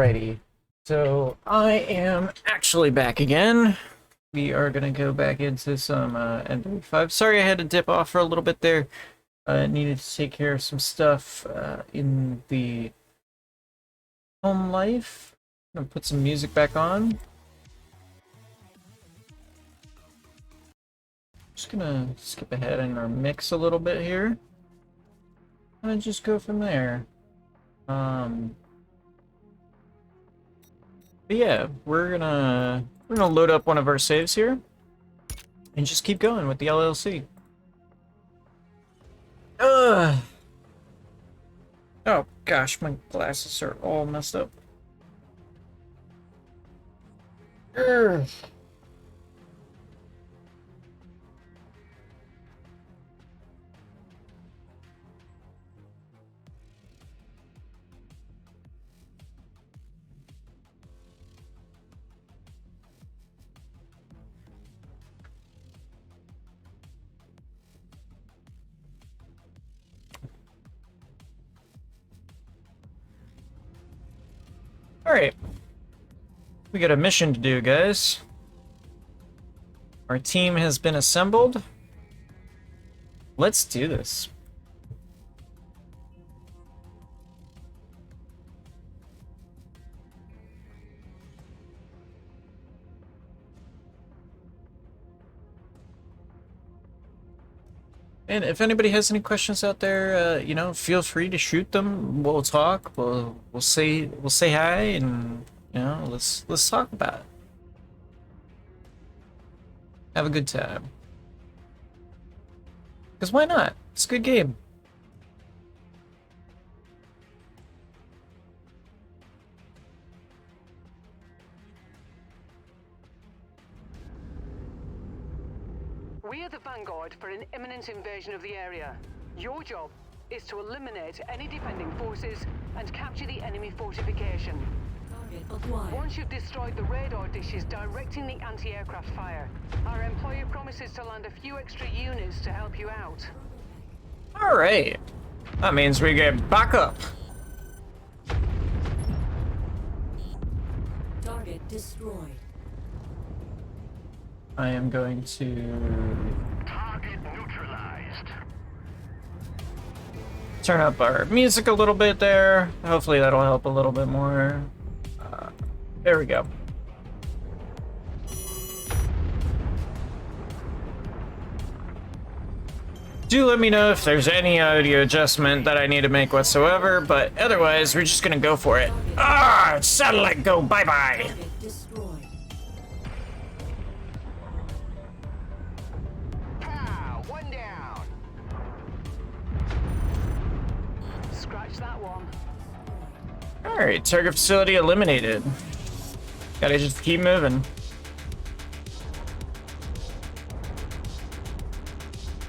Alrighty, so I am actually back again. We are gonna go back into some MW5. Sorry I had to dip off for a little bit there. Needed to take care of some stuff in the home life. I'm gonna put some music back on. Just gonna skip ahead in our mix a little bit here. And just go from there. But yeah, we're gonna load up one of our saves here and just keep going with the LLC. Ugh. Oh gosh, my glasses are all messed up. Ugh. Alright. We got a mission to do, guys. Our team has been assembled. Let's do this. And if anybody has any questions out there, you know, feel free to shoot them. We'll talk. We'll say hi, and you know, let's talk about it. Have a good time. Because why not? It's a good game. We are the vanguard for an imminent invasion of the area. Your job is to eliminate any defending forces and capture the enemy fortification. Once you've destroyed the radar dishes directing the anti-aircraft fire, our employer promises to land a few extra units to help you out. Alright. That means we get back up. Target destroyed. I am going to Target neutralized. turn up our music a little bit there. Hopefully that'll help a little bit more. There we go. Do let me know if there's any audio adjustment that I need to make whatsoever, but otherwise we're just gonna go for it. Ah, satellite go bye-bye. Target destroyed. Pow! One down. Scratch that one. Alright, target facility eliminated. Gotta just keep moving.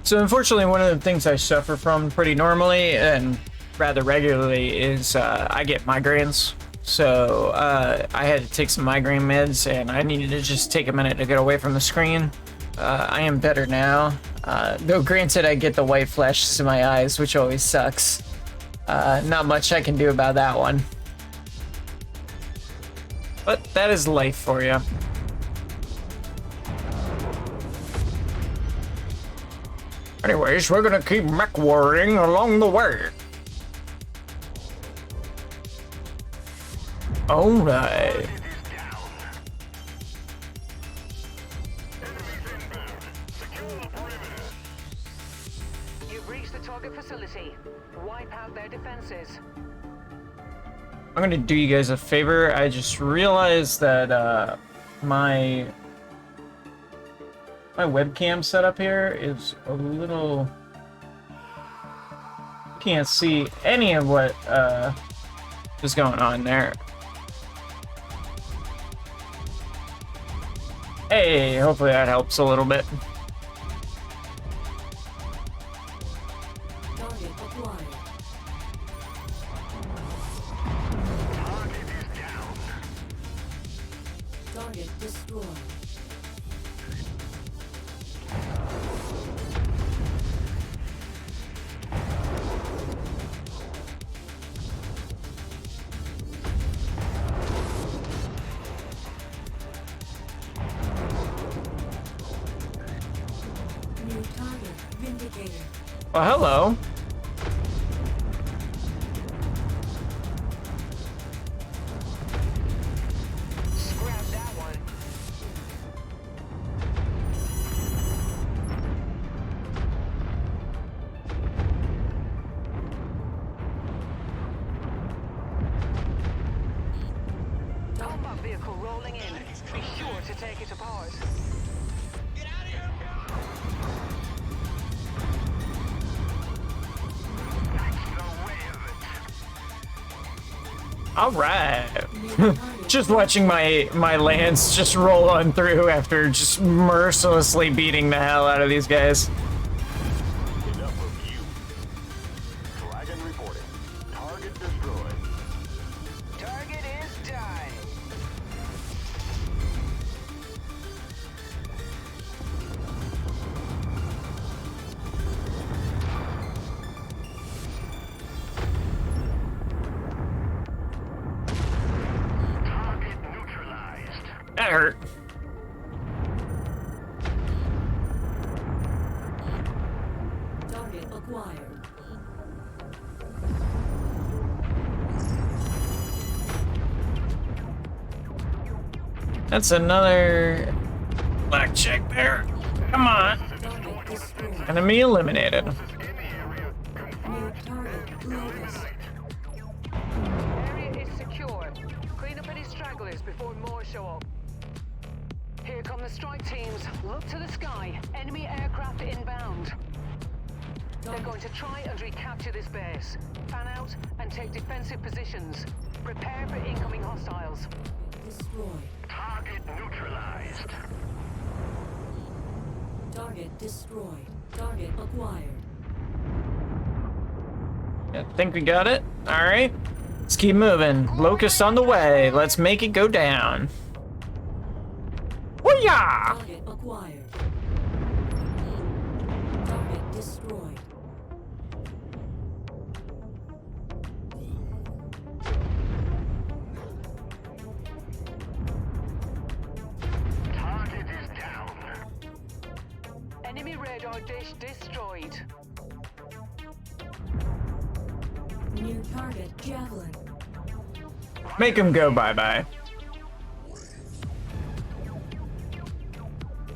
So unfortunately, one of the things I suffer from pretty normally and rather regularly is I get migraines. So I had to take some migraine meds, and I needed to just take a minute to get away from the screen. I am better now. Though granted, I get the white flashes in my eyes, which always sucks. Not much I can do about that one. But that is life for you. Anyways, we're gonna keep mech-warring along the way. Alright. You've reached the target facility. Wipe out their defenses. I'm gonna do you guys a favor. I just realized that my webcam setup here is a little... Can't see any of what is going on there. Hey, hopefully that helps a little bit. Target acquired. Target is down. Target destroyed. Locator. Oh, hello. Scrap that one. Combat vehicle rolling in. Be sure to take it apart. All right. Just watching my lance just roll on through after just mercilessly beating the hell out of these guys. Enough of you. Dragon reporting. Target destroyed. Target is done. Target neutralized. That hurt. Target acquired. That's another blackjack there. Come on. Target destroyed. Enemy eliminated. New target locus. Area is secure. Clean up any stragglers before more show up. Here come the strike teams. Look to the sky. Enemy aircraft inbound. They're going to try and recapture this base. Fan out and take defensive positions. Prepare for incoming hostiles. Destroyed. Target neutralized. Target destroyed. Target acquired. I think we got it. All right. Let's keep moving. Locust on the way. Let's make it go down. Hoo-yah! Target acquired. Target destroyed. Target is down. Enemy radar dish destroyed. New target javelin. Make him go bye-bye.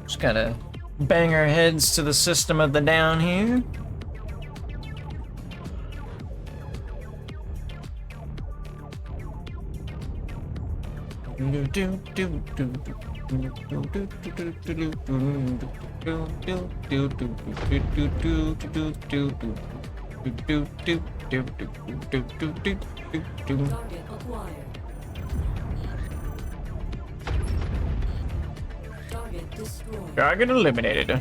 Just gotta bang our heads to the system of the down here. Target acquired. Target destroyed. Target eliminated. Heat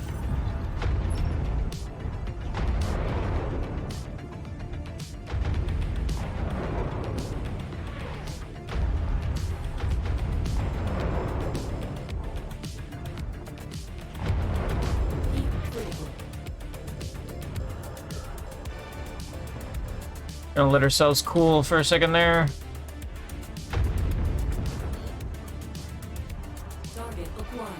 critical. Gonna let ourselves cool for a second there. Target acquired.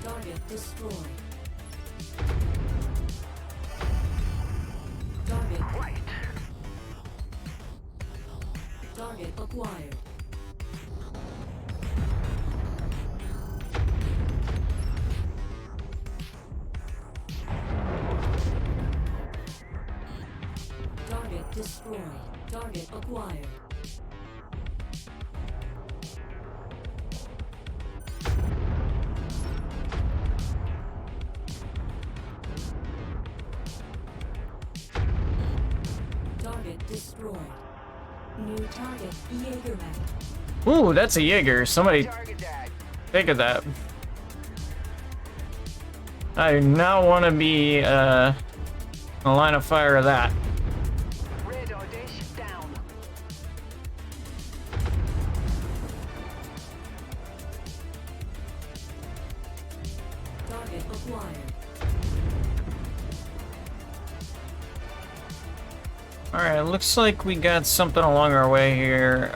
Target destroyed. Target. Right. Target acquired. Target destroyed. Target acquired. Target destroyed. New target Jaegerman. Ooh, that's a Jaeger. Somebody Target that. think of that. I do not want to be in a line of fire of that. Radar dish down. Target acquired. Alright, looks like we got something along our way here.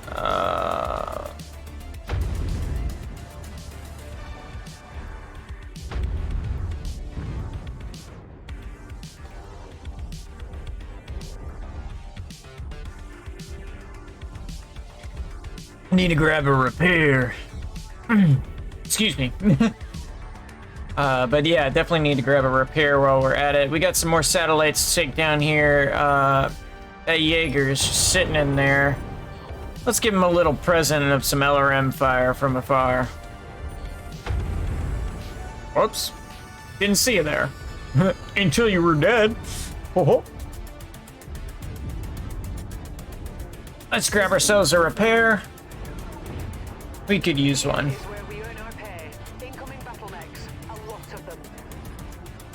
Need to grab a repair. Excuse me. But yeah, definitely need to grab a repair while we're at it. We got some more satellites to take down here. That Jaeger's just sitting in there. Let's give him a little present of some LRM fire from afar. Whoops. Didn't see you there. Until you were dead. Oh. Let's grab ourselves a repair. We could use one. Is where we earn our pay. Incoming battle mechs. A lot of them.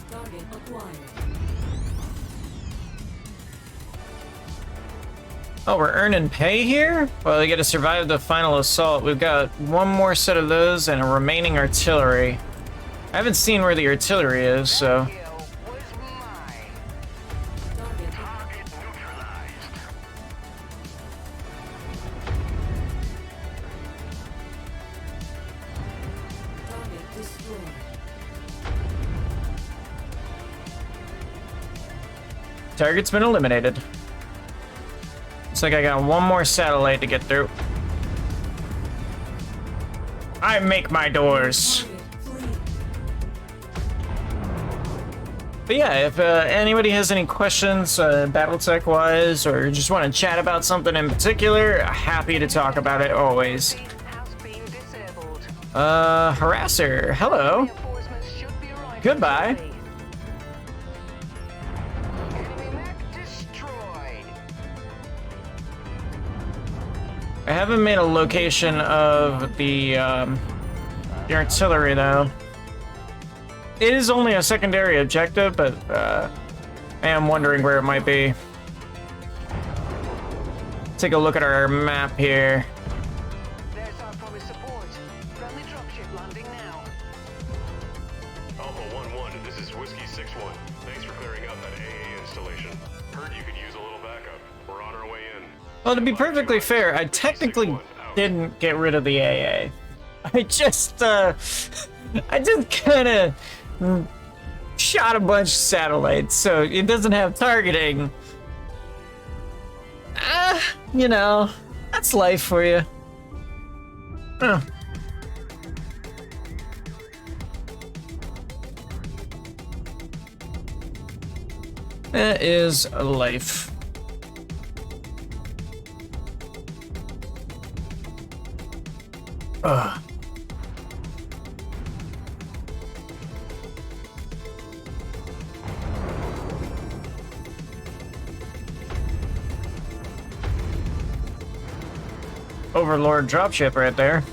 Target acquired. Oh, we're earning pay here? Well, we gotta survive the final assault. We've got one more set of those and a remaining artillery. I haven't seen where the artillery is, so... Kill was mine. Target Target neutralized. target destroyed. Target's been eliminated. Looks like I got one more satellite to get through. I make my doors. Target flee. But yeah, if anybody has any questions, Battletech-wise, or just want to chat about something in particular, happy to talk about it always. Beam has been disabled. Harasser, hello. Reinforcements should be arriving Goodbye. shortly. Enemy mech destroyed. I haven't made a location of the artillery, though. It is only a secondary objective, but I am wondering where it might be. Take a look at our map here. There's our promised support. Friendly dropship landing now. Alpha 1-1, this is Whiskey 6-1. Thanks for clearing out that AA installation. Heard you could use a little backup. We're on our way in. Well, to be perfectly fair, I technically didn't get rid of the AA. I just kind of shot a bunch of satellites, so it doesn't have targeting. You know, that's life for you. Huh. That is life. Ugh. Overlord dropship right there.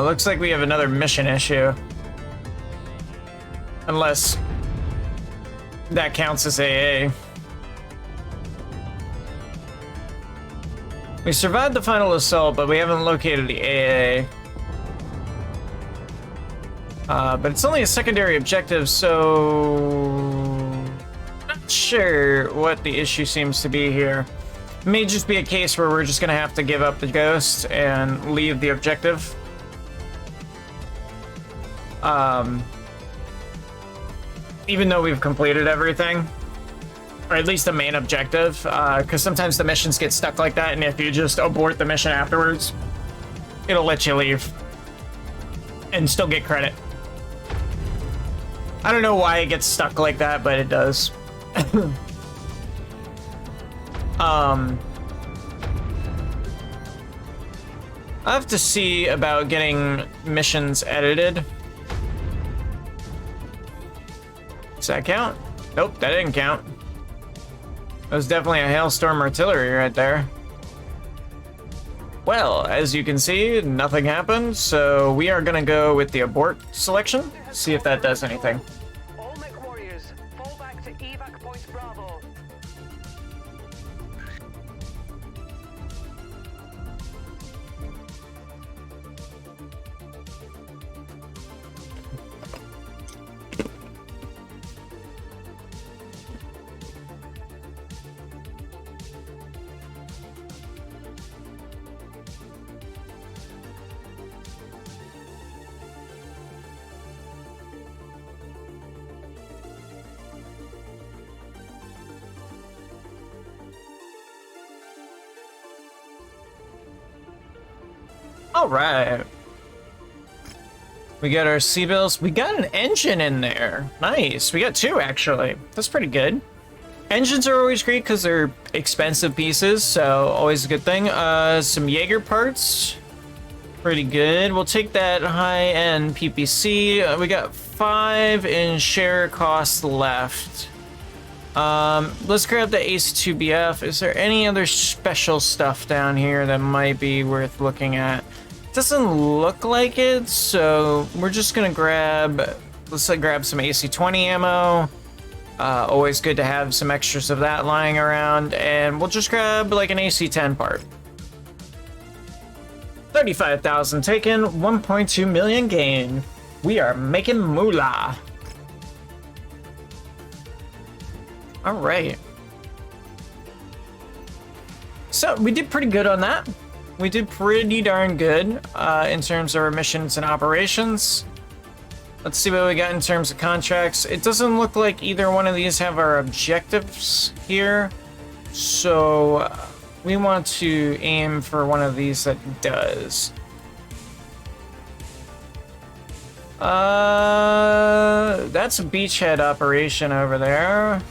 Looks like we have another mission issue. Unless that counts as AA. We survived the final assault, but we haven't located the AA. But it's only a secondary objective, so... not sure what the issue seems to be here. It may just be a case where we're just gonna have to give up the ghost and leave the objective. Even though we've completed everything. Or at least the main objective, because sometimes the missions get stuck like that, and if you just abort the mission afterwards, it'll let you leave. And still get credit. I don't know why it gets stuck like that, but it does. I have to see about getting missions edited. Does that count? Nope, that didn't count. That was definitely a hailstorm artillery right there. Well, as you can see, nothing happened, so we are gonna go with the abort selection, see if that does anything. All Mechwarriors, fall back to evac point Bravo. All right. We got our C-bills. We got an engine in there. Nice. We got two, actually. That's pretty good. Engines are always great because they're expensive pieces, so always a good thing. Some Jaeger parts. Pretty good. We'll take that high-end PPC. We got 5 in share cost left. Let's grab the Ace-2BF. Is there any other special stuff down here that might be worth looking at? Doesn't look like it, so we're just gonna grab, let's grab some AC-20 ammo. Always good to have some extras of that lying around, and we'll just grab like an AC-10 part. 35,000 taken, 1.2 million gain. We are making moolah. All right. So we did pretty good on that. We did pretty darn good in terms of our missions and operations. Let's see what we got in terms of contracts. It doesn't look like either one of these have our objectives here. So we want to aim for one of these that does. That's a beachhead operation over there.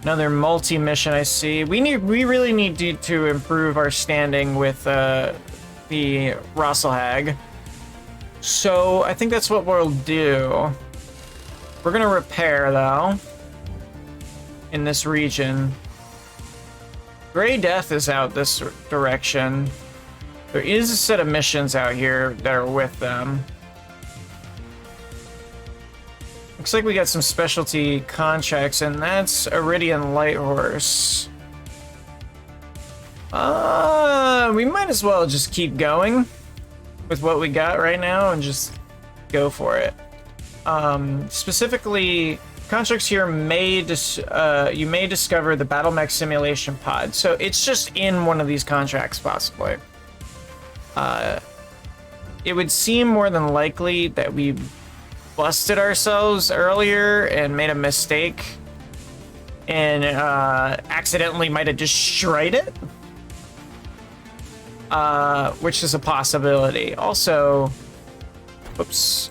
Another multi-mission I see. We really need to improve our standing with the Rosselhag. So I think that's what we'll do. We're gonna repair though in this region. Grey Death is out this direction. There is a set of missions out here that are with them. Looks like we got some specialty contracts, and that's Iridian Lighthorse. We might as well just keep going with what we got right now and just go for it. Specifically, contracts here may you may discover the Battle Mech Simulation Pod. So it's just in one of these contracts, possibly. It would seem more than likely that we busted ourselves earlier and made a mistake and accidentally might have destroyed it, which is a possibility. Also, oops,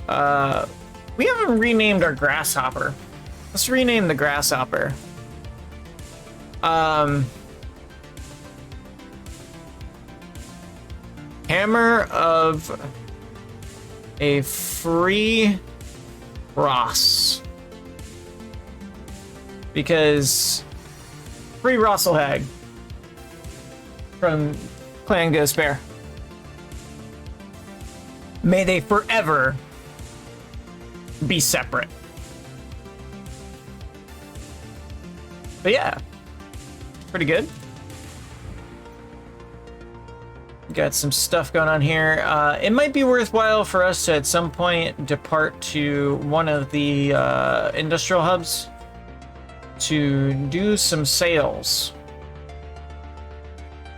we haven't renamed our Grasshopper. Let's rename the Grasshopper. Hammer of a Free Ross. Because Free Rosselhag from Clan Ghost Bear. May they forever be separate. But yeah, pretty good. Got some stuff going on here. It might be worthwhile for us to at some point depart to one of the industrial hubs to do some sales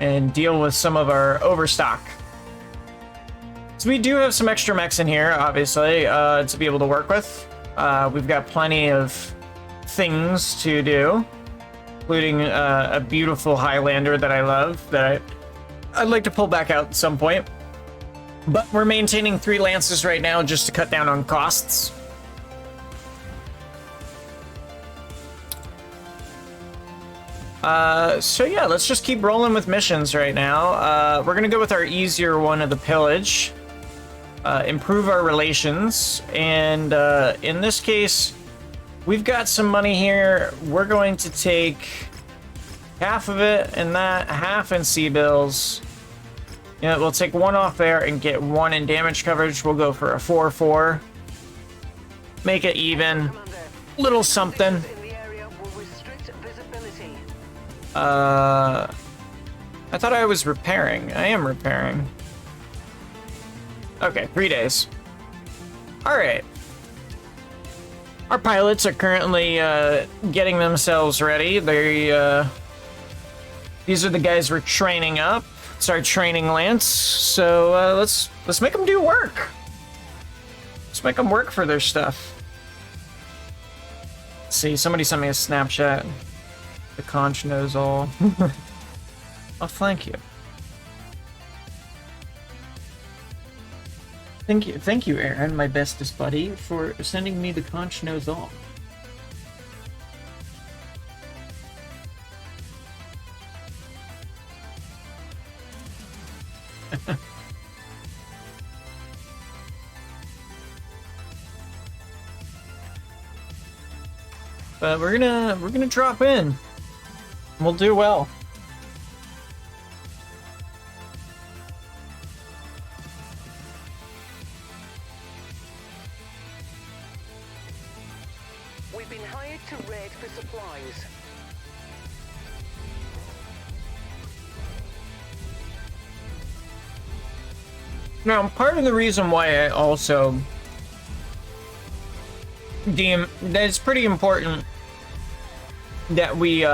and deal with some of our overstock. So we do have some extra mechs in here, obviously, to be able to work with. We've got plenty of things to do, including a beautiful Highlander that I love, that I'd like to pull back out at some point. But we're maintaining 3 Lances right now just to cut down on costs. So yeah, let's just keep rolling with missions right now. We're gonna go with our easier one of the pillage. Improve our relations, and in this case, we've got some money here. We're going to take half of it and that, half in C-bills. Yeah, we'll take 1 off there and get 1 in damage coverage. We'll go for a 4-4. Make it even. Little something. I thought I was repairing. I am repairing. Okay, 3 days. Alright. Our pilots are currently getting themselves ready. These are the guys we're training up. It's our training lance. So let's make them do work. Let's make them work for their stuff. Let's see, somebody sent me a Snapchat. The conch knows all. Oh, thank you. thank you, Aaron, my bestest buddy, for sending me the conch nose off. But we're gonna drop in. We'll do well. We've been hired to raid for supplies. Now, part of the reason why I also deem that it's pretty important that we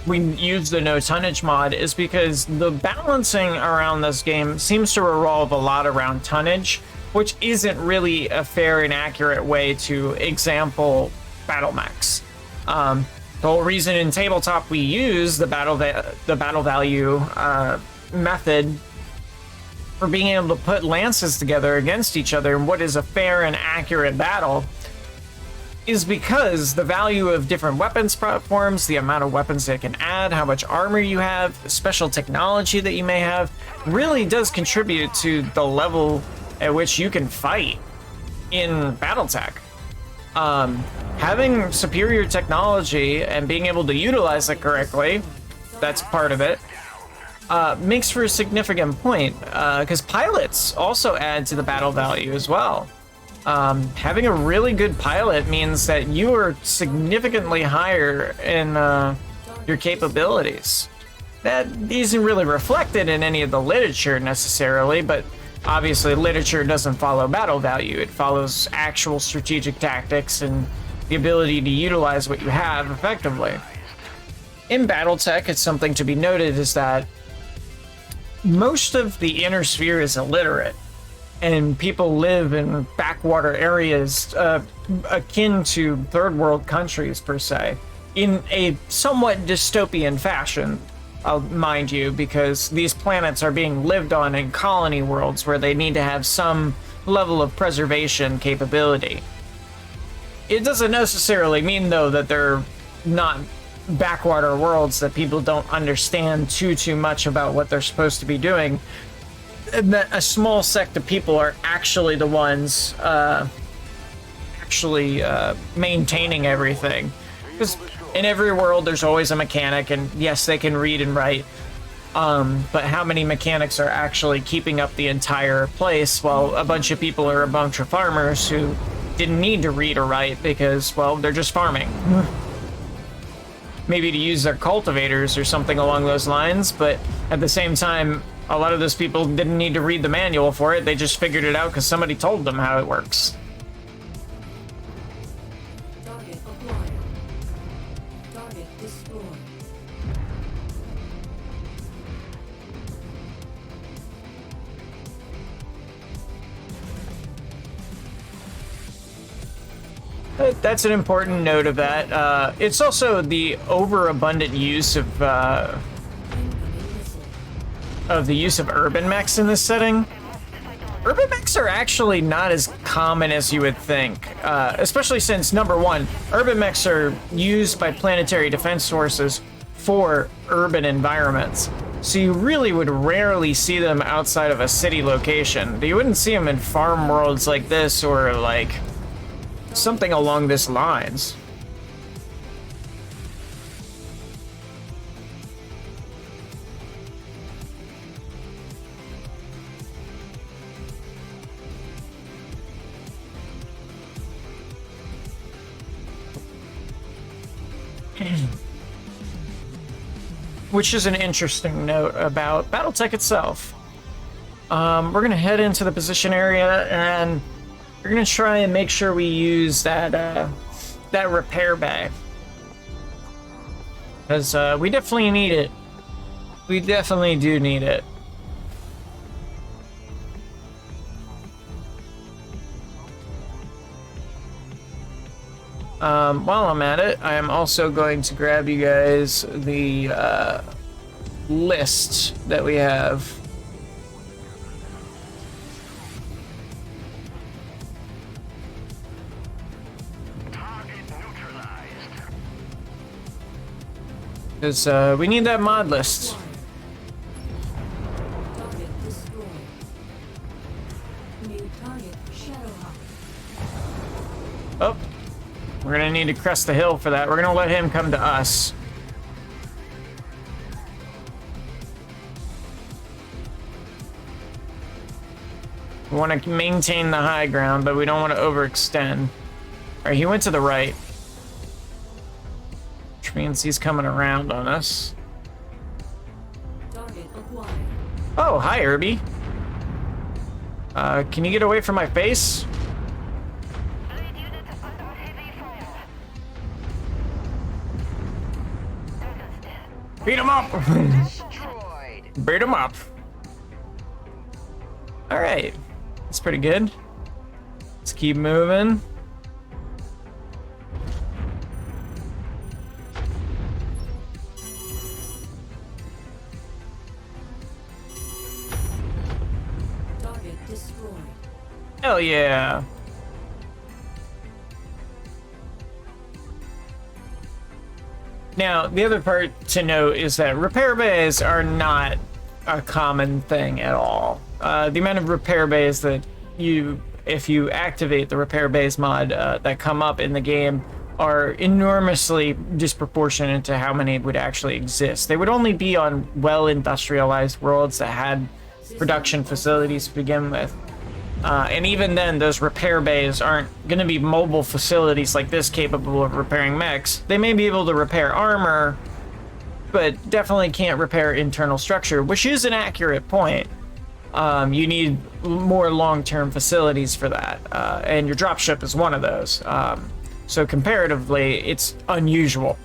use the no tonnage mod is because the balancing around this game seems to revolve a lot around tonnage, which isn't really a fair and accurate way to example battle mechs. The whole reason in tabletop we use the battle value method for being able to put lances together against each other in what is a fair and accurate battle is because the value of different weapons platforms, the amount of weapons they can add, how much armor you have, the special technology that you may have, really does contribute to the level at which you can fight in Battletech. Having superior technology and being able to utilize it correctly, that's part of it, makes for a significant point, because pilots also add to the battle value as well. Having a really good pilot means that you are significantly higher in your capabilities. That isn't really reflected in any of the literature necessarily, but obviously literature doesn't follow battle value. It follows actual strategic tactics and the ability to utilize what you have effectively. In Battletech, it's something to be noted is that most of the inner sphere is illiterate, and people live in backwater areas akin to third world countries per se, in a somewhat dystopian fashion, mind you, because these planets are being lived on in colony worlds where they need to have some level of preservation capability. It doesn't necessarily mean, though, that they're not backwater worlds that people don't understand too much about what they're supposed to be doing. And that a small sect of people are actually the ones maintaining everything. Because in every world there's always a mechanic, and yes, they can read and write, but how many mechanics are actually keeping up the entire place while a bunch of people are a bunch of farmers who didn't need to read or write because, well, they're just farming. Maybe to use their cultivators or something along those lines, but at the same time, a lot of those people didn't need to read the manual for it. They just figured it out because somebody told them how it works. Target acquired. Target destroyed. That's an important note of that. It's also the overabundant use of Incoming missile. the use of urban mechs in this setting. Urban mechs are actually not as common as you would think, especially since, number one, urban mechs are used by planetary defense forces for urban environments. So you really would rarely see them outside of a city location. You wouldn't see them in farm worlds like this or like something along this lines. Which is an interesting note about Battletech itself. We're gonna head into the position area and we're gonna try and make sure we use that that repair bay, because we definitely need it. We definitely do need it. While I'm at it, I am also going to grab you guys the list that we have. Because we need that mod list. Target destroyed. New target Shadowhawk. Oh, we're gonna need to crest the hill for that. We're gonna let him come to us. We want to maintain the high ground, but we don't want to overextend. All right, he went to the right, which means he's coming around on us. Target acquired. Oh, hi, Irby. Can you get away from my face? Beat him up! Destroyed. Beat him up. All right, that's pretty good. Let's keep moving. Target destroyed. Hell yeah. Now, the other part to note is that repair bays are not a common thing at all. The amount of repair bays that if you activate the repair bays mod that come up in the game are enormously disproportionate to how many would actually exist. They would only be on well-industrialized worlds that had production facilities to begin with. And even then, those repair bays aren't going to be mobile facilities like this capable of repairing mechs. They may be able to repair armor, but definitely can't repair internal structure, which is an accurate point. You need more long-term facilities for that, and your dropship is one of those. So comparatively, it's unusual.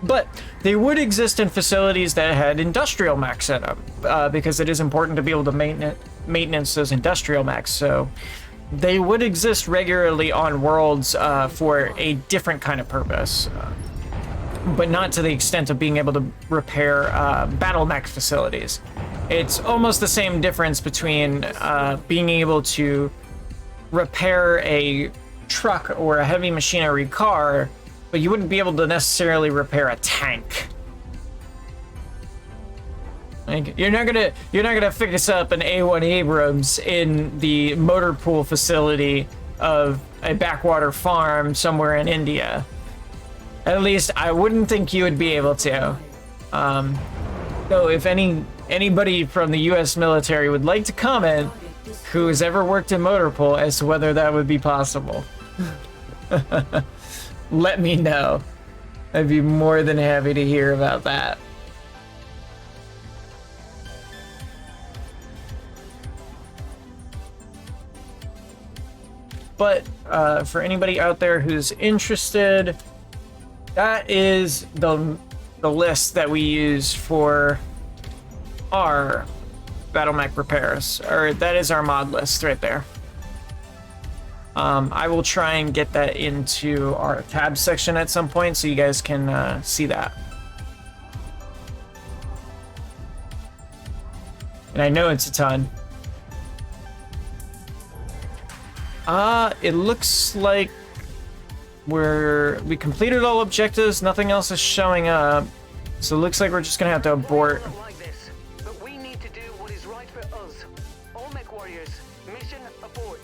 But they would exist in facilities that had industrial mechs in them, because it is important to be able to maintenance those industrial mechs. So they would exist regularly on worlds for a different kind of purpose, but not to the extent of being able to repair battle mech facilities. It's almost the same difference between being able to repair a truck or a heavy machinery car, but you wouldn't be able to necessarily repair a tank. Like, you're not gonna fix up an A1 Abrams in the motor pool facility of a backwater farm somewhere in India. At least I wouldn't think you would be able to. So if anybody from the U.S. military would like to comment, who has ever worked in motor pool, as to whether that would be possible, let me know. I'd be more than happy to hear about that. But for anybody out there who's interested, that is the list that we use for our battle mech repairs, or that is our mod list right there. I will try and get that into our tab section at some point so you guys can see that. And I know it's a ton. It looks like we completed all objectives, nothing else is showing up. So it looks like we're just gonna have to abort. Like this, but we need to do what is right for us. All mech warriors, mission abort.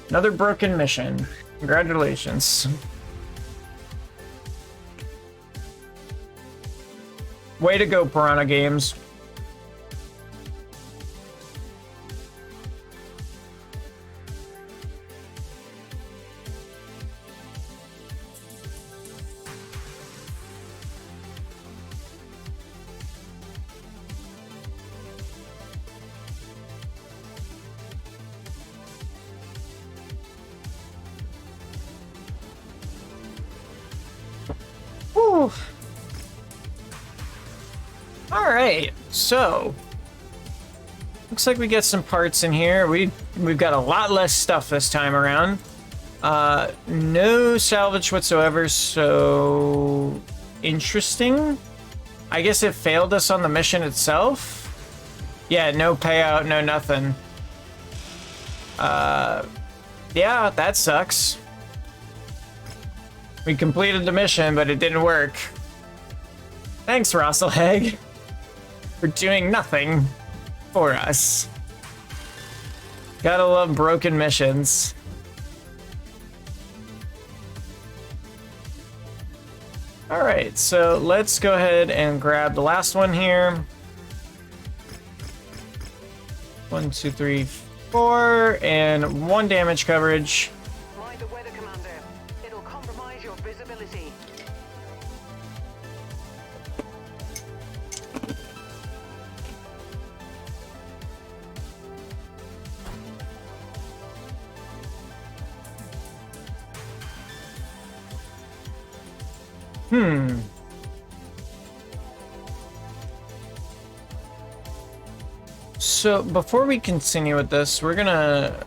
Another broken mission. Congratulations. Way to go, Piranha Games. Whew. All right, so looks like we get some parts in here. We've got a lot less stuff this time around. No salvage whatsoever, so interesting. I guess it failed us on the mission itself. Yeah, no payout, no nothing. Yeah, that sucks. We completed the mission, but it didn't work. Thanks, Rosselhag, for doing nothing for us. Gotta love broken missions. Alright, so let's go ahead and grab the last one here. 1, 2, 3, 4, and 1 damage coverage. Mind the weather, Commander. It'll compromise your visibility. So before we continue with this, we're gonna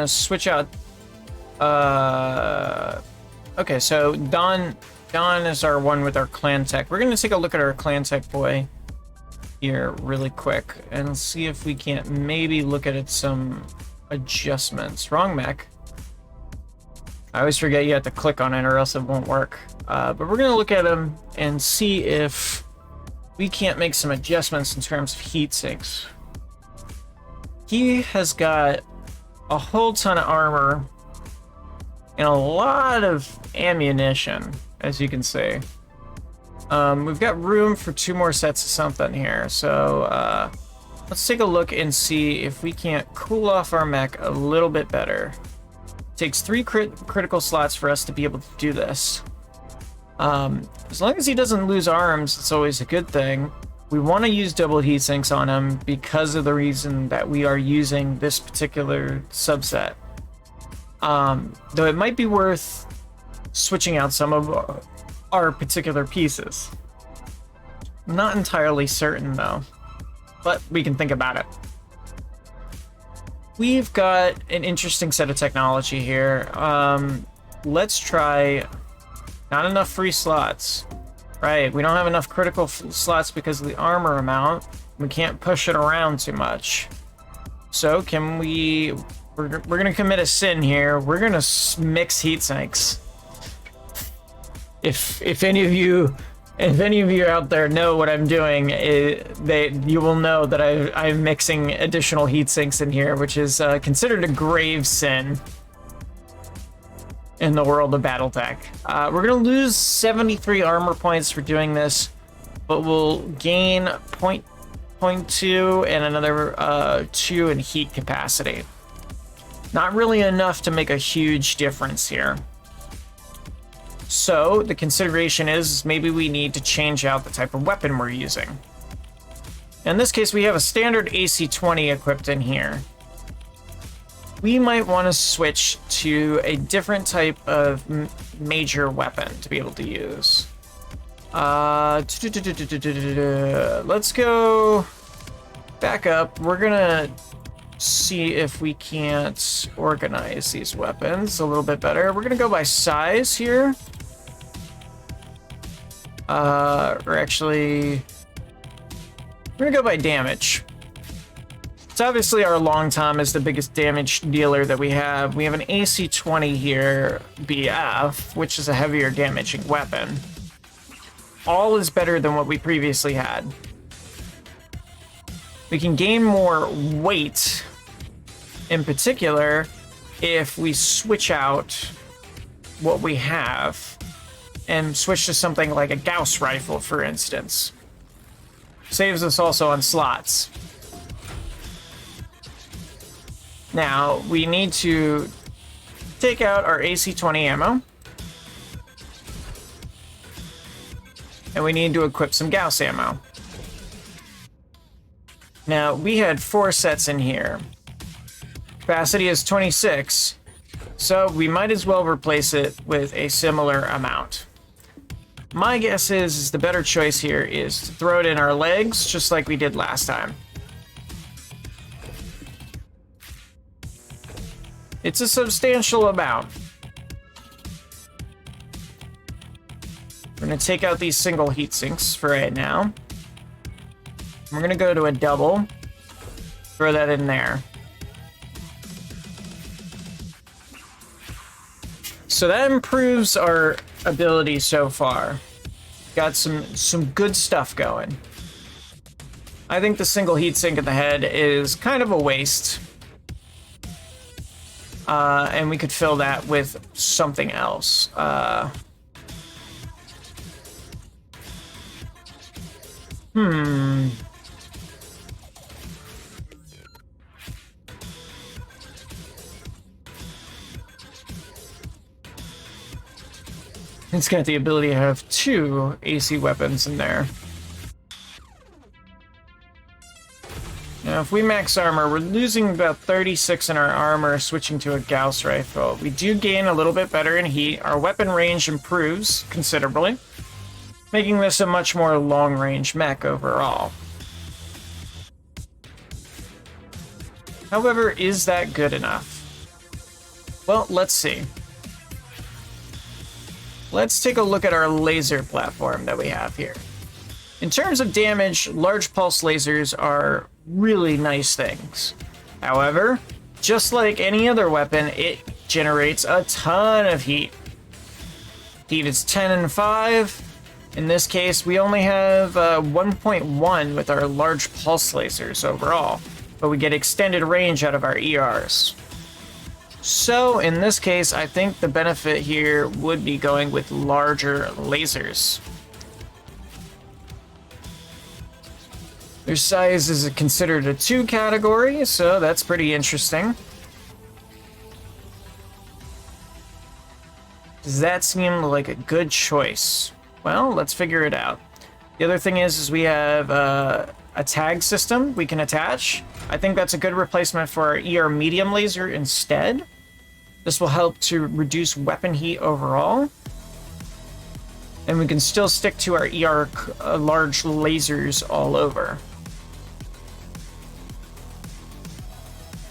switch out. Okay, so Don is our one with our clan tech. We're gonna take a look at our clan tech boy here really quick and see if we can't maybe look at some adjustments. Wrong mech. I always forget you have to click on it or else it won't work. But we're gonna look at him and see if we can't make some adjustments in terms of heat sinks. He has got a whole ton of armor and a lot of ammunition, as you can see. We've got room for 2 more sets of something here, so let's take a look and see if we can't cool off our mech a little bit better. It takes 3 critical slots for us to be able to do this. As long as he doesn't lose arms, it's always a good thing. We want to use double heat sinks on him because of the reason that we are using this particular subset. Though it might be worth switching out some of our particular pieces. Not entirely certain though, but we can think about it. We've got an interesting set of technology here. Let's try. Not enough free slots. Right, we don't have enough critical slots because of the armor amount. We can't push it around too much. So can we're gonna commit a sin here. We're gonna mix heat sinks. If any of you out there know what I'm doing, you will know that I'm mixing additional heat sinks in here, which is considered a grave sin in the world of Battletech. We're gonna lose 73 armor points for doing this, but we'll gain 0.2 and another 2 in heat capacity. Not really enough to make a huge difference here. So the consideration is maybe we need to change out the type of weapon we're using. In this case, we have a standard AC-20 equipped in here. We might want to switch to a different type of major weapon to be able to use. Let's go back up. We're gonna see if we can't organize these weapons a little bit better. We're gonna go by size here. Or actually, we're gonna go by damage. So obviously our long tom is the biggest damage dealer that we have. We have an AC-20 here, BF, which is a heavier damaging weapon. All is better than what we previously had. We can gain more weight, in particular, if we switch out what we have and switch to something like a Gauss rifle, for instance. Saves us also on slots. Now, we need to take out our AC-20 ammo. And we need to equip some Gauss ammo. Now, we had 4 sets in here. Capacity is 26, so we might as well replace it with a similar amount. My guess is the better choice here is to throw it in our legs, just like we did last time. It's a substantial amount. We're gonna take out these single heat sinks for right now. We're gonna go to a double, throw that in there. So that improves our ability so far. got some good stuff going. I think the single heatsink in the head is kind of a waste. And we could fill that with something else. It's got the ability to have 2 AC weapons in there. Now, if we max armor, we're losing about 36 in our armor, switching to a Gauss rifle. We do gain a little bit better in heat. Our weapon range improves considerably, making this a much more long-range mech overall. However, is that good enough? Well, let's see. Let's take a look at our laser platform that we have here. In terms of damage, large pulse lasers are really nice things. However, just like any other weapon, it generates a ton of heat. Heat is 10 and 5. In this case, we only have 1.1 with our large pulse lasers overall, but we get extended range out of our ERs. So in this case, I think the benefit here would be going with larger lasers. Their size is considered a 2 category, so that's pretty interesting. Does that seem like a good choice? Well, let's figure it out. The other thing is we have a tag system we can attach. I think that's a good replacement for our ER medium laser instead. This will help to reduce weapon heat overall. And we can still stick to our ER large lasers all over.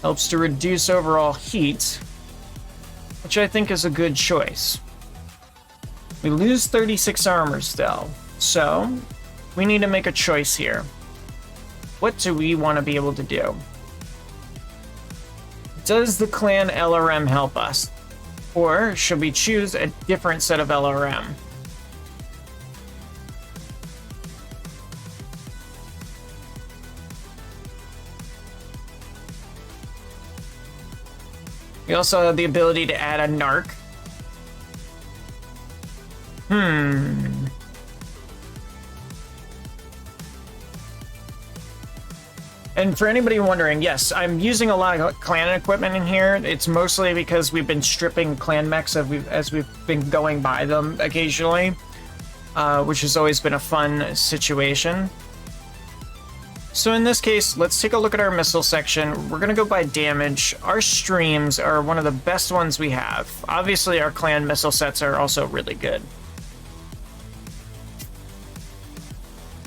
Helps to reduce overall heat, which I think is a good choice. We lose 36 armor still, so we need to make a choice here. What do we want to be able to do? Does the clan LRM help us? Or should we choose a different set of LRM? We also have the ability to add a narc. And for anybody wondering, yes, I'm using a lot of clan equipment in here. It's mostly because we've been stripping clan mechs as we've been going by them occasionally, which has always been a fun situation. So in this case, let's take a look at our missile section. We're going to go by damage. Our streams are one of the best ones we have. Obviously, our clan missile sets are also really good.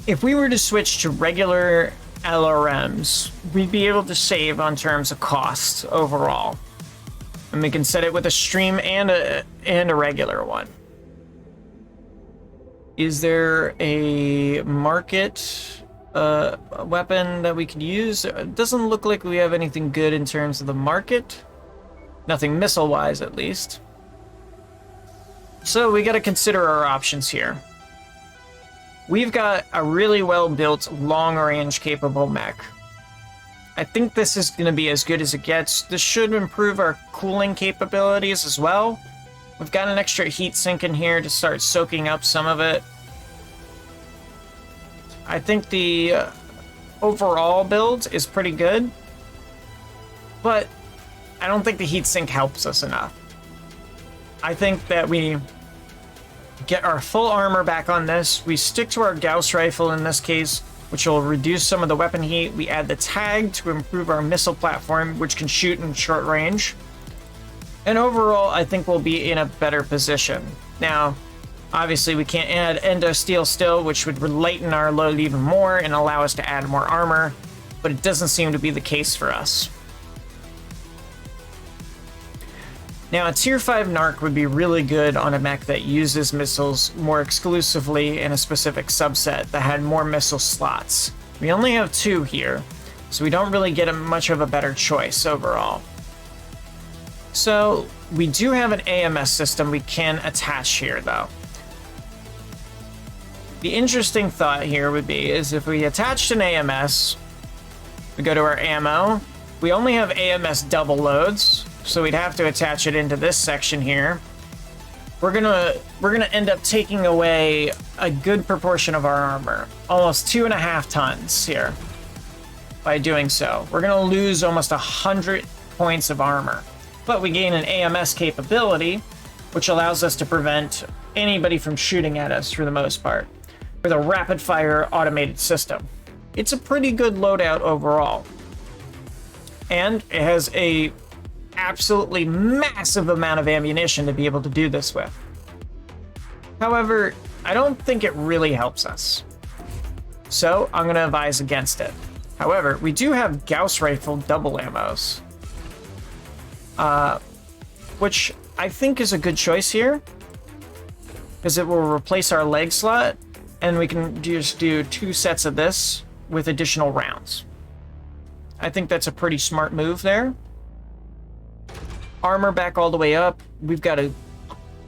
If we were to switch to regular LRMs, we'd be able to save on terms of cost overall. And we can set it with a stream and a regular one. Is there a market weapon that we could use? It doesn't look like we have anything good in terms of the market. Nothing missile-wise, at least. So we got to consider our options here. We've got a really well-built, long-range capable mech. I think this is going to be as good as it gets. This should improve our cooling capabilities as well. We've got an extra heat sink in here to start soaking up some of it. I think the overall build is pretty good, but I don't think the heatsink helps us enough. I think that we get our full armor back on this. We stick to our Gauss rifle in this case, which will reduce some of the weapon heat. We add the tag to improve our missile platform, which can shoot in short range. And overall, I think we'll be in a better position. Now, obviously, we can't add endo steel still, which would lighten our load even more and allow us to add more armor, but it doesn't seem to be the case for us. Now, a tier 5 narc would be really good on a mech that uses missiles more exclusively in a specific subset that had more missile slots. We only have 2 here, so we don't really get much of a better choice overall. So, we do have an AMS system we can attach here, though. The interesting thought here would be is if we attached an AMS, we go to our ammo, we only have AMS double loads, so we'd have to attach it into this section here. We're gonna end up taking away a good proportion of our armor, almost 2.5 tons here. By doing so, we're gonna lose almost 100 points of armor, but we gain an AMS capability, which allows us to prevent anybody from shooting at us for the most part, with a rapid fire automated system. It's a pretty good loadout overall, and it has a absolutely massive amount of ammunition to be able to do this with. However, I don't think it really helps us, so I'm going to advise against it. However, we do have Gauss rifle double ammos, which I think is a good choice here, because it will replace our leg slot, and we can just do 2 sets of this with additional rounds. I think that's a pretty smart move there. Armor back all the way up. We've got a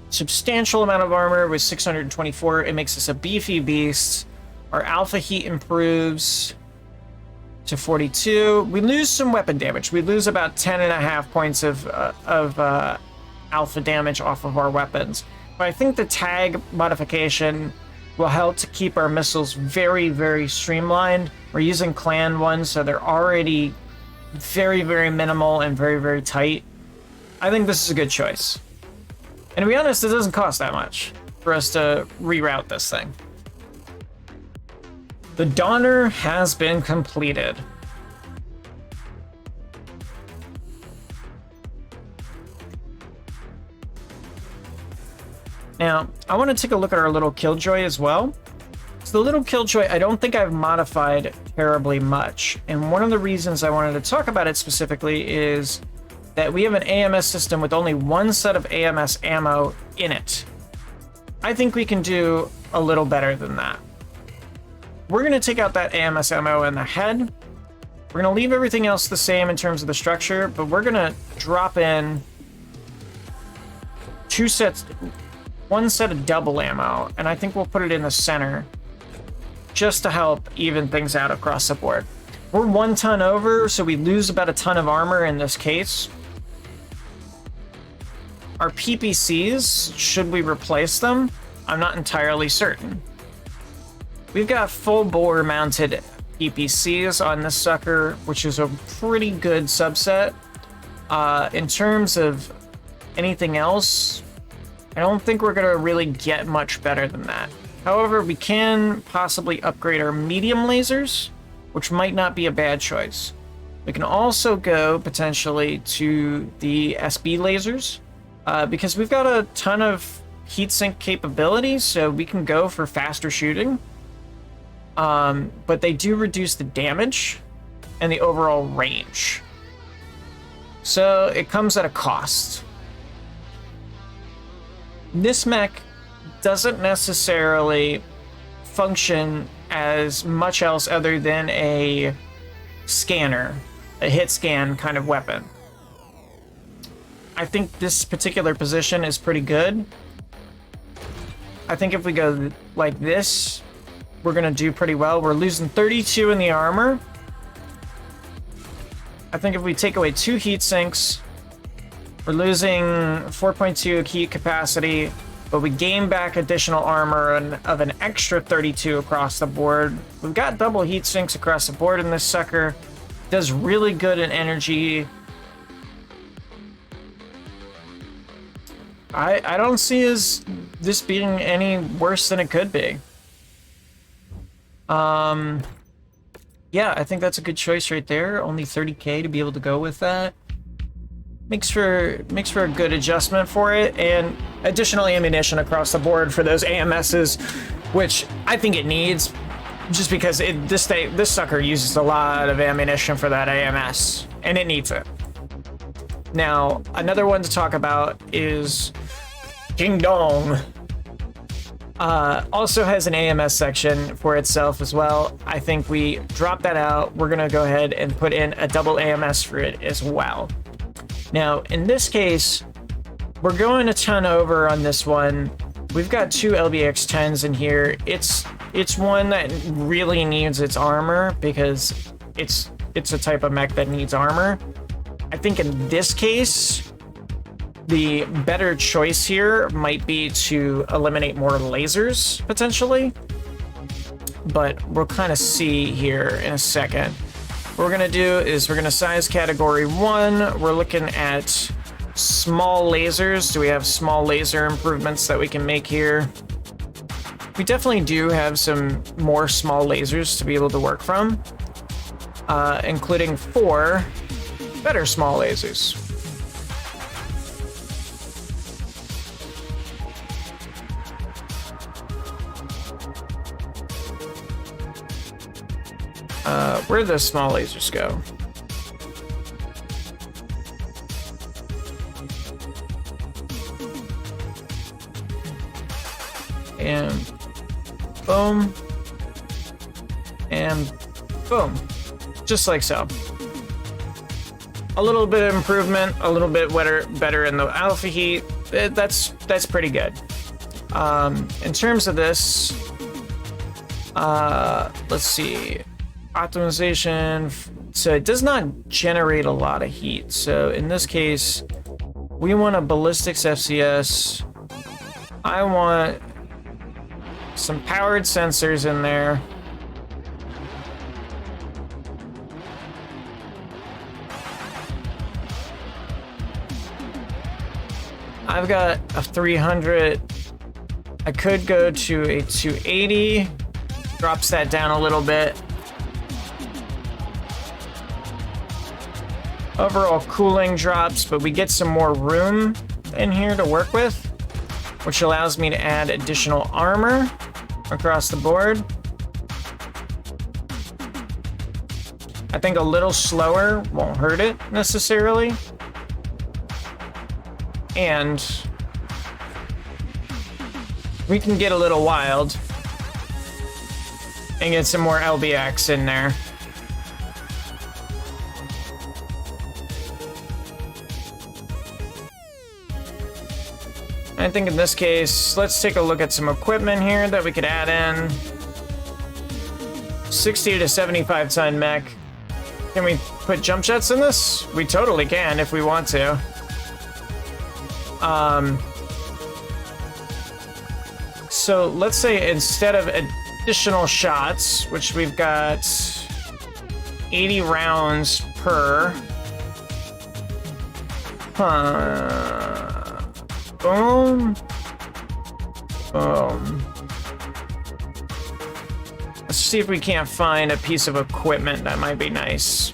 substantial amount of armor with 624. It makes us a beefy beast. Our alpha heat improves to 42. We lose some weapon damage. We lose about 10.5 points of alpha damage off of our weapons. But I think the tag modification will help to keep our missiles very, very streamlined. We're using clan ones, so they're already very, very minimal and very, very tight. I think this is a good choice. And to be honest, it doesn't cost that much for us to reroute this thing. The Donner has been completed. Now, I want to take a look at our little Killjoy as well. So the little Killjoy, I don't think I've modified terribly much. And one of the reasons I wanted to talk about it specifically is that we have an AMS system with only 1 set of AMS ammo in it. I think we can do a little better than that. We're going to take out that AMS ammo in the head. We're going to leave everything else the same in terms of the structure, but we're going to drop in 2 sets, 1 set of double ammo, and I think we'll put it in the center just to help even things out across the board. We're 1 ton over, so we lose about 1 ton of armor in this case. Our PPCs, should we replace them? I'm not entirely certain. We've got full bore mounted PPCs on this sucker, which is a pretty good subset. In terms of anything else, I don't think we're going to really get much better than that. However, we can possibly upgrade our medium lasers, which might not be a bad choice. We can also go potentially to the SB lasers, because we've got a ton of heatsink capability, so we can go for faster shooting. But they do reduce the damage and the overall range. So it comes at a cost. This mech doesn't necessarily function as much else other than a scanner, a hit scan kind of weapon. I think this particular position is pretty good. I think if we go like this, we're going to do pretty well. We're losing 32 in the armor. I think if we take away 2 heat sinks, we're losing 4.2 heat capacity, but we gain back additional armor of an extra 32 across the board. We've got double heat sinks across the board in this sucker. Does really good in energy. I don't see this being any worse than it could be. Yeah, I think that's a good choice right there. Only 30k to be able to go with that. Makes for a good adjustment for it, and additional ammunition across the board for those AMSs, which I think it needs, just because this sucker uses a lot of ammunition for that AMS, and it needs it. Now, another one to talk about is King Dong. Also has an AMS section for itself as well. I think we drop that out. We're gonna go ahead and put in a double AMS for it as well. Now, in this case, we're going a ton over on this one. We've got 2 LBX-10s in here. It's It's one that really needs its armor because it's a type of mech that needs armor. I think in this case, the better choice here might be to eliminate more lasers, potentially. But we'll kind of see here in a second. What we're gonna do is we're gonna size category 1. We're looking at small lasers. Do we have small laser improvements that we can make here? We definitely do have some more small lasers to be able to work from, including 4 better small lasers. Where do those small lasers go? And boom. And boom. Just like so. A little bit of improvement, a little bit better in the alpha heat. That's pretty good. In terms of this, let's see. Optimization. So it does not generate a lot of heat. So in this case, we want a ballistics FCS. I want some powered sensors in there. I've got a 300. I could go to a 280. Drops that down a little bit. Overall cooling drops, but we get some more room in here to work with, which allows me to add additional armor across the board. I think a little slower won't hurt it necessarily. And we can get a little wild and get some more LBX in there. I think in this case, let's take a look at some equipment here that we could add in. 60 to 75 ton mech. Can we put jump jets in this? We totally can if we want to. So let's say instead of additional shots, which we've got 80 rounds per. Boom. Boom. Let's see if we can't find a piece of equipment that might be nice.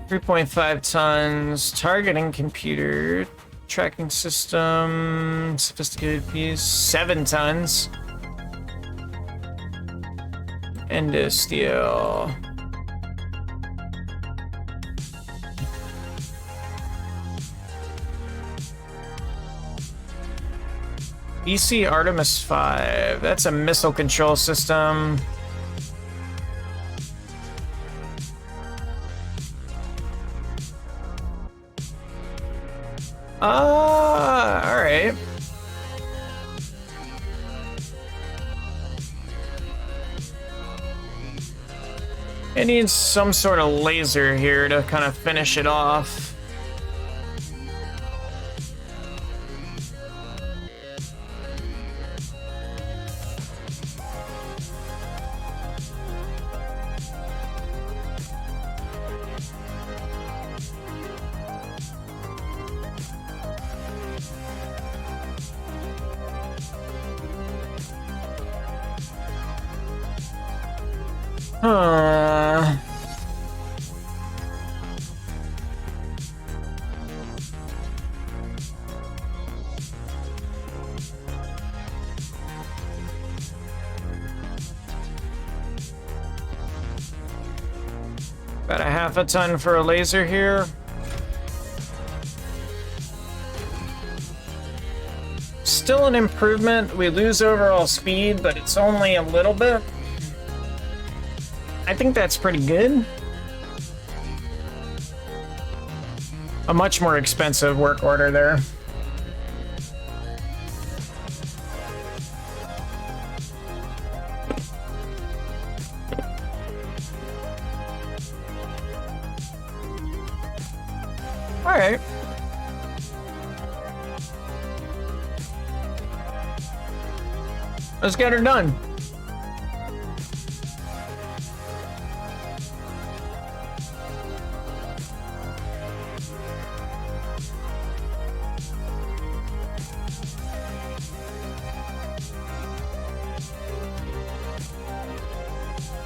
.5 tons, targeting computer, tracking system, sophisticated piece, 7 tons. Endo steel. BC Artemis 5. That's a missile control system. All right. It needs some sort of laser here to kind of finish it off. About a half a ton for a laser here. Still an improvement. We lose overall speed, but it's only a little bit. I think that's pretty good. a much more expensive work order there. All right. Let's get her done.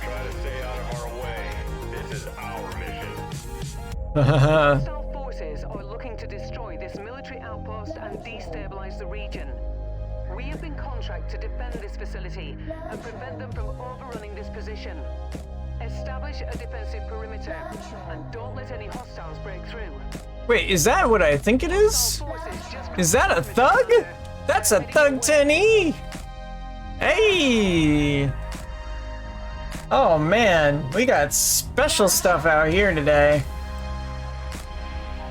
Try to stay out of our way. This is our mission. Hostile forces are looking to destroy this military outpost and destabilize the region. We have been contracted to defend this facility and prevent them from overrunning this position. Establish a defensive perimeter and don't let any hostiles break through. Wait, is that what I think it is? Is that a thug? That's a Thug 10E! Hey! Oh man, we got special stuff out here today.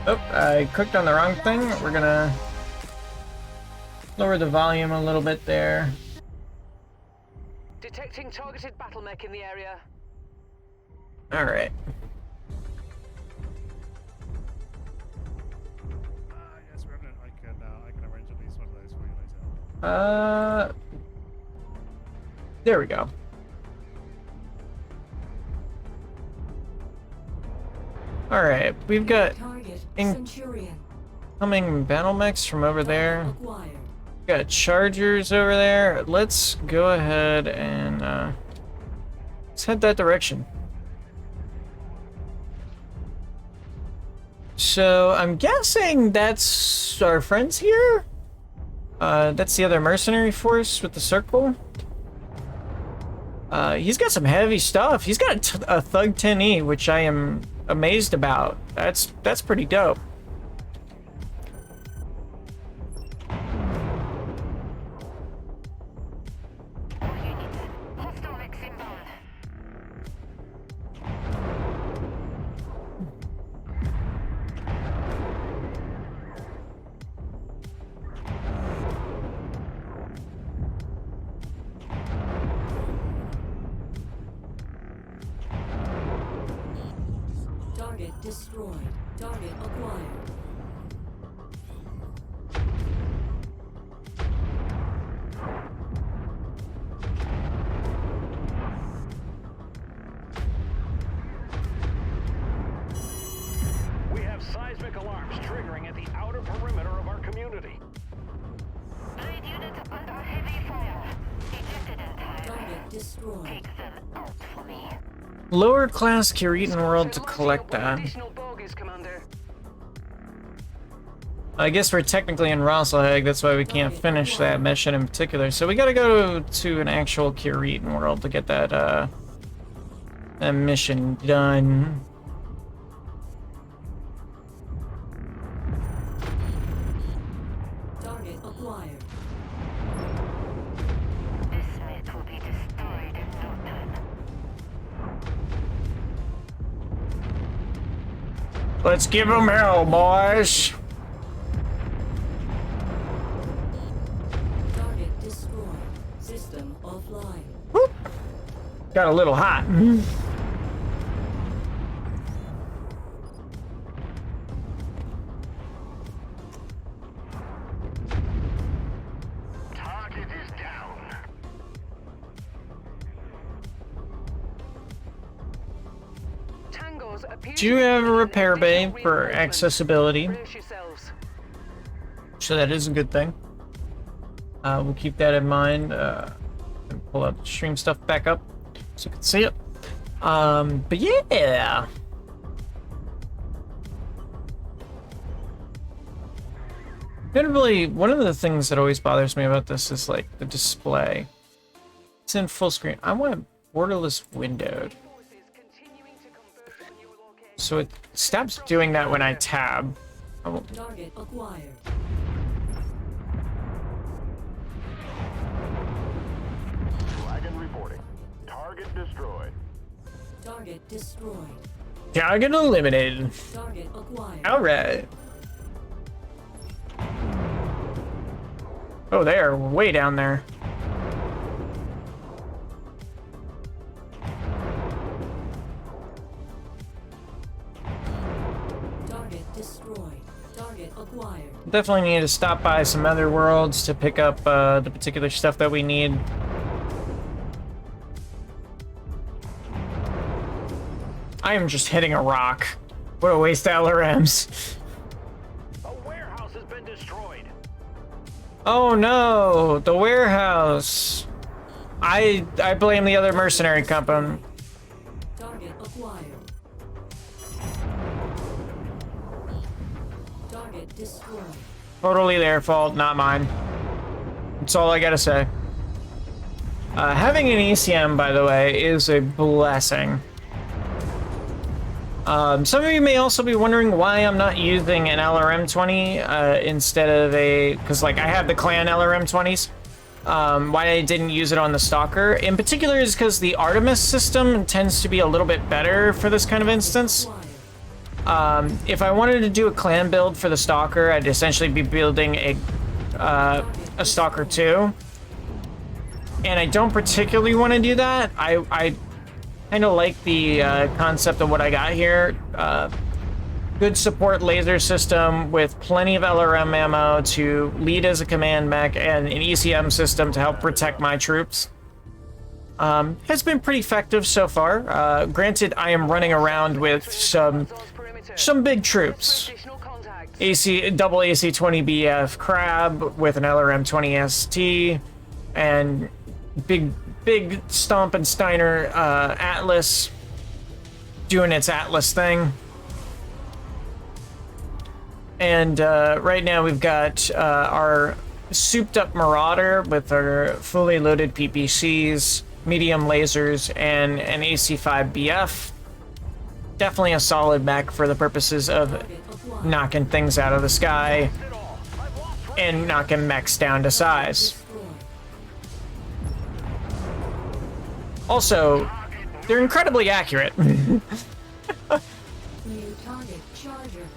Oh, I clicked on the wrong thing. We're gonna lower the volume a little bit there. Detecting targeted battle mech in the area. All right. Yes, Revenant, I can arrange at least one of those for you later. There we go. All right, we've got Target In- Centurion. incoming battle mechs from over there. Acquired. Got chargers over there. Let's go ahead and let's head that direction. So I'm guessing that's our friends here. That's the other mercenary force with the circle. He's got some heavy stuff. He's got a Thug 10E, which I am amazed about. That's pretty dope. Target destroyed. Target acquired. We have seismic alarms triggering at the outer perimeter of our community. Blade unit under heavy fire. Ejected entirely. Target destroyed. Take them out for me. Lower class Kiritan world to Launching collect up that. additional bogies, Commander. I guess we're technically in Rosselhag, that's why we can't finish that mission in particular. So we gotta go to an actual Kiritan world to get that mission done. Target acquired. This myth will be destroyed in no time. Let's give them hell, boys! Target destroyed. System offline. Whoop. Got a little hot. Target is down. Tangos appear Do you to be have a bringing repair bay additional for reinforcements. accessibility? Brace yourselves. So that is a good thing. We'll keep that in mind. And pull up the stream stuff back up so you can see it. But yeah. Admittedly, one of the things that always bothers me about this is like the display. It's in full screen. I want it borderless windowed. Forces continuing to converge on your location. So it stops doing that when I tab. I won't- Target acquired. Dragon reporting. Target destroyed. Target destroyed. Target eliminated. Target acquired. Alright. Oh, they are way down there. Target destroyed. Target acquired. Definitely need to stop by some other worlds to pick up the particular stuff that we need. I am just hitting a rock. What a waste of LRMs. A warehouse has been destroyed. Oh no, the warehouse. I blame the other mercenary company. Target acquired. Target destroyed. Totally their fault, not mine. That's all I gotta say. Having an ECM, by the way, is a blessing. Some of you may also be wondering why I'm not using an LRM-20 instead of a... Because, like, I have the clan LRM-20s. Why I didn't use it on the Stalker, in particular, is because the Artemis system tends to be a little bit better for this kind of instance. If I wanted to do a clan build for the Stalker, I'd essentially be building a Stalker 2. And I don't particularly want to do that. I kind of like the concept of what I got here. Good support laser system with plenty of LRM ammo to lead as a command mech and an ECM system to help protect my troops. Has been pretty effective so far. Granted, I am running around with some big troops. Double AC-20BF Crab with an LRM-20 ST and big Stomp and Steiner Atlas doing its Atlas thing. And right now we've got our souped up Marauder with our fully loaded PPCs, medium lasers, and an AC-5BF. Definitely a solid mech for the purposes of knocking things out of the sky and knocking mechs down to size. Also, they're incredibly accurate. New target charger.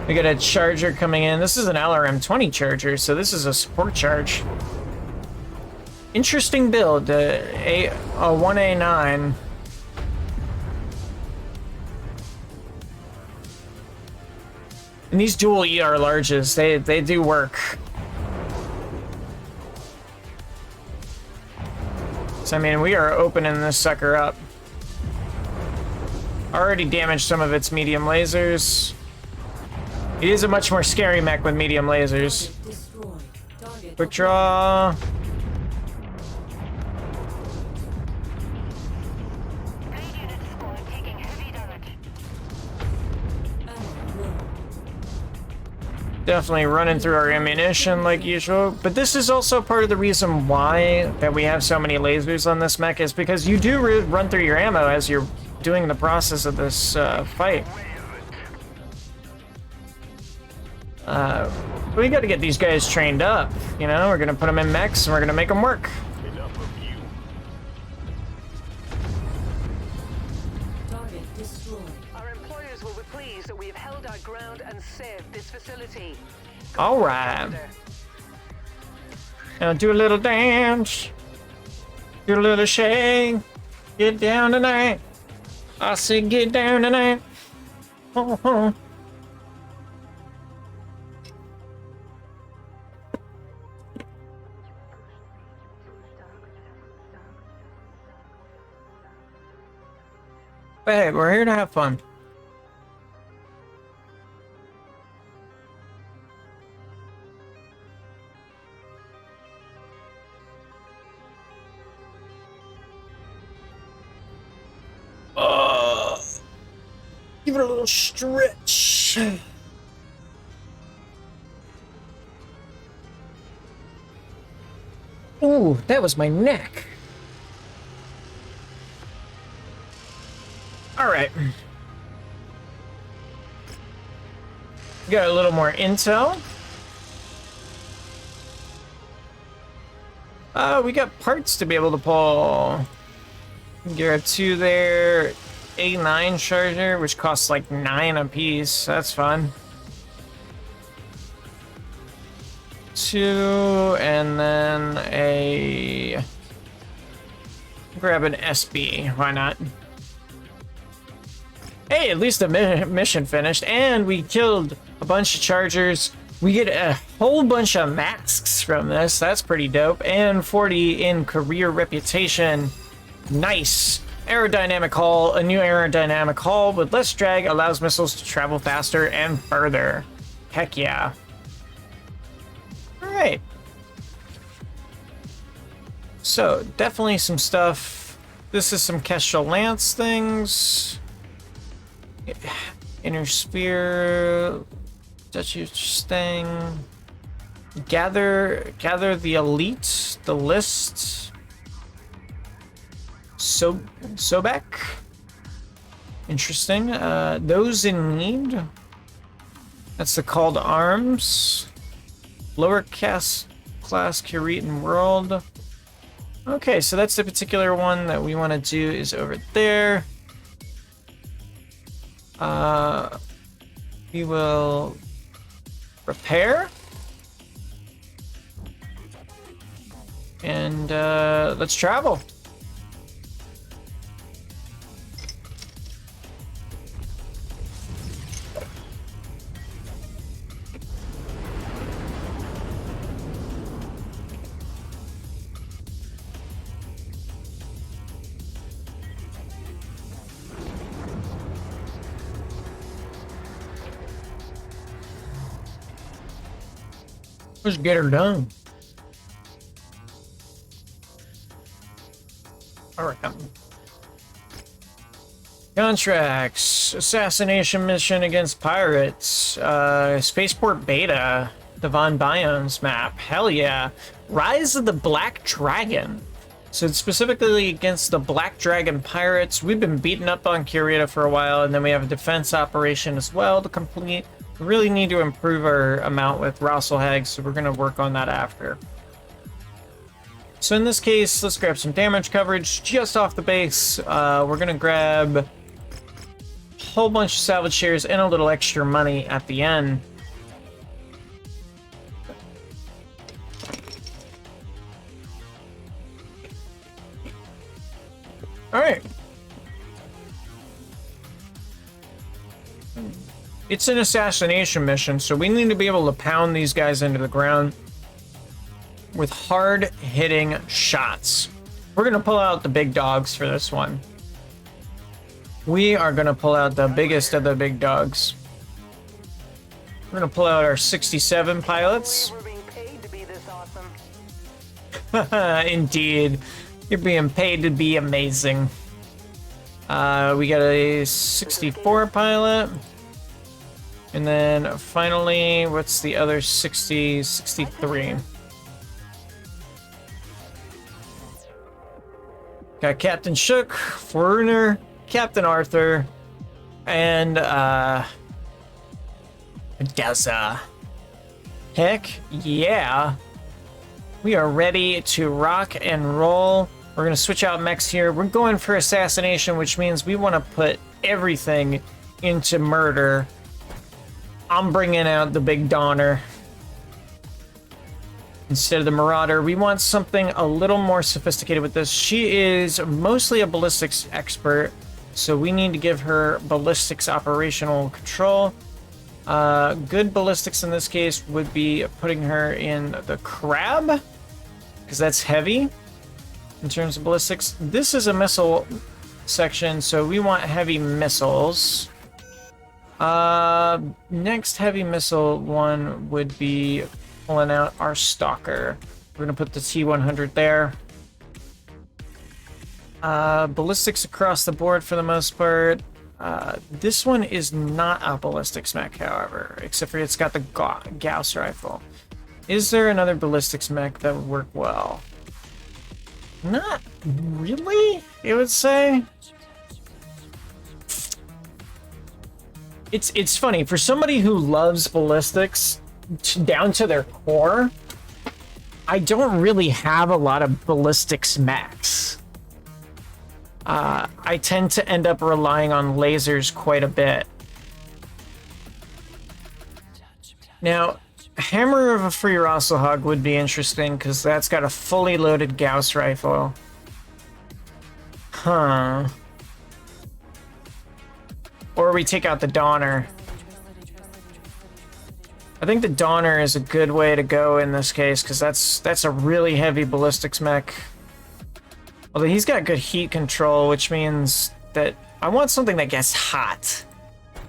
We got a charger coming in. This is an LRM-20 charger, so this is a support charge. Interesting build, a 1A9. And these dual ER larges, they do work. So, I mean, we are opening this sucker up. Already damaged some of its medium lasers. It is a much more scary mech with medium lasers. Destroyed. Target Quick draw. Blade unit squad taking heavy damage. ammo low. Definitely running through our ammunition like usual. But this is also part of the reason why that we have so many lasers on this mech, is because you do run through your ammo as you're doing the process of this fight. We got to get these guys trained up. You know, we're gonna put them in mechs and we're gonna make them work. Enough of you. Target destroyed. Our employers will be pleased that we have held our ground and saved this facility. All right. Now do a little dance. Do a little shake. Get down tonight. I say get down tonight. Oh. But hey, we're here to have fun. Give it a little stretch. Ooh, that was my neck. All right. Got a little more intel. We got parts to be able to pull. Grab 2 there. A9 charger, which costs like 9 a piece. That's fun. 2, and then a... grab an SB, why not? Hey, at least the mission finished, and we killed a bunch of chargers. We get a whole bunch of masks from this, that's pretty dope, and 40 in career reputation. Nice. Aerodynamic hull, a new aerodynamic hull with less drag allows missiles to travel faster and further. Heck yeah. Alright. So, definitely some stuff. This is some Kestrel Lance things. Inner Sphere. Duchy thing. Gather the elite, the list. Sobek. Interesting. Those in need. That's the call to arms. Lower class Curitan world. Okay, so that's the particular one that we want to do is over there. We will repair. And let's travel. Let's get her done. Alright. Contracts. Assassination mission against pirates. Spaceport Beta. The Von Biomes map. Hell yeah. Rise of the Black Dragon. So it's specifically against the Black Dragon pirates. We've been beating up on Curita for a while, and then we have a defense operation as well to complete. We really need to improve our amount with Rosselhag, so we're going to work on that after. So in this case, let's grab some damage coverage just off the base. We're going to grab a whole bunch of salvage shares and a little extra money at the end. All right. It's an assassination mission, so we need to be able to pound these guys into the ground with hard-hitting shots. We're going to pull out the big dogs for this one. We are going to pull out the biggest of the big dogs. We're going to pull out our 67 pilots. We're being paid to be this awesome. Indeed. You're being paid to be amazing. We got a 64 pilot. And then finally, what's the other 60, 63? Got Captain Shook, Forerunner, Captain Arthur, and Deza. Heck yeah. We are ready to rock and roll. We're gonna switch out mechs here. We're going for assassination, which means we want to put everything into murder. I'm bringing out the Big Donner instead of the Marauder. We want something a little more sophisticated with this. She is mostly a ballistics expert, so we need to give her ballistics operational control. Good ballistics in this case would be putting her in the Crab, because that's heavy in terms of ballistics. This is a missile section, so we want heavy missiles. Next heavy missile one would be pulling out our Stalker. We're gonna put the T-100 there. Ballistics across the board for the most part. This one is not a ballistics mech, however, except for it's got the Gauss rifle. Is there another ballistics mech that would work well? Not really, I would say. It's funny, for somebody who loves ballistics down to their core, I don't really have a lot of ballistics mechs. I tend to end up relying on lasers quite a bit. Now, Hammer of a Free Rosselhog would be interesting, because that's got a fully loaded Gauss rifle. Huh. Or we take out the Donner. I think the Donner is a good way to go in this case, because that's a really heavy ballistics mech. Although he's got good heat control, which means that I want something that gets hot,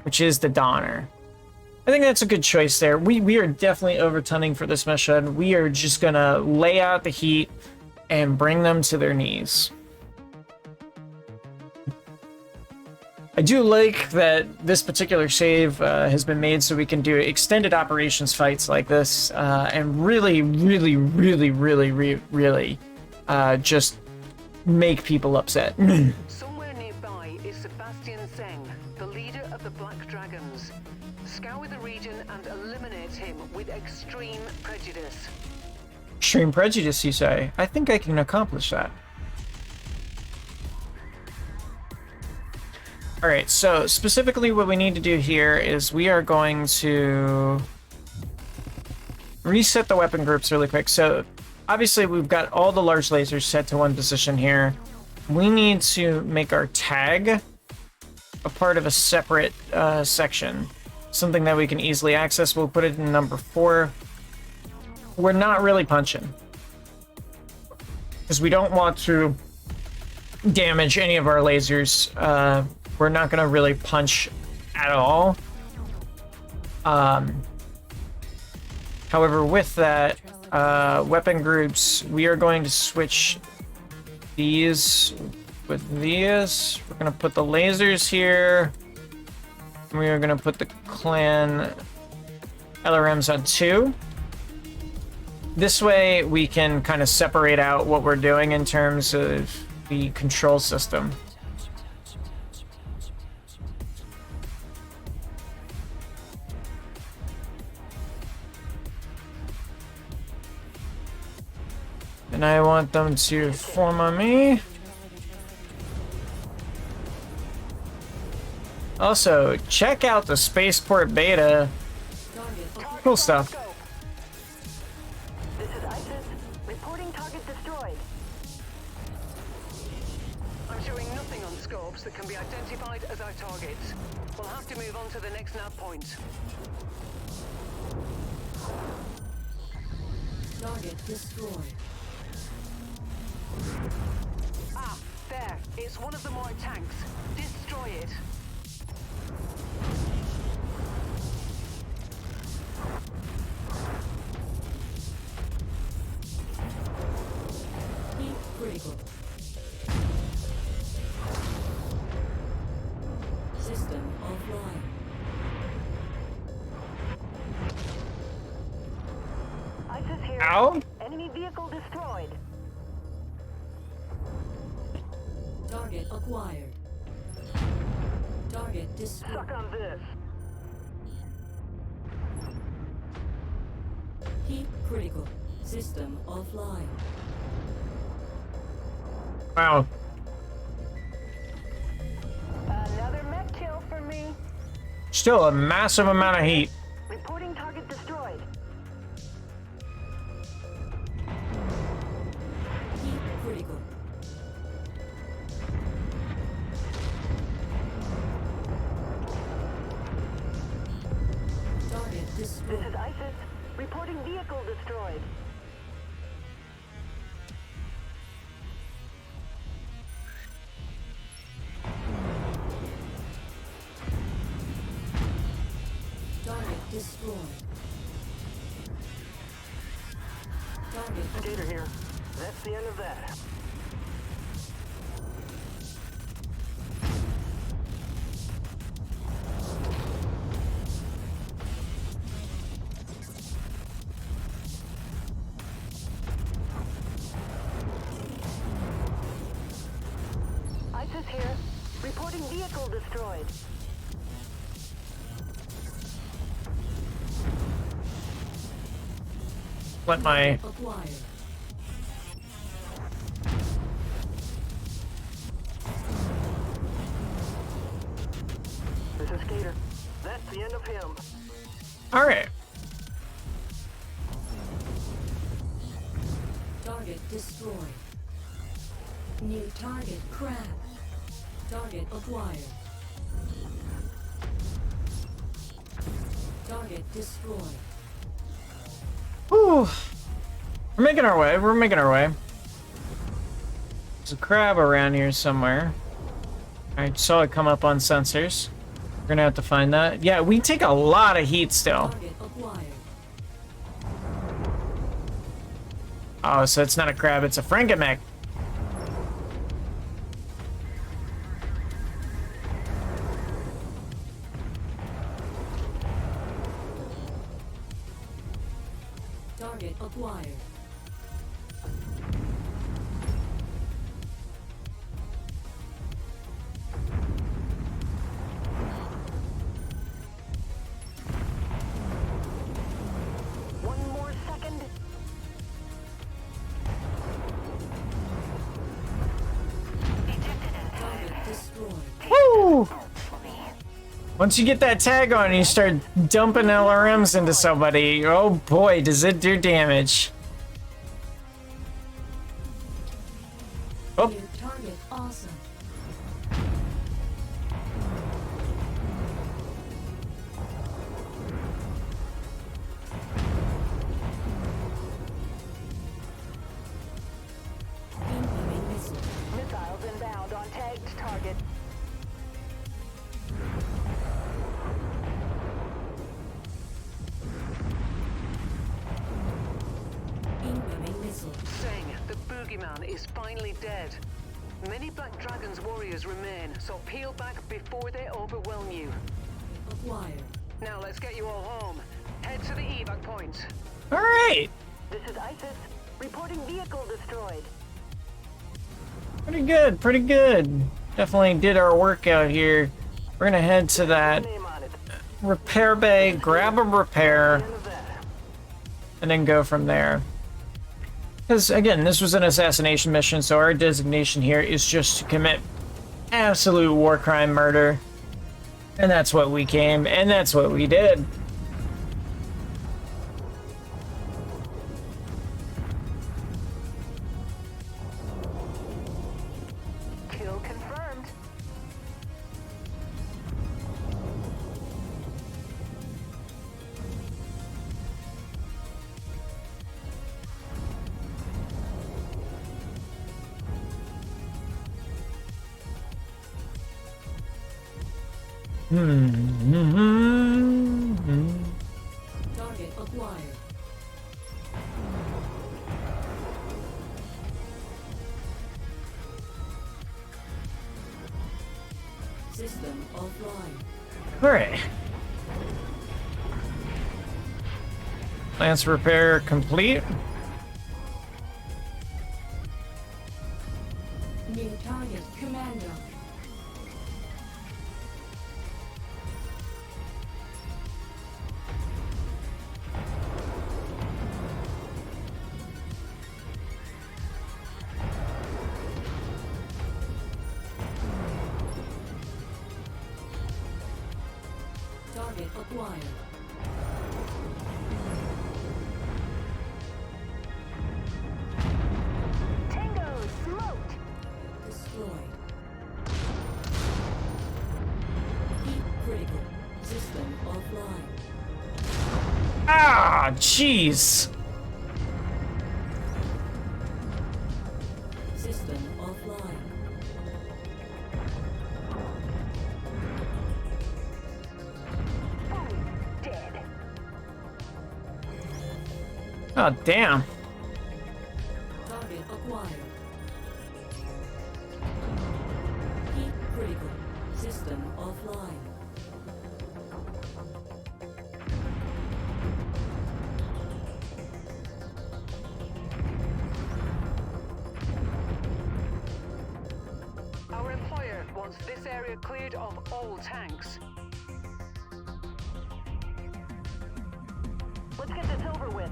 which is the Donner. I think that's a good choice there. We are definitely overtunning for this mission. We are just gonna lay out the heat and bring them to their knees. I do like that this particular save has been made so we can do extended operations fights like this and really just make people upset. Somewhere nearby is Sebastian Seng, the leader of the Black Dragons. Scour the region and eliminate him with extreme prejudice. Extreme prejudice, you say? I think I can accomplish that. Alright, so specifically what we need to do here is we are going to reset the weapon groups really quick. So obviously we've got all the large lasers set to one position here. We need to make our tag a part of a separate section. Something that we can easily access. We'll put it in number 4. We're not really punching, because we don't want to damage any of our lasers. We're not going to really punch at all. However, with that, weapon groups, we are going to switch these with these. We're going to put the lasers here. We are going to put the clan LRMs on 2. This way, we can kind of separate out what we're doing in terms of the control system. And I want them to form on me. Also, check out the spaceport beta. Cool stuff. This is ISIS. Reporting target destroyed. I'm showing nothing on scopes that can be identified as our targets. We'll have to move on to the next nav point. Target destroyed. Ah, there. It's one of the more tanks. Destroy it. Heat critical. System offline. ISIS here. Ow! Enemy vehicle destroyed. Target acquired. Target destroyed. Suck on this. Heat critical. System offline. Wow. Another mech kill for me. Still a massive amount of heat. Reporting target destroyed. Heat critical. Target This destroyed. is ISIS. Reporting vehicle destroyed. Target destroyed. Target Gator here. That's the end of that. ISIS here. Reporting vehicle destroyed. Let my acquired. This is Gator. That's the end of him. Alright. Target destroyed. New target crab. Target acquired. Target destroyed. Whew. We're making our way. We're making our way. There's a crab around here somewhere. I saw it come up on sensors. We're gonna have to find that. Yeah, we take a lot of heat still. Target acquired. Oh, so it's not a crab, it's a Frankenmech. Target acquired. One more second. Target destroyed. Woo! Once you get that tag on and you start dumping LRMs into somebody, oh boy, does it do damage. Oh, New target awesome. Incoming missile. Missiles inbound on tagged target. Incoming missile. Saying the boogeyman is finally dead. Many Black Dragon's warriors remain, so peel back before they overwhelm you. Acquired. Now let's get you all home. Head to the evac point. all right. This is ISIS. Reporting vehicle destroyed. Pretty good, pretty good. Definitely did our work out here. We're gonna head to that Name on it. repair bay, grab a repair, End of that. and then go from there. Because, again, this was an assassination mission, so our designation here is just to commit absolute war crime murder. And that's what we came, and that's what we did. Kill confirmed. Target acquired. System offline. Alright. Lance repair complete. New target commander. Target acquired. Tango smoked. Destroyed. Heat critical. System offline. Ah, jeez. System offline. Dead. Oh, damn. Target acquired. Heat critical. System offline. Our employer wants this area cleared of all tanks. Let's get this over with.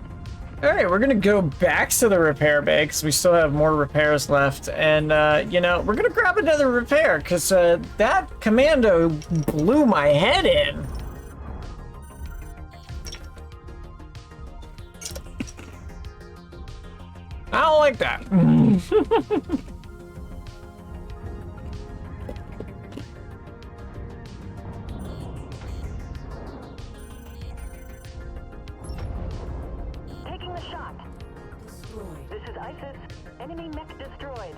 Alright, we're gonna go back to the repair bay because we still have more repairs left. And, you know, we're gonna grab another repair because that commando blew my head in. I don't like that. Taking the shot. Destroyed. This is ISIS. Enemy mech destroyed.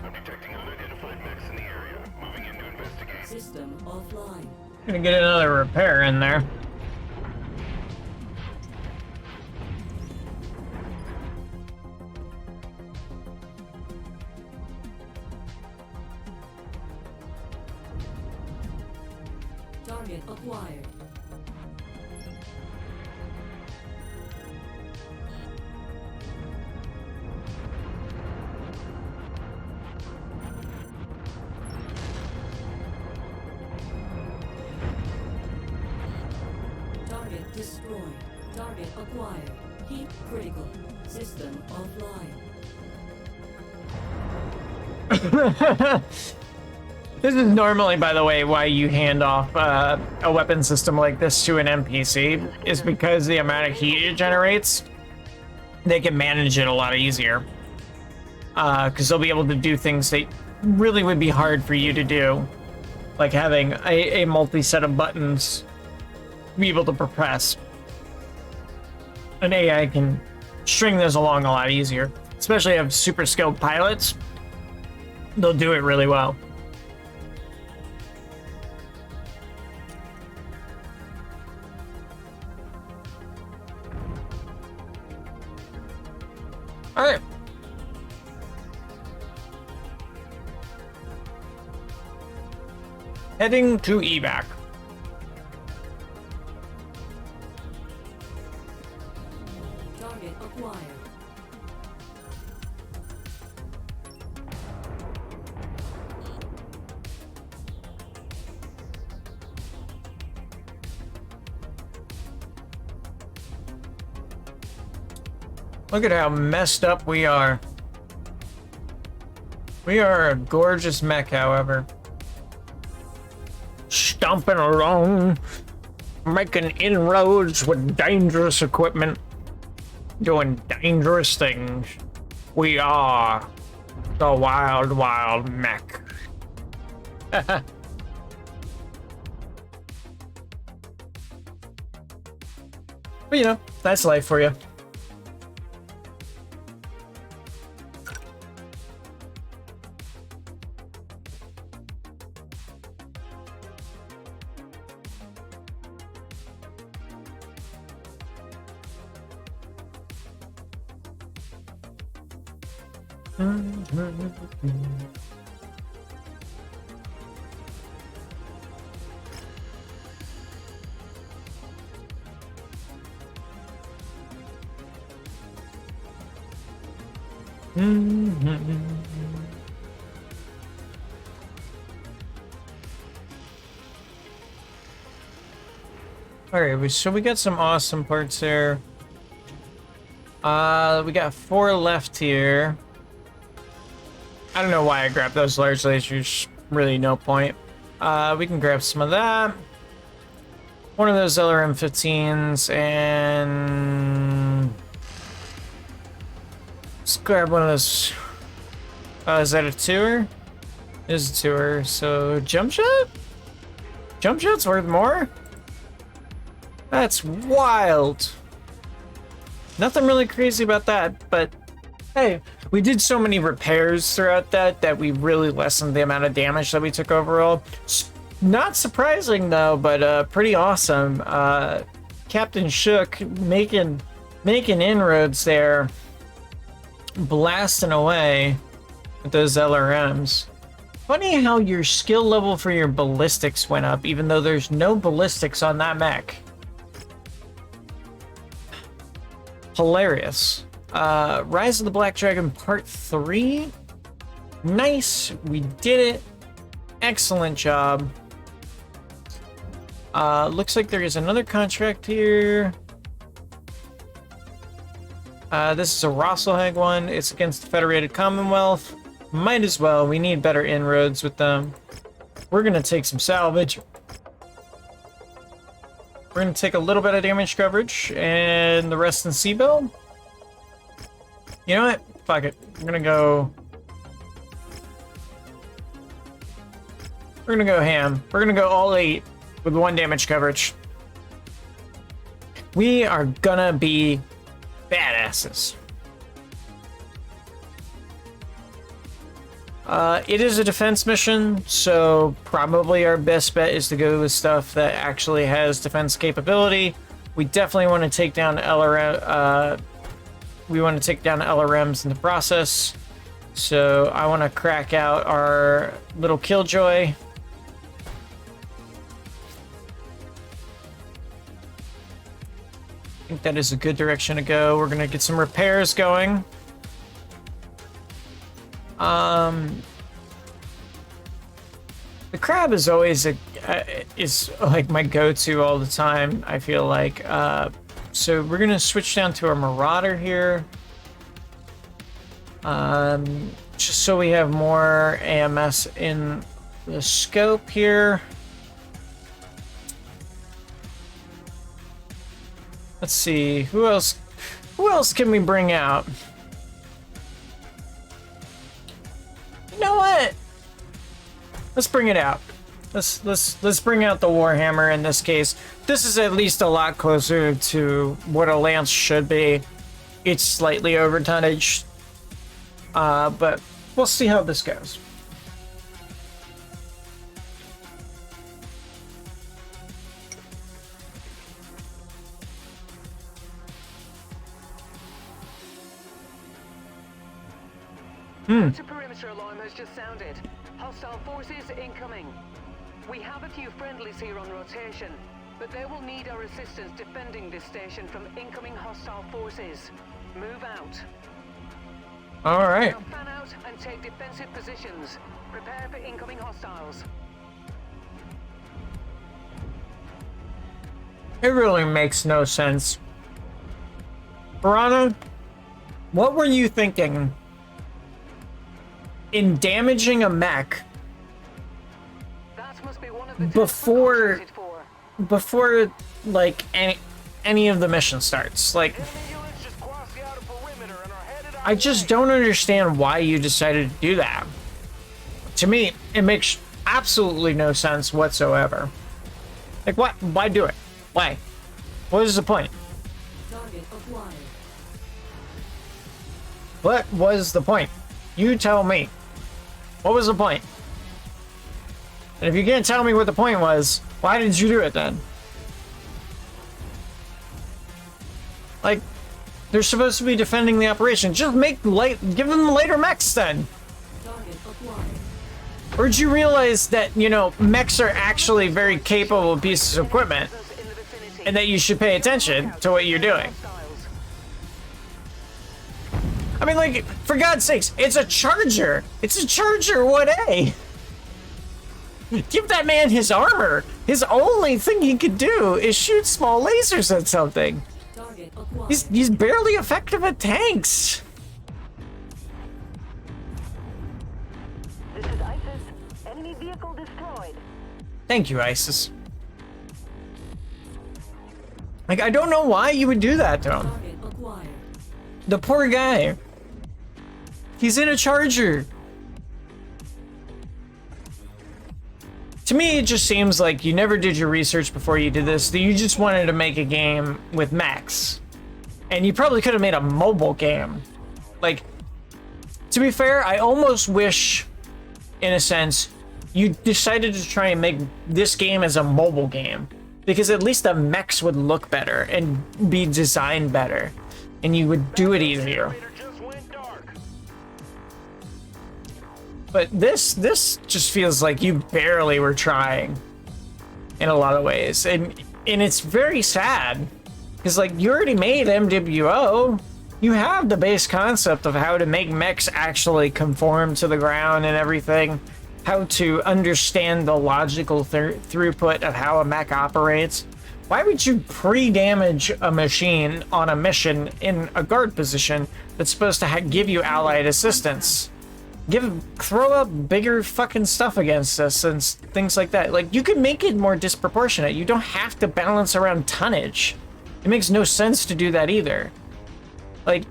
I'm detecting unidentified mechs in the area. Moving in to investigate. System offline. Gonna get another repair in there. Target acquired. Target destroyed. Target acquired. Heat critical. System offline. This is normally, by the way, why you hand off a weapon system like this to an NPC, is because the amount of heat it generates, they can manage it a lot easier. Because they'll be able to do things that really would be hard for you to do, like having a multi-set of buttons be able to press. An AI can string those along a lot easier, especially if super skilled pilots. They'll do it really well. All right. Heading to evac. Target acquired. Look at how messed up we are. We are a gorgeous mech, however. Stomping along, making inroads with dangerous equipment, doing dangerous things. We are the wild, wild mech. But you know, that's life for you. Alright, so we got some awesome parts there. We got 4 left here. I don't know why I grabbed those large lasers. Really no point. We can grab some of that. One of those LRM-15s, and let's grab one of those. Is that a tour? It is a tour. So jump shot? Jump shot's worth more? That's wild. Nothing really crazy about that, but hey, we did so many repairs throughout that we really lessened the amount of damage that we took overall. Not surprising though, but pretty awesome. Captain Shook making inroads there, blasting away with those LRMs. Funny how your skill level for your ballistics went up, even though there's no ballistics on that mech. Hilarious. Rise of the Black Dragon Part 3. Nice. We did it. Excellent job. Looks like there is another contract here. This is a Rosselhag one. It's against the Federated Commonwealth. Might as well. We need better inroads with them. We're going to take some salvage. We're gonna take a little bit of damage coverage and the rest in C-Bill. You know what? Fuck it. We're gonna go ham. We're gonna go all 8 with 1 damage coverage. We are gonna be badasses. It is a defense mission, so probably our best bet is to go with stuff that actually has defense capability. We definitely want to take down LRM. We want to take down LRMs in the process. So I want to crack out our little Killjoy. I think that is a good direction to go. We're gonna get some repairs going. The crab is always is like my go-to all the time, I feel like. So we're gonna switch down to our Marauder here. Just so we have more AMS in the scope here. Let's see, who else can we bring out? You know what? Let's bring it out. Let's bring out the Warhammer in this case. This is at least a lot closer to what a Lance should be. It's slightly over tonnage. But we'll see how this goes. The perimeter alarm has just sounded. Hostile forces incoming. We have a few friendlies here on rotation, but they will need our assistance defending this station from incoming hostile forces. Move out. All right. Now fan out and take defensive positions. Prepare for incoming hostiles. It really makes no sense. Piranha, what were you thinking in damaging a mech That must be one of the before tests we're before like any of the mission starts? Like, Units just crossed the outer perimeter and are headed our I just way. don't understand why you decided to do that. To me, it makes absolutely no sense whatsoever. Like, what? Why do it? Why? What is the point? Target acquired. What was the point? You tell me. What was the point? And if you can't tell me what the point was, why did you do it then? Like, they're supposed to be defending the operation. Just give them later mechs then. Target acquired. Or did you realize that, you know, mechs are actually very capable pieces of equipment in the vicinity. and that you should pay attention to what you're doing? Hostiles. I mean, like, for God's sakes, it's a Charger. It's a Charger 1A. Give that man his armor. His only thing he could do is shoot small lasers at something. Target acquired. He's barely effective at tanks. This is ISIS. Enemy vehicle destroyed. Thank you, ISIS. Like, I don't know why you would do that to him. Target acquired. The poor guy. He's in a Charger. To me, it just seems like you never did your research before you did this, that you just wanted to make a game with mechs. And you probably could have made a mobile game. Like, to be fair, I almost wish, in a sense, you decided to try and make this game as a mobile game. Because at least the mechs would look better and be designed better. And you would do it easier. Generator just went dark. But this just feels like you barely were trying in a lot of ways. And it's very sad. Because, like, you already made MWO. You have the base concept of how to make mechs actually conform to the ground and everything. How to understand the logical throughput of how a mech operates. Why would you pre-damage a machine on a mission in a guard position that's supposed to give you allied assistance? Throw up bigger fucking stuff against us and things like that. Like, you could make it more disproportionate. You don't have to balance around tonnage. It makes no sense to do that either. Like,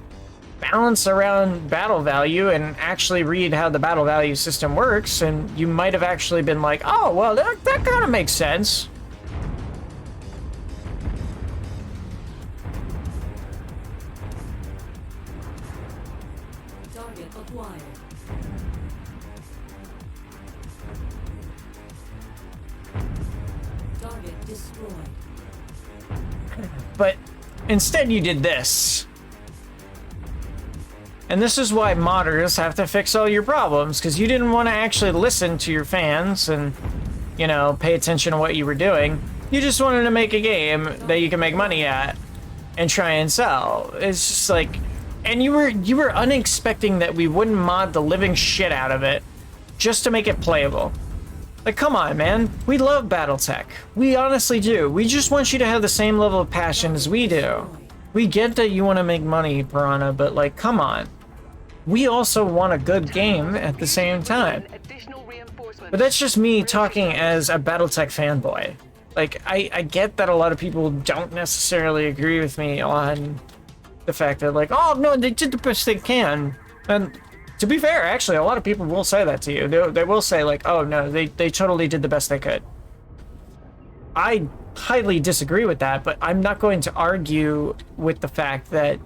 balance around battle value and actually read how the battle value system works, and you might have actually been like, oh, well, that kind of makes sense. Target acquired. Target destroyed. But instead you did this. And this is why modders have to fix all your problems, because you didn't want to actually listen to your fans and, you know, pay attention to what you were doing. You just wanted to make a game that you can make money at and try and sell. It's just like, and you were unexpecting that we wouldn't mod the living shit out of it just to make it playable. Like, come on, man. We love Battletech. We honestly do. We just want you to have the same level of passion as we do. We get that you want to make money, Piranha, but, like, come on. We also want a good game at the same time. But that's just me talking as a Battletech fanboy. Like, I get that a lot of people don't necessarily agree with me on the fact that, like, oh, no, they did the best they can. And to be fair, actually, a lot of people will say that to you. They will say, like, oh, no, they totally did the best they could. I highly disagree with that, but I'm not going to argue with the fact that,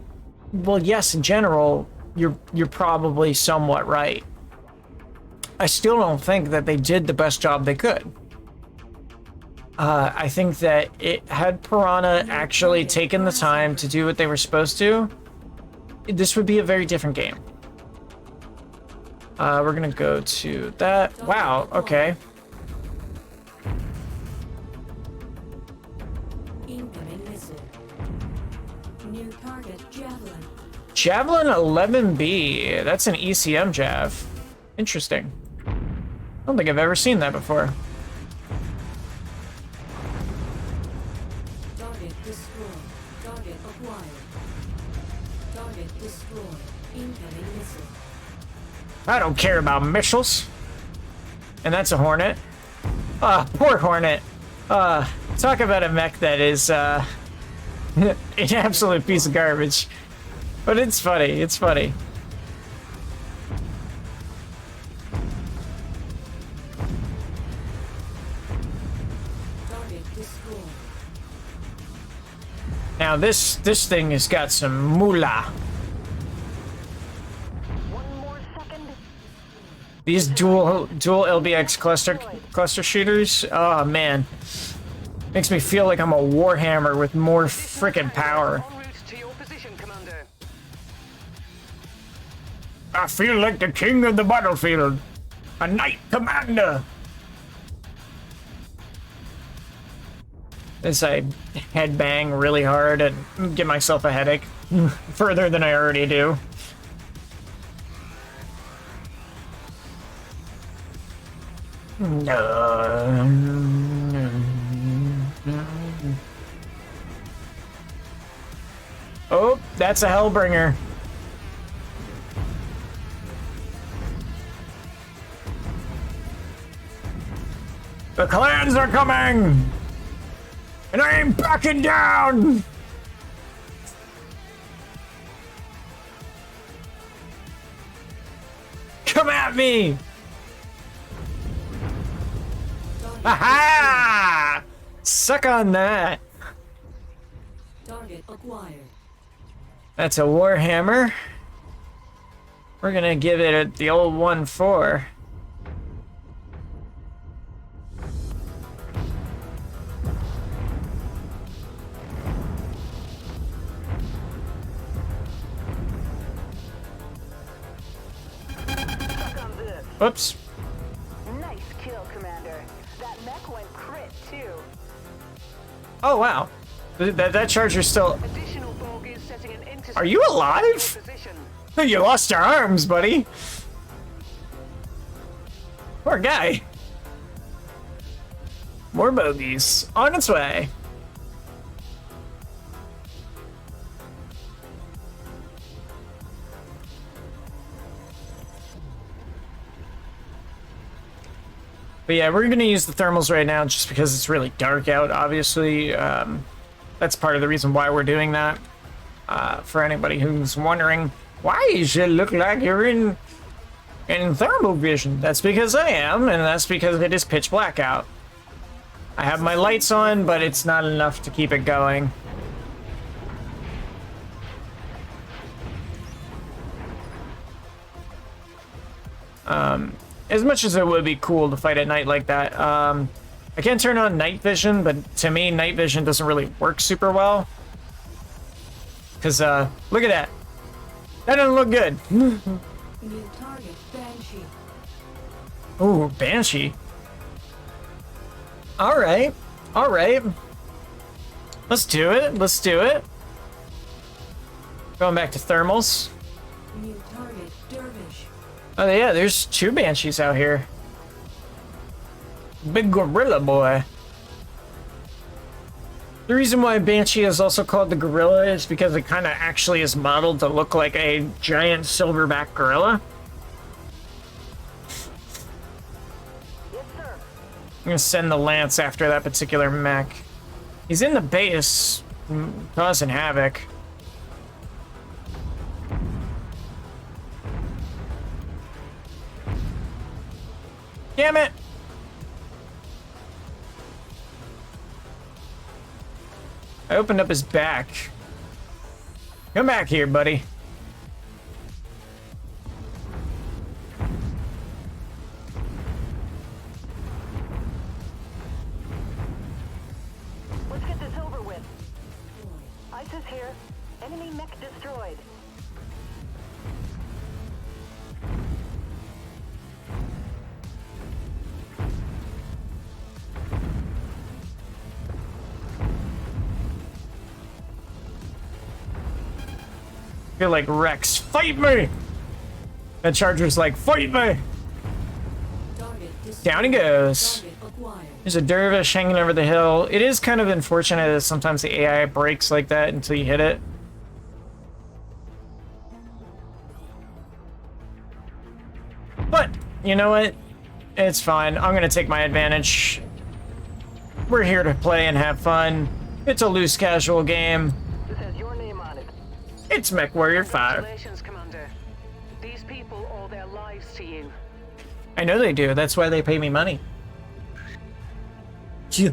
well, yes, in general, you're probably somewhat right. I still don't think that they did the best job they could. I think that had Piranha actually taken the time to do what they were supposed to, this would be a very different game. We're gonna go to that. Wow, okay. Incoming missile. New target Javelin. Javelin 11B. That's an ECM Jav. Interesting. I don't think I've ever seen that before. Target destroyed. Target acquired. Target destroyed. Incoming missile. I don't care about missiles. And that's a Hornet. Poor Hornet. Talk about a mech that is, an absolute piece of garbage. But it's funny, it's funny. Target destroyed. Now this thing has got some moolah. One more second. These dual LBX cluster shooters, oh man. Makes me feel like I'm a Warhammer with more frickin' power. En route to your position, Commander. I feel like the king of the battlefield. A knight commander. As I headbang really hard and give myself a headache. Further than I already do. Oh, that's a Hellbringer. The clans are coming! And I ain't backing down! Come at me! Aha! Suck on that! Target acquired. That's a Warhammer. We're gonna give it the old 1-4. Oops. Nice kill, Commander. That mech went crit, too. Oh, wow. That charger's still... Additional bogies setting an intercept. Are you alive? Position. You lost your arms, buddy. Poor guy. More bogeys. On its way. But yeah, we're gonna use the thermals right now just because it's really dark out, obviously. That's part of the reason why we're doing that. For anybody who's wondering, why does it look like you're in thermal vision? That's because I am, and that's because it is pitch black out. I have my lights on, but it's not enough to keep it going. As much as it would be cool to fight at night like that, I can turn on night vision, but to me, night vision doesn't really work super well. Because, look at that. That doesn't look good. New target, Banshee. Ooh, Banshee. Alright. Alright. Let's do it. Let's do it. Going back to thermals. New target, Dervish. Oh yeah, there's 2 Banshees out here. Big gorilla boy. The reason why Banshee is also called the gorilla is because it kind of actually is modeled to look like a giant silverback gorilla. Yes, sir. I'm gonna send the Lance after that particular mech. He's in the base, causing havoc. Damn it! I opened up his back. Come back here, buddy. Let's get this over with. ISIS here. Enemy mech destroyed. I feel like Rex, fight me! And Charger's like, fight me! Down he goes. There's a dervish hanging over the hill. It is kind of unfortunate that sometimes the AI breaks like that until you hit it. But, you know what? It's fine. I'm gonna take my advantage. We're here to play and have fun. It's a loose casual game. This has your name on it. It's Mechwarrior 5. Congratulations, Commander. These people owe their lives to you. I know they do. That's why they pay me money. Pay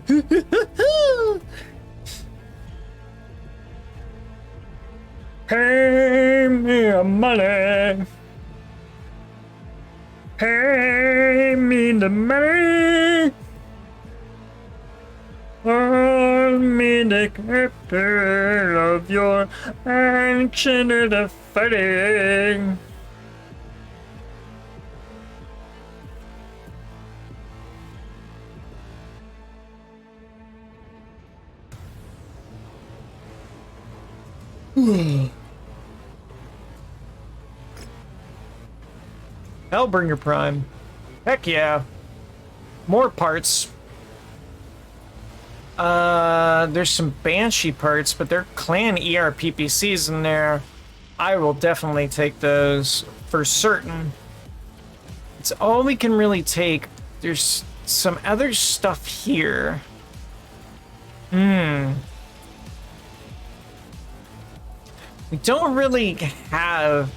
me money. Pay me the money. On me the capital of your ancient of fighting. Hellbringer Prime. Heck yeah. More parts. There's some Banshee parts, but they're clan ERPPCs in there. I will definitely take those for certain. It's all we can really take. There's some other stuff here. We don't really have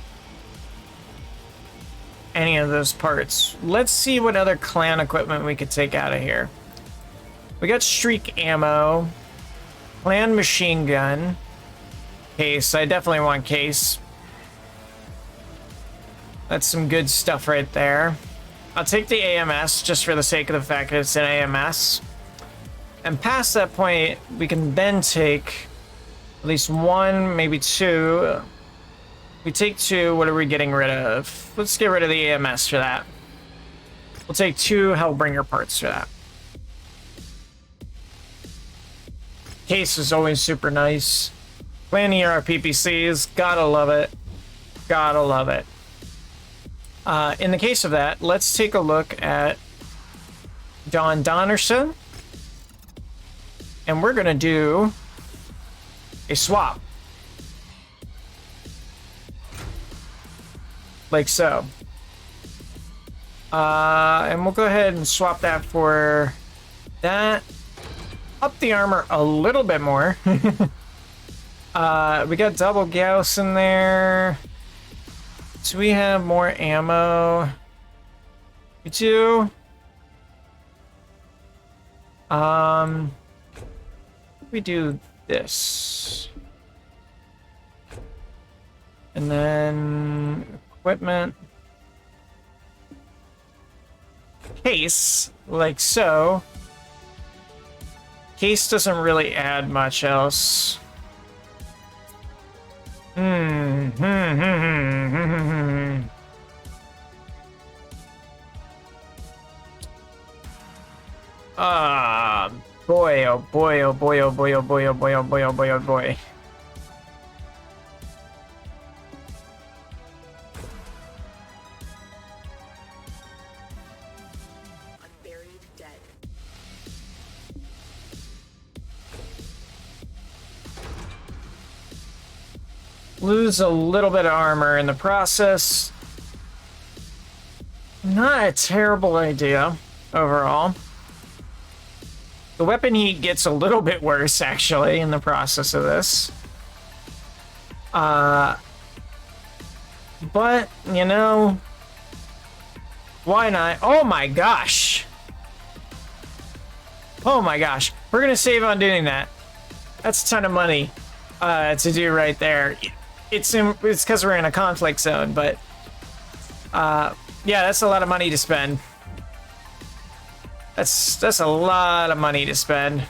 any of those parts. Let's see what other clan equipment we could take out of here. We got streak ammo, clan machine gun, case. I definitely want case. That's some good stuff right there. I'll take the AMS just for the sake of the fact that it's an AMS. And past that point, we can then take at least one, maybe two. We take two, what are we getting rid of? Let's get rid of the AMS for that. We'll take 2 Hellbringer parts for that. Case is always super nice. Clan ERPPCs, gotta love it. Gotta love it. In the case of that, let's take a look at Don Donnerson. And we're gonna do a swap. Like so. And we'll go ahead and swap that for that. Up the armor a little bit more. We got double Gauss in there. So we have more ammo. We do. We do this. And then equipment. Case, like so. Case doesn't really add much else. Boy, oh boy, oh boy, oh boy, oh boy, oh boy, oh boy, oh boy, oh boy. Lose a little bit of armor in the process. Not a terrible idea overall. The weapon heat gets a little bit worse actually in the process of this. But you know, why not? Oh my gosh. Oh my gosh. We're gonna save on doing that. That's a ton of money to do right there. It's because we're in a conflict zone, but yeah, that's a lot of money to spend. That's a lot of money to spend.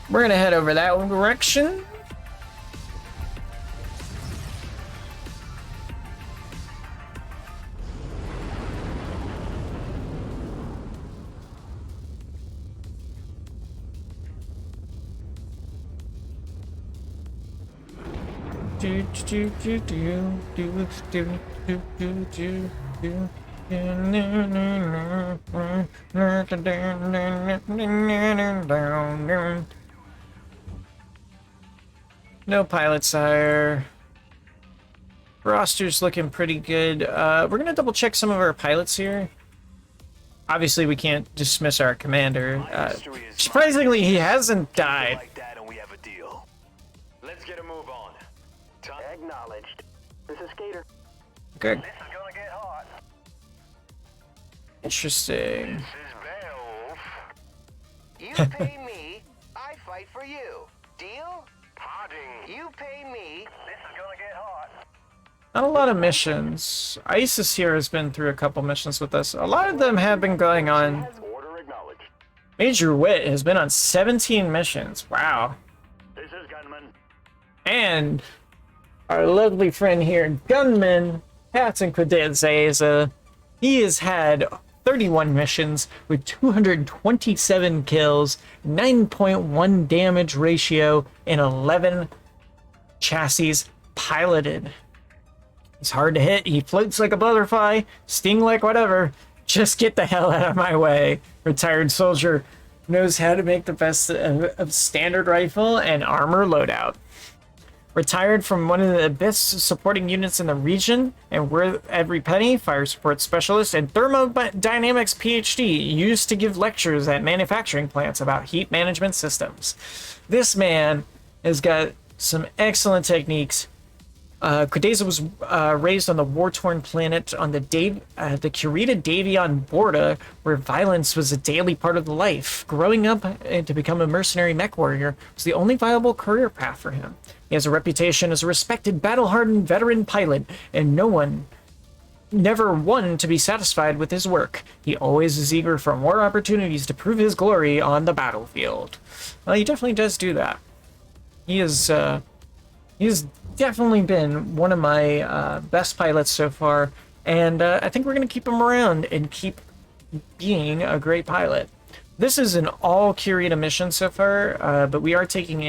We're gonna head over that direction. No pilot sire. Roster's looking pretty good. We're gonna double check some of our pilots here. Obviously, we can't dismiss our commander. Surprisingly, he hasn't died. Let's get a move on. Acknowledged. This is Skater. Good. This is gonna get hot. Interesting. This is Beowulf. You pay me, I fight for you. Deal? Podding. You pay me. This is gonna get hot. Not a lot of missions. ISIS here has been through a couple missions with us. A lot of them have been going on. Order acknowledged. Major Wit has been on 17 missions. Wow. This is Gunman. And our lovely friend here, Gunman, Captain Quidezza, he has had 31 missions with 227 kills, 9.1 damage ratio, and 11 chassis piloted. He's hard to hit. He floats like a butterfly, sting like whatever. Just get the hell out of my way. Retired soldier knows how to make the best of standard rifle and armor loadout. Retired from one of the best supporting units in the region and worth every penny, fire support specialist and thermodynamics PhD, used to give lectures at manufacturing plants about heat management systems. This man has got some excellent techniques. Quidezza was raised on the war-torn planet on the Curita Davion Borda, where violence was a daily part of the life. Growing up and to become a mercenary mech warrior was the only viable career path for him. He has a reputation as a respected, battle-hardened veteran pilot, and never one to be satisfied with his work. He always is eager for more opportunities to prove his glory on the battlefield. Well, he definitely does do that. He's definitely been one of my best pilots so far, and I think we're going to keep him around and keep being a great pilot. This is an all Curita mission so far, but we are taking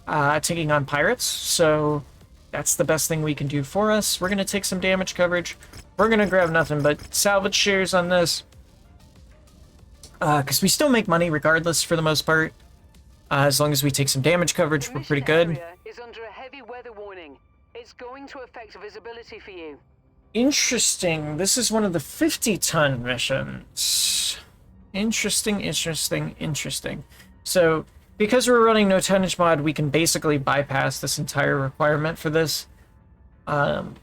on pirates, so that's the best thing we can do for us. We're going to take some damage coverage. We're going to grab nothing but salvage shares on this, because we still make money regardless for the most part. As long as we take some damage coverage, we're pretty good. Is under a heavy weather warning. It's going to affect visibility for you. Interesting. This is one of the 50-ton missions. Interesting, interesting, interesting. So, because we're running no tonnage mod, we can basically bypass this entire requirement for this,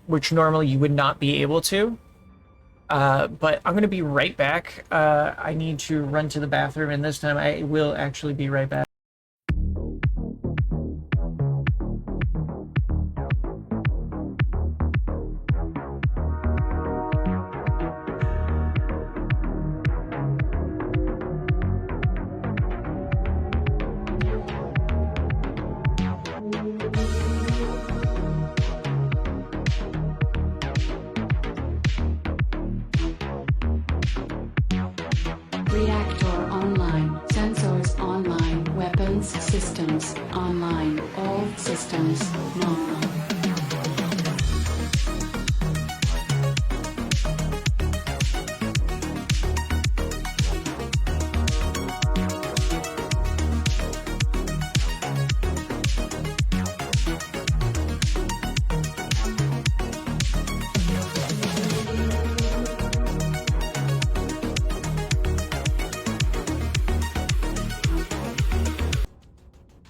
which normally you would not be able to. But I'm going to be right back. I need to run to the bathroom, and this time I will actually be right back. Reactor online. Sensors online. Weapons systems online. All systems normal.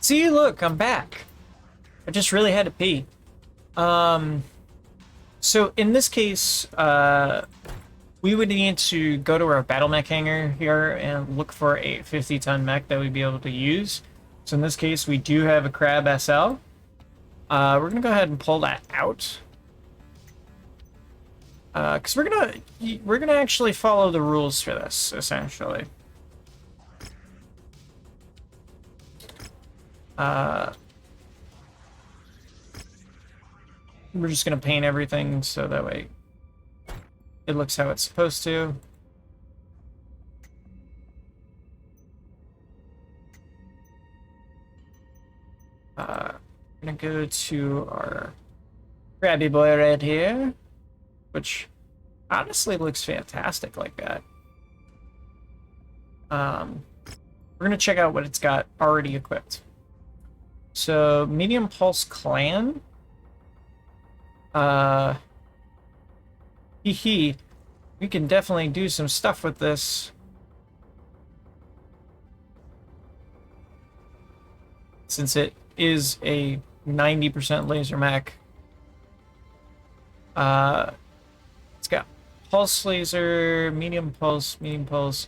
See, look, I'm back. I just really had to pee. So in this case, we would need to go to our battle mech hangar here and look for a 50-ton mech that we'd be able to use. So in this case, we do have a Crab SL. We're gonna go ahead and pull that out. Because we're gonna actually follow the rules for this, essentially. We're just gonna paint everything so that way it looks how it's supposed to. We're gonna go to our crabby boy right here, which honestly looks fantastic like that. We're gonna check out what it's got already equipped. So, medium pulse clan. We can definitely do some stuff with this. Since it is a 90% laser mech. It's got pulse laser, medium pulse, medium pulse.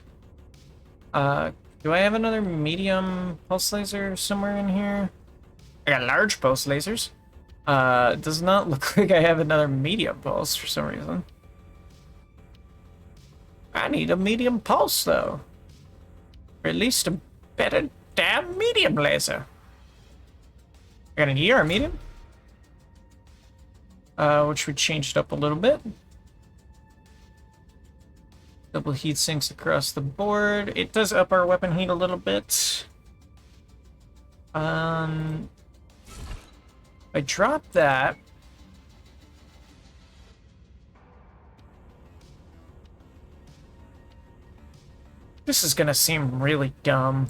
Do I have another medium pulse laser somewhere in here? I got large pulse lasers. It does not look like I have another medium pulse for some reason. I need a medium pulse, though. Or at least a better damn medium laser. I got an ER medium. Which we changed up a little bit. Double heat sinks across the board. It does up our weapon heat a little bit. I dropped that. This is gonna seem really dumb.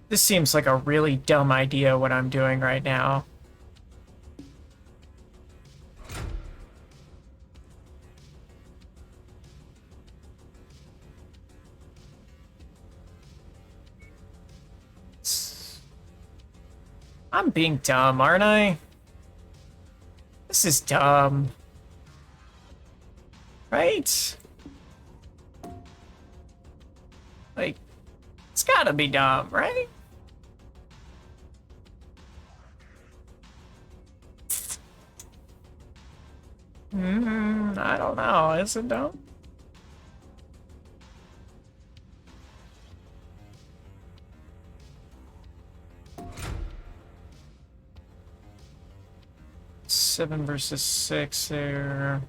This seems like a really dumb idea what I'm doing right now. I'm being dumb, aren't I? This is dumb. Right? Like, it's gotta be dumb, right? I don't know. Is it dumb? Seven versus 6 there.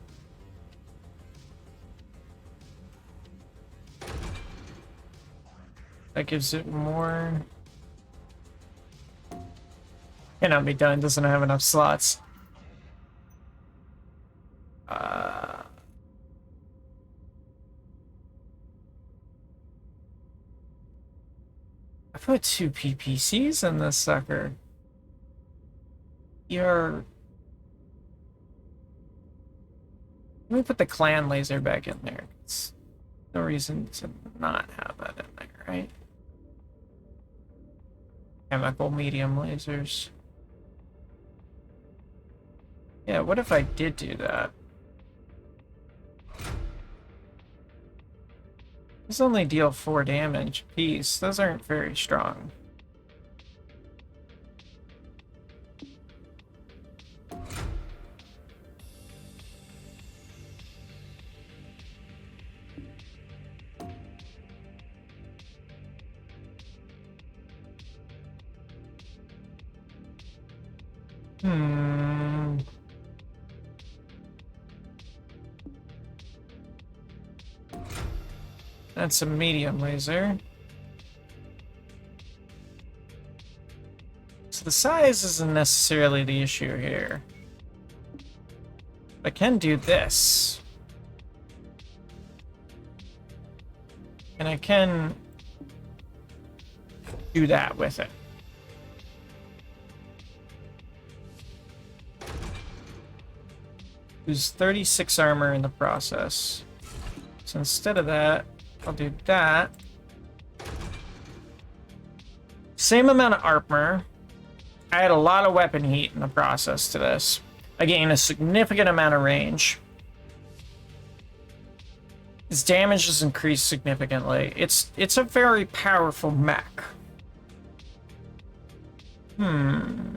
That gives it more. Cannot be done. Doesn't have enough slots. I put 2 PPCs in this sucker. Let me put the clan laser back in there. It's no reason to not have that in there, right? Chemical medium lasers. Yeah, what if I did do that? These only deal 4 damage apiece. Those aren't very strong. That's a medium laser. So the size isn't necessarily the issue here. I can do this. And I can do that with it. Lose 36 armor in the process. So instead of that, I'll do that. Same amount of armor. I had a lot of weapon heat in the process to this. I gain a significant amount of range. His damage is increased significantly. It's a very powerful mech. I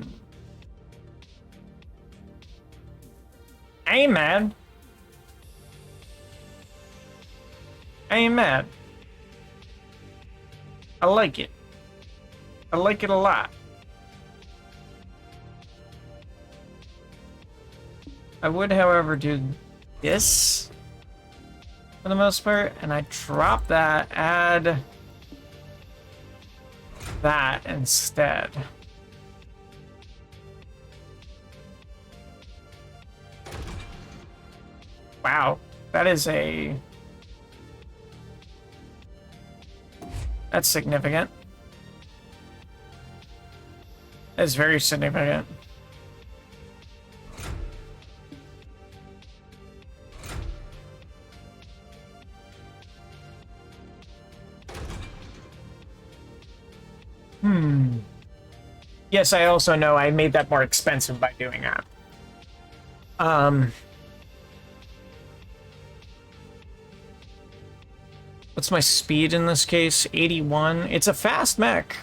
ain't mad. I ain't mad. I like it. I like it a lot. I would, however, do this for the most part, and I drop that, add that instead. Wow, that's significant. That's very significant. Yes, I also know I made that more expensive by doing that. What's my speed in this case? 81. It's a fast mech.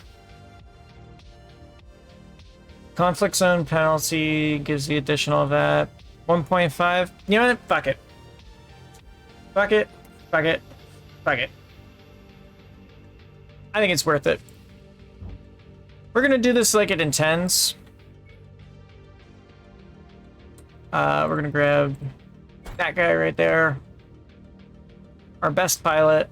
Conflict zone penalty gives the additional of that. 1.5. You know what? Fuck it. Fuck it. Fuck it. Fuck it. I think it's worth it. We're gonna do this like it intends. We're gonna grab that guy right there. Our best pilot.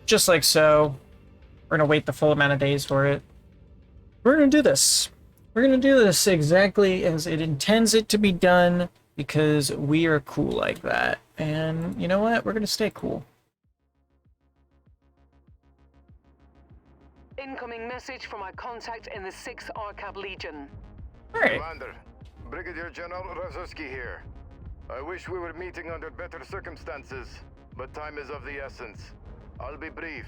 Just like so. We're gonna wait the full amount of days for it. We're gonna do this. We're gonna do this exactly as it intends it to be done because we are cool like that. And you know what? We're gonna stay cool. Incoming message from my contact in the 6th Arcab Legion. All right. Commander, Brigadier General Razowski here. I wish we were meeting under better circumstances, but time is of the essence. I'll be brief.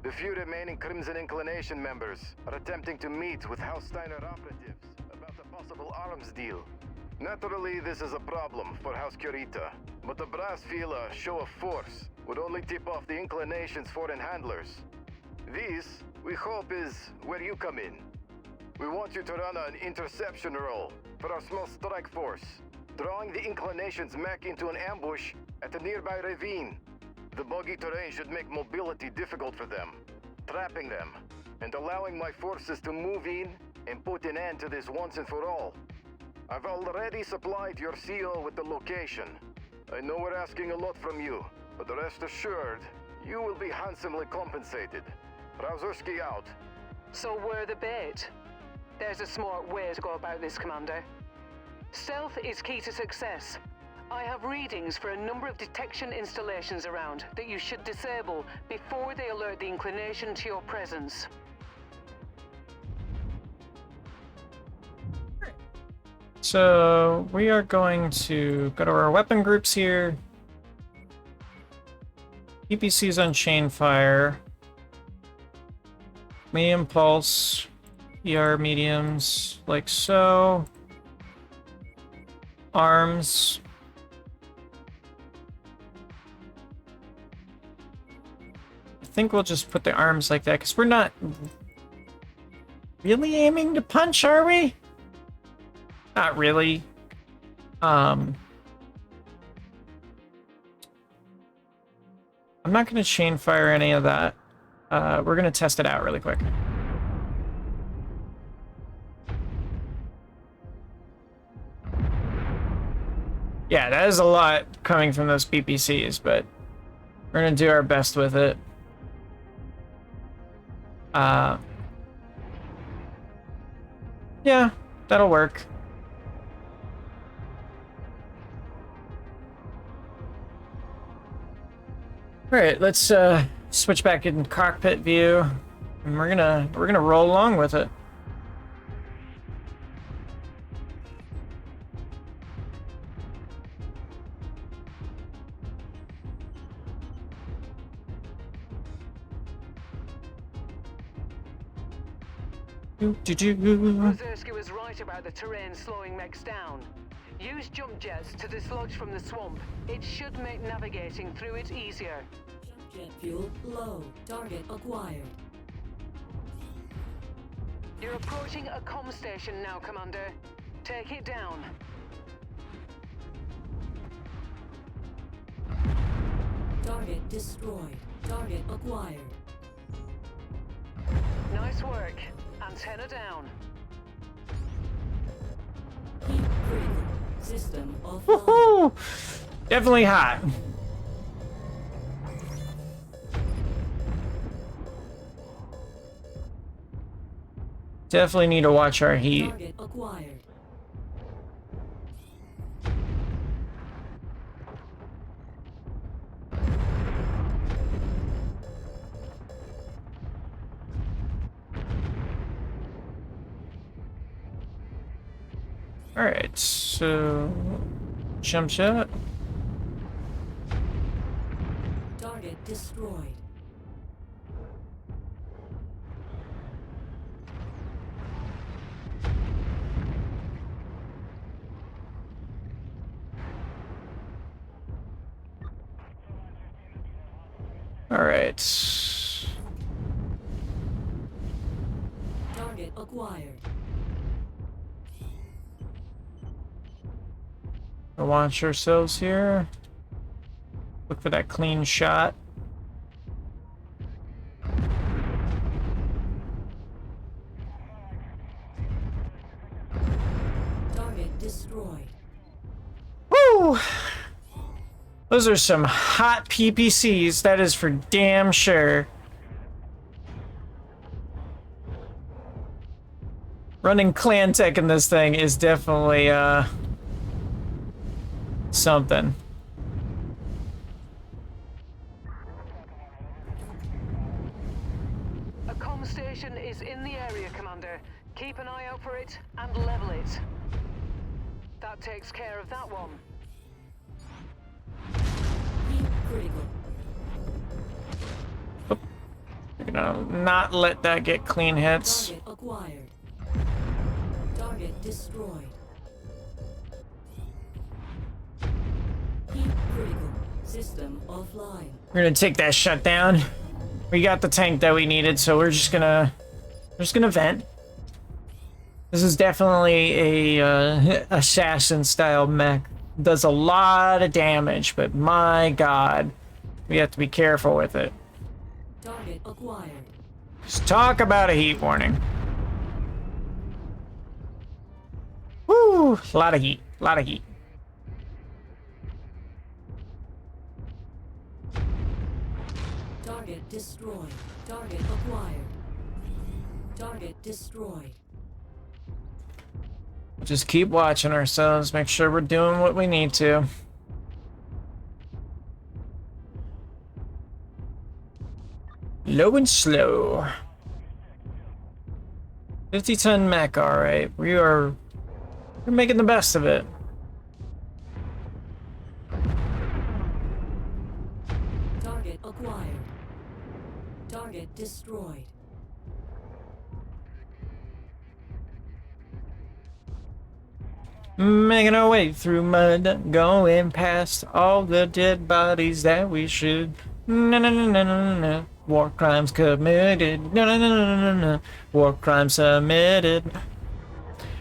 The few remaining Crimson Inclination members are attempting to meet with House Steiner operatives about a possible arms deal. Naturally, this is a problem for House Kurita, but the brass feel a show of force would only tip off the Inclination's foreign handlers. This, we hope, is where you come in. We want you to run an interception role for our small strike force, drawing the Inclination's mech into an ambush at a nearby ravine. The boggy terrain should make mobility difficult for them, trapping them, and allowing my forces to move in and put an end to this once and for all. I've already supplied your CO with the location. I know we're asking a lot from you, but rest assured, you will be handsomely compensated. Razowski out. So we're the bait. There's a smart way to go about this, Commander. Stealth is key to success. I have readings for a number of detection installations around that you should disable before they alert the inclination to your presence. So we are going to go to our weapon groups here. PPCs on chain fire. Medium pulse. ER mediums, like so. Arms. I think we'll just put the arms like that, because we're not really aiming to punch, are we? Not really. I'm not going to chain fire any of that. We're going to test it out really quick. Yeah, that is a lot coming from those PPCs, but we're going to do our best with it. Yeah, that'll work. All right, let's switch back in cockpit view, and we're gonna roll along with it. Rozersky was right about the terrain slowing mechs down. Use jump jets to dislodge from the swamp. It should make navigating through it easier. Jet fuel low. Target acquired. You're approaching a comm station now, Commander. Take it down. Target destroyed. Target acquired. Nice work. Antenna down. Heat critical. System offline. Woohoo! Definitely hot. Definitely need to watch our heat. Target acquired. All right, so jump jet. Target destroyed. All right. Target acquired. We'll launch ourselves here. Look for that clean shot. Target destroyed. Woo! Those are some hot PPCs, that is for damn sure. Running clan tech in this thing is definitely something. A comm station is in the area, Commander. Keep an eye out for it and level it. That takes care of that one. Heat critical. We're gonna not let that get clean hits. Target acquired. Target destroyed. Heat critical. System offline. We're gonna take that shutdown. We got the tank that we needed, so we're just gonna vent. This is definitely a assassin style mech. Does a lot of damage, but my god, we have to be careful with it. Target acquired. Let's talk about a heat warning. Woo! A lot of heat. A lot of heat. Target destroyed. Target acquired. Target destroyed. Just keep watching ourselves. Make sure we're doing what we need to. Low and slow. 50-ton mech, alright. We're making the best of it. Target acquired. Target destroyed. Making our way through mud, going past all the dead bodies that we should. No, no, no, no, no, no. War crimes committed. No, no, no, no, no, no. War crimes committed.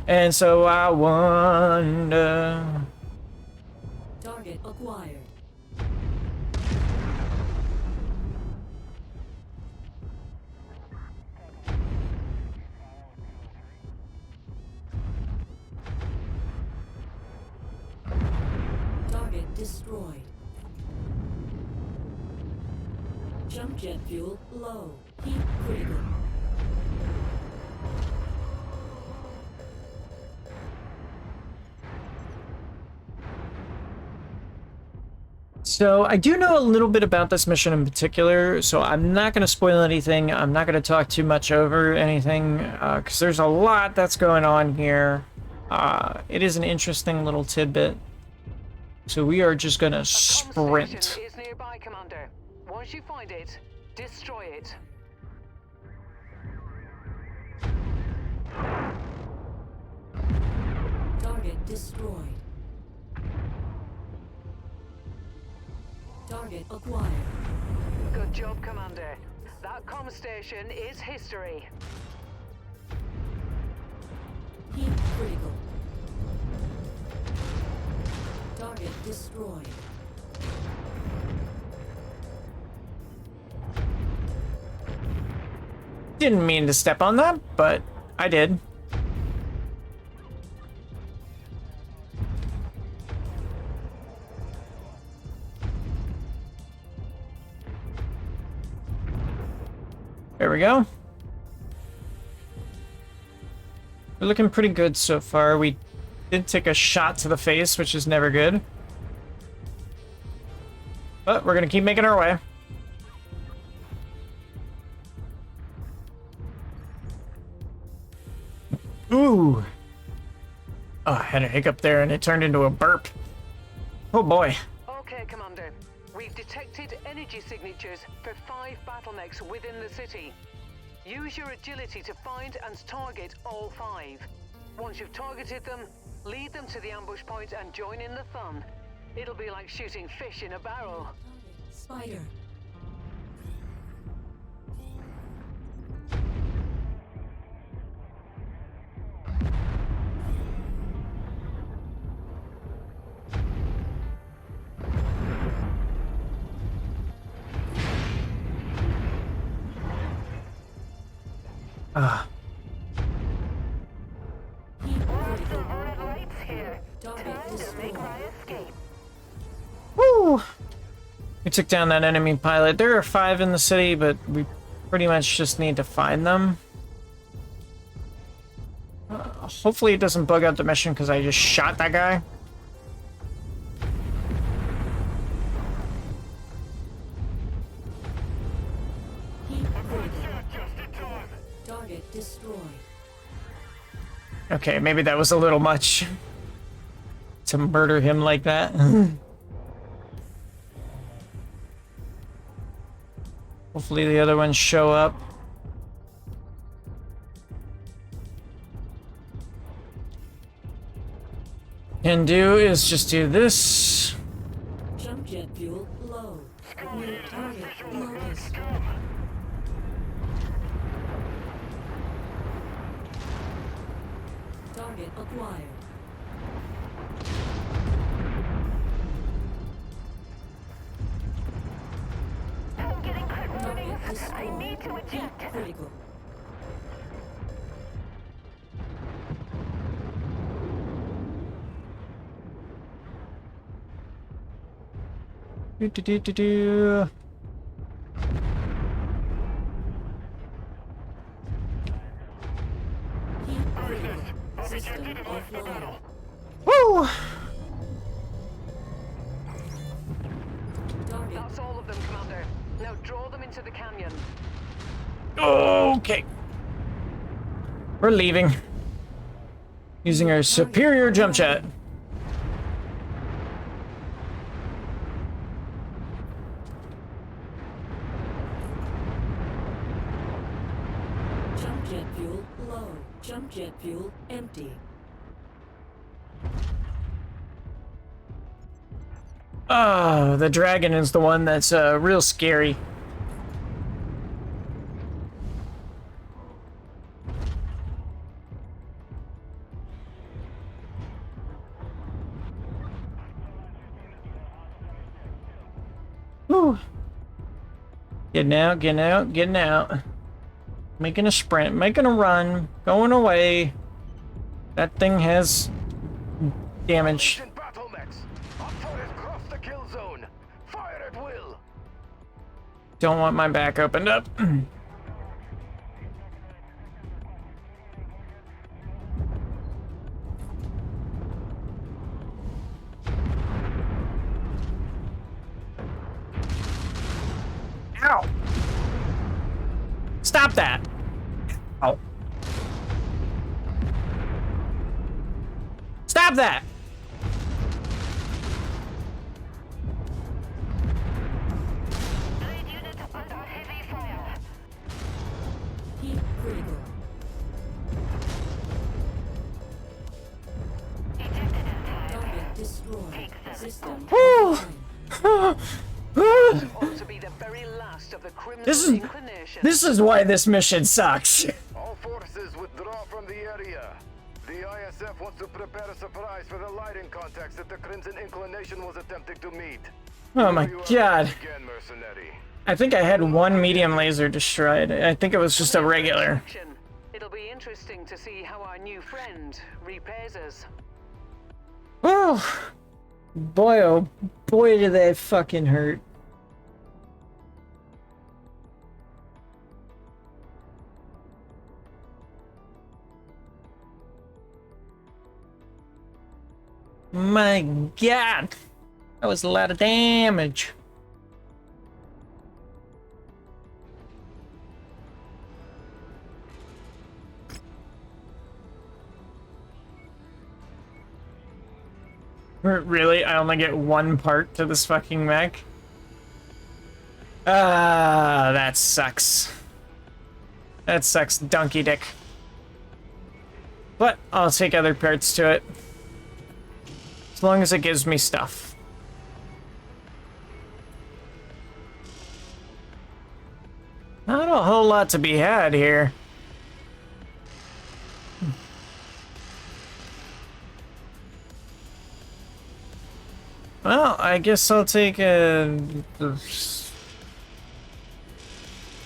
And so I wonder. Target acquired. Target destroyed. Jump jet fuel low. Heat critical. So I do know a little bit about this mission in particular, so I'm not going to spoil anything. I'm not going to talk too much over anything, because there's a lot that's going on here. It is an interesting little tidbit. So we are just going to sprint. Is nearby, Commander. Once you find it, destroy it. Target destroyed. Target acquired. Good job, Commander. That comm station is history. Heat critical. Target destroyed. Didn't mean to step on that, but I did. There we go. We're looking pretty good so far. We did take a shot to the face, which is never good. But we're gonna keep making our way. Ooh. Oh, I had a hiccup there and it turned into a burp. Oh boy. Okay, Commander. We've detected energy signatures for 5 battle mechs within the city. Use your agility to find and target all 5. Once you've targeted them, lead them to the ambush point and join in the fun. It'll be like shooting fish in a barrel. Spider. Ah. Heat critical. Red lights here. Target Time to make destroyed. my escape. Woo! We took down that enemy pilot. There are 5 in the city, but we pretty much just need to find them. Hopefully it doesn't bug out the mission because I just shot that guy. Heat critical. Target destroyed. Okay, maybe that was a little much to murder him like that. Hopefully the other ones show up. Can do is just do this. Jump jet fuel low. New target loaded. Target acquired. I'm getting crit Target warnings. I destroyed. need to Heat eject. critical. Do, do, do, do, do. Heat critical. System offline. Woo! Target That's all of them, Commander. Now draw them into the canyon. Okay. We're leaving. Using our superior jump jet. Jump jet fuel low. Jump jet fuel empty. Oh, the dragon is the one that's real scary. Whew. Getting out, getting out, getting out. Making a sprint, making a run, going away. That thing has damage. Battle mechs. Up forward, cross the kill zone. Fire at will. Don't want my back opened up. Ow! Stop that! Ow. Stop that! Lead unit under heavy fire. Heat critical. Ejected in time. Target destroyed. System Whew. offline. Ought to be the very last of the Crimson This Inclination. is why this mission sucks. All forces withdraw from the area. The ISF wants to prepare a surprise for the lighting contacts that the Crimson Inclination was attempting to meet. Oh my You are god. again, mercenary. I think I had one medium laser destroyed. I think it was just a regular. It'll be interesting to see how our new friend repays us. Oh, boy, oh boy, did that fucking hurt. My god, that was a lot of damage. Really? I only get one part to this fucking mech? Ah, that sucks. That sucks, donkey dick. But I'll take other parts to it. As long as it gives me stuff. Not a whole lot to be had here. Well, I guess I'll take a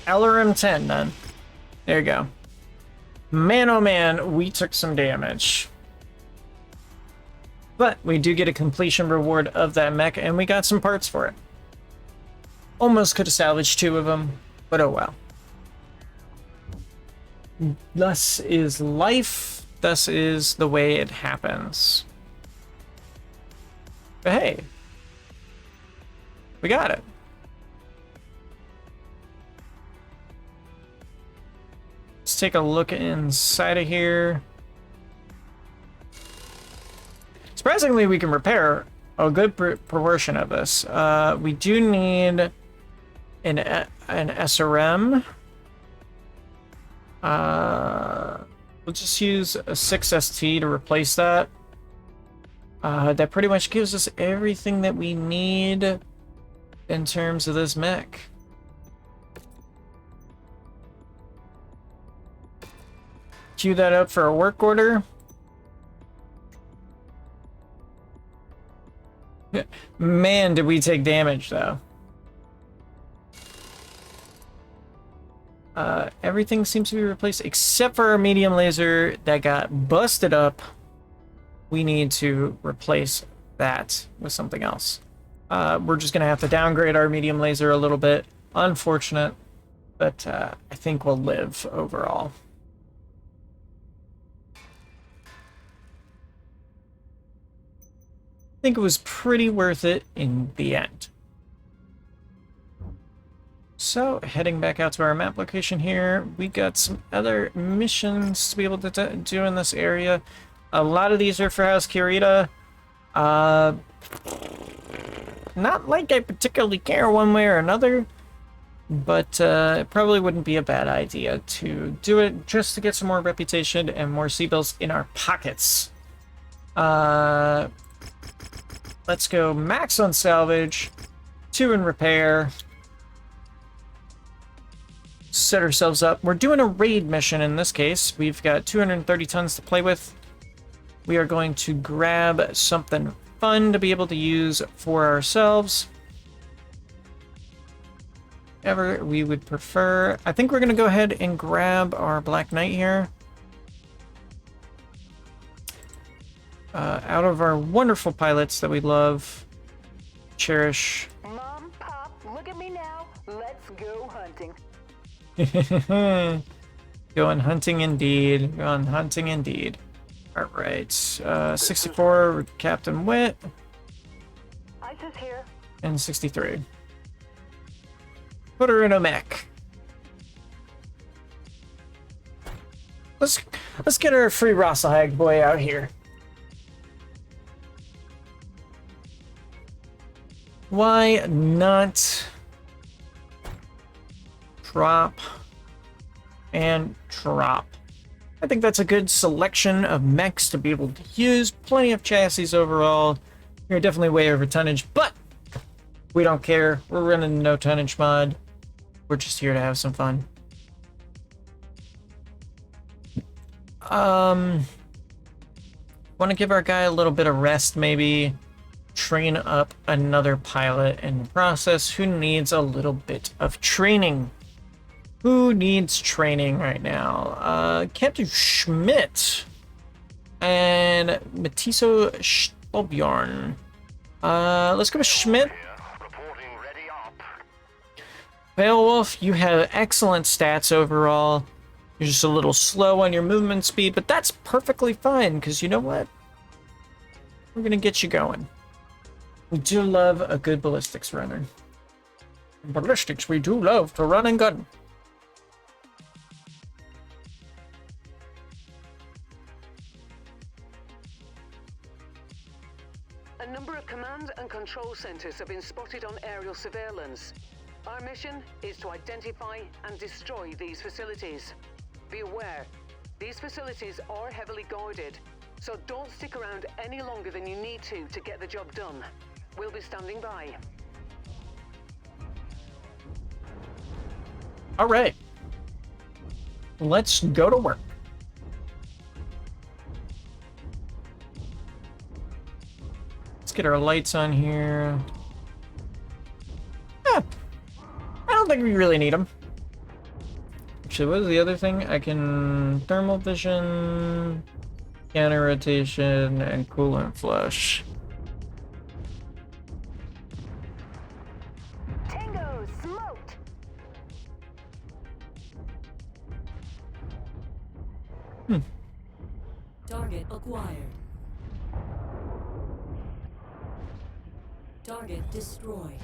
LRM 10 then. There you go. Man, oh man, we took some damage. But we do get a completion reward of that mech, and we got some parts for it. Almost could have salvaged 2 of them, but oh well. Thus is life. Thus is the way it happens. But hey, we got it. Let's take a look inside of here. Surprisingly, we can repair a good proportion of this. We do need an SRM. We'll just use a 6ST to replace that. That pretty much gives us everything that we need in terms of this mech. Queue that up for a work order. Man, did we take damage though. Everything seems to be replaced except for our medium laser that got busted up. We need to replace that with something else. We're just gonna have to downgrade our medium laser a little bit. Unfortunate, but I think we'll live overall. I think it was pretty worth it in the end. So, heading back out to our map location here, we got some other missions to be able to do in this area. A lot of these are for House Kirita. Not like I particularly care one way or another, but it probably wouldn't be a bad idea to do it just to get some more reputation and more seatbelts in our pockets. Let's go max on salvage, 2 in repair. Set ourselves up. We're doing a raid mission in this case. We've got 230 tons to play with. We are going to grab something fun to be able to use for ourselves. Whatever we would prefer. I think we're going to go ahead and grab our Black Knight here. Out of our wonderful pilots that we love, cherish. Mom, Pop, look at me now. Let's go hunting. Going hunting indeed. Going hunting indeed. Alright. 64, Captain Wit. ISIS here. And 63. Put her in a mech. Let's get our free Rossahag boy out here. Why not drop and drop? I think that's a good selection of mechs to be able to use. Plenty of chassis overall. You're definitely way over tonnage, but we don't care. We're running no tonnage mod. We're just here to have some fun. Want to give our guy a little bit of rest, maybe. Train up another pilot in the process who needs a little bit of training. Who needs training right now? Captain Schmidt and Matiso Stolbjorn. Let's go with Schmidt. Beowulf, you have excellent stats overall. You're just a little slow on your movement speed, but that's perfectly fine, because you know what? We're going to get you going. We do love a good ballistics runner. Ballistics, we do love to run and gun. A number of command and control centers have been spotted on aerial surveillance. Our mission is to identify and destroy these facilities. Be aware, these facilities are heavily guarded, so don't stick around any longer than you need to get the job done. We'll be standing by. All right. Let's go to work. Let's get our lights on here. I don't think we really need them. Actually, what is the other thing? I can thermal vision, counter rotation, and coolant flush. Tango smoked. Target acquired. Target destroyed.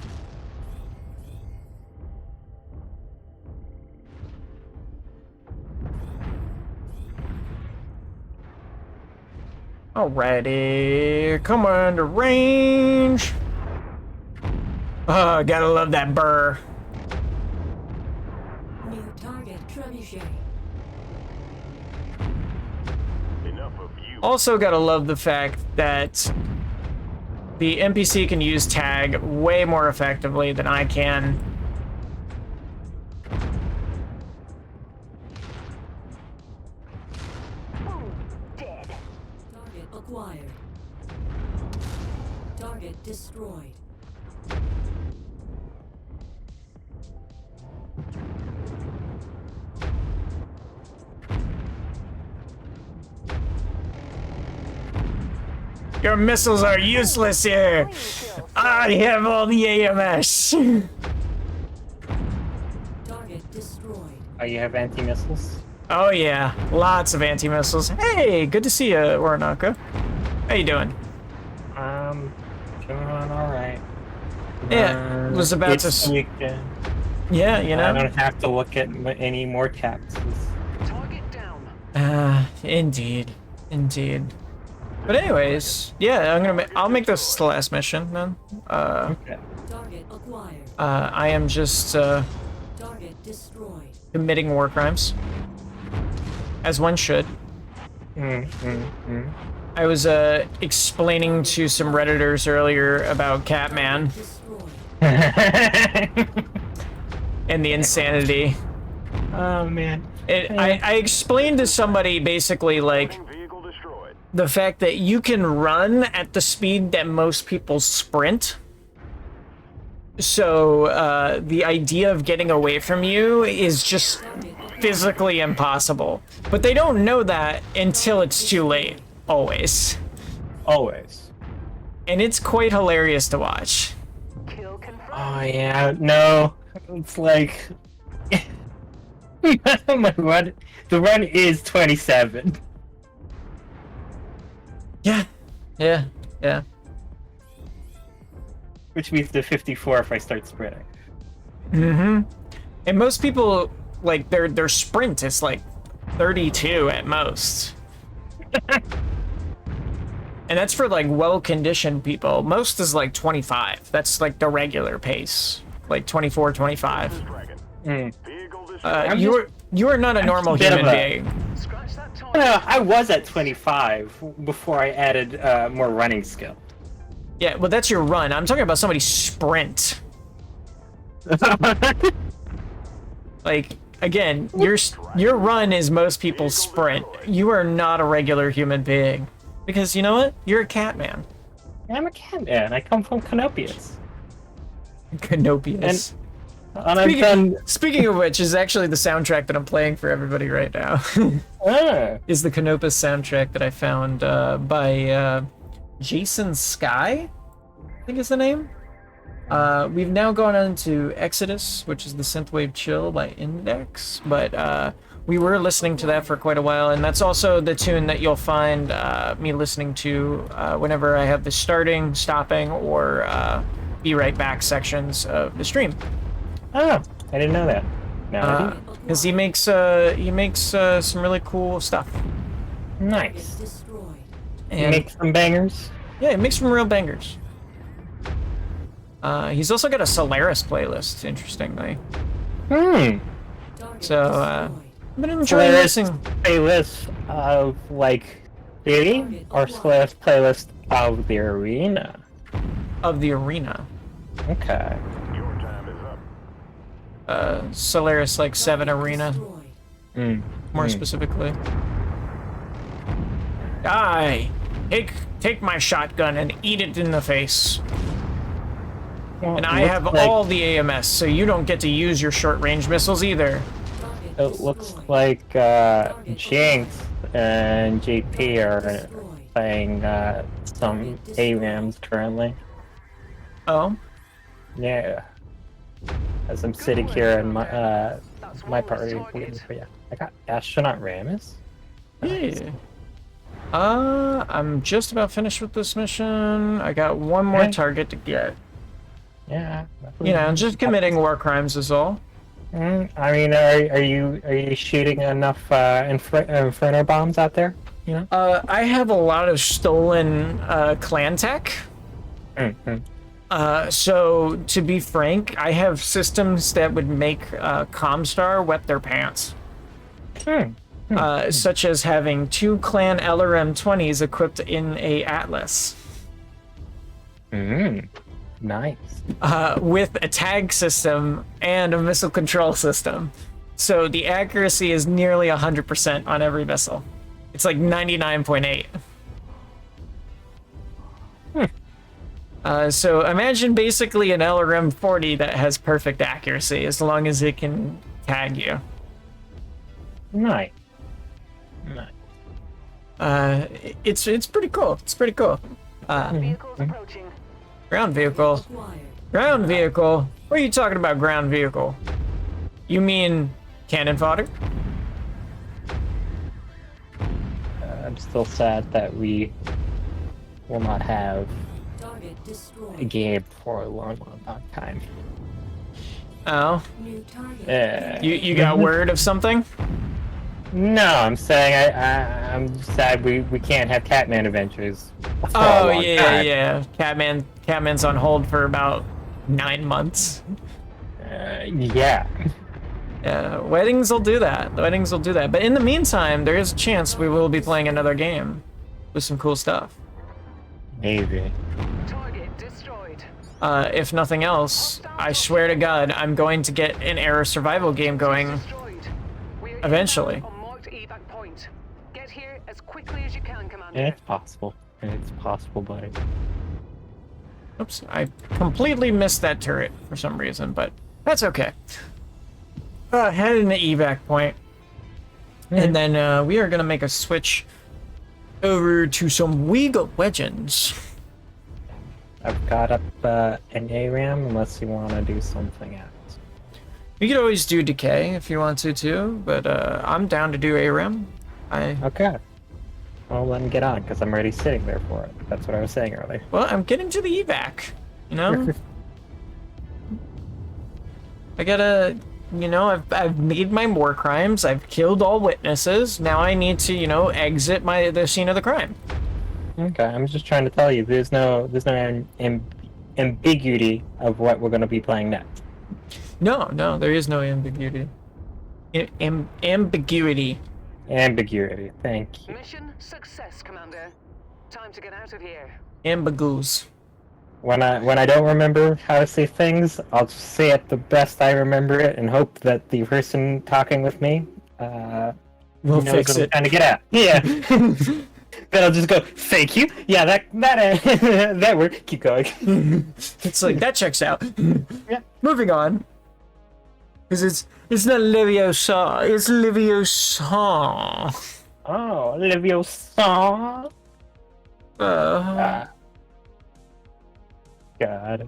Alrighty, come on to range. Oh, gotta love that burr. New target trebuchet. Enough of you. Also gotta love the fact that the NPC can use tag way more effectively than I can. Dead. Target acquired. Target destroyed. Your missiles are useless here. I have all the AMS. Target destroyed. Oh, you have anti-missiles? Oh yeah, lots of anti-missiles. Hey, good to see you, Oronaka. How you doing? Doing all right. Yeah, was about to. Yeah, you know. I don't have to look at any more captains. Target down. Indeed, indeed. But anyways, yeah, I'll make this the last mission then. Okay. Target acquired. I am just Target destroyed. committing war crimes, as one should. I was explaining to some Redditors earlier about Catman Destroyed. and the insanity. Oh man. I explained to somebody basically like Vehicle destroyed. the fact that you can run at the speed that most people sprint. So the idea of getting away from you is just physically impossible. But they don't know that until it's too late, always. Always. And it's quite hilarious to watch. Kill confirmed. Oh yeah, no. It's like my run. The run is 27. Yeah. Yeah. Yeah. Which means the 54 if I start sprinting. Mm-hmm. And most people, like, their sprint is like 32 at most. And that's for like well-conditioned people. Most is like 25. That's like the regular pace. Like 24, 25. Vehicle destroyed. You are not a normal bit of human a- being. Scratch that target. I was at 25 before I added more running skill. Yeah, well, that's your run. I'm talking about somebody's sprint. Like, again, your run is most people's sprint. You are not a regular human being. Because, you know what? You're a cat man. I'm a cat man. I come from Canopius. Canopius. And I've done... Speaking of which, is actually the soundtrack that I'm playing for everybody right now. Is the Canopus soundtrack that I found by Jason Sky, I think is the name. We've now gone on to Exodus, which is the synthwave chill by Index, but we were listening to that for quite a while, and that's also the tune that you'll find me listening to whenever I have the starting, stopping, or be right back sections of the stream. Oh, I didn't know that. Because he makes some really cool stuff. Nice. Destroyed. You And make some bangers. yeah, he makes some real bangers. He's also got a Solaris playlist, interestingly. Target So, destroyed. I've been enjoying Solaris listening playlist of like city or Solaris playlist of the arena. of the arena. Okay. Your time is up. Solaris like 7 arena, Destroyed. more specifically. Die! Take my shotgun and eat it in the face. Well, And I looks have like- all the AMS, so you don't get to use your short-range missiles either. Target It looks destroyed. like Jinx and JP are playing some ARAMs currently. Oh? Yeah. As I'm sitting here in my party waiting for you. I got Astronaut Ramus. Yeah. I'm just about finished with this mission. I got one more Okay. target to get. Yeah. You know, just committing war crimes is all. I mean, are you shooting enough Inferno bombs out there? You know. I have a lot of stolen clan tech. So to be frank, I have systems that would make Comstar wet their pants. Such as having 2 clan LRM-20s equipped in a Atlas. Nice. With a tag system and a missile control system. So the accuracy is nearly 100% on every missile. It's like 99.8. So imagine basically an LRM-40 that has perfect accuracy as long as it can tag you. Nice. It's pretty cool. It's pretty cool. Vehicles approaching. Ground vehicle. Acquired. Ground vehicle? What are you talking about, ground vehicle? You mean cannon fodder? I'm still sad that we will not have Target a destroyed. game for a long time. Oh, New target. you got word of something? No, I'm saying I'm sad we can't have Catman adventures. For a Oh long time. yeah. Catman's on hold for about 9 months. Yeah. Yeah, weddings will do that. Weddings will do that. But in the meantime, there is a chance we will be playing another game with some cool stuff. Maybe. Target destroyed. If nothing else, I swear to God, I'm going to get an era survival game going Destroyed. We are eventually. inbound on marked evac point. Get here as quickly as you can, Commander. It's possible. It's possible, buddy. Oops, I completely missed that turret for some reason, but that's okay. Heading to evac point. And then we are going to make a switch over to some League of Legends. I've got up an ARAM unless you want to do something else. You could always do Decay if you want to too, but I'm down to do ARAM. Okay. Well, then get on, because I'm already sitting there for it. That's what I was saying earlier. Well, I'm getting to the evac, you know? I gotta, you know, I've made my war crimes, I've killed all witnesses, now I need to, you know, exit the scene of the crime. Okay, I'm just trying to tell you, there's no ambiguity of what we're going to be playing next. No, there is no ambiguity. Ambiguity. Ambiguity, thank you. Mission success, Commander. Time to get out of here. Ambiguous. When I don't remember how to say things, I'll just say it the best I remember it and hope that the person talking with me We'll knows fix what I'm it. trying to get at. Yeah. Then I'll just go, thank you. Yeah, that that worked. Keep going. It's like, that checks out. Yeah. Moving on. Because it's not Leviosa, it's Leviosa. Oh, Leviosa. God.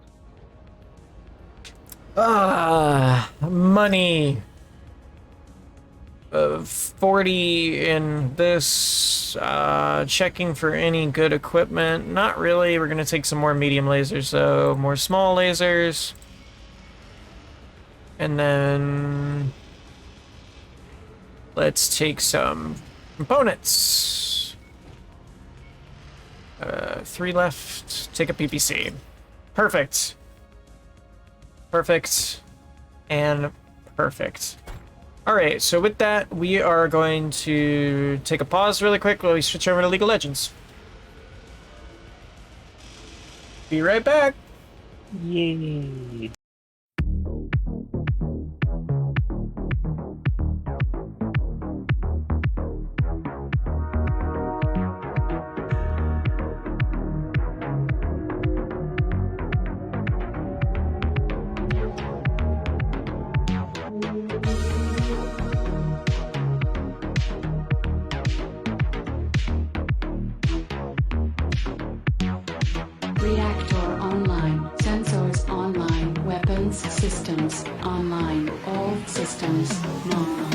Money. 40 in this. Checking for any good equipment. Not really. We're gonna take some more medium lasers, though. More small lasers. And then let's take some components. 3 left. Take a PPC. Perfect. Perfect. And perfect. Alright, so with that, we are going to take a pause really quick while we switch over to League of Legends. Be right back. Yay. Reactor online, sensors online, weapons systems online, all systems normal.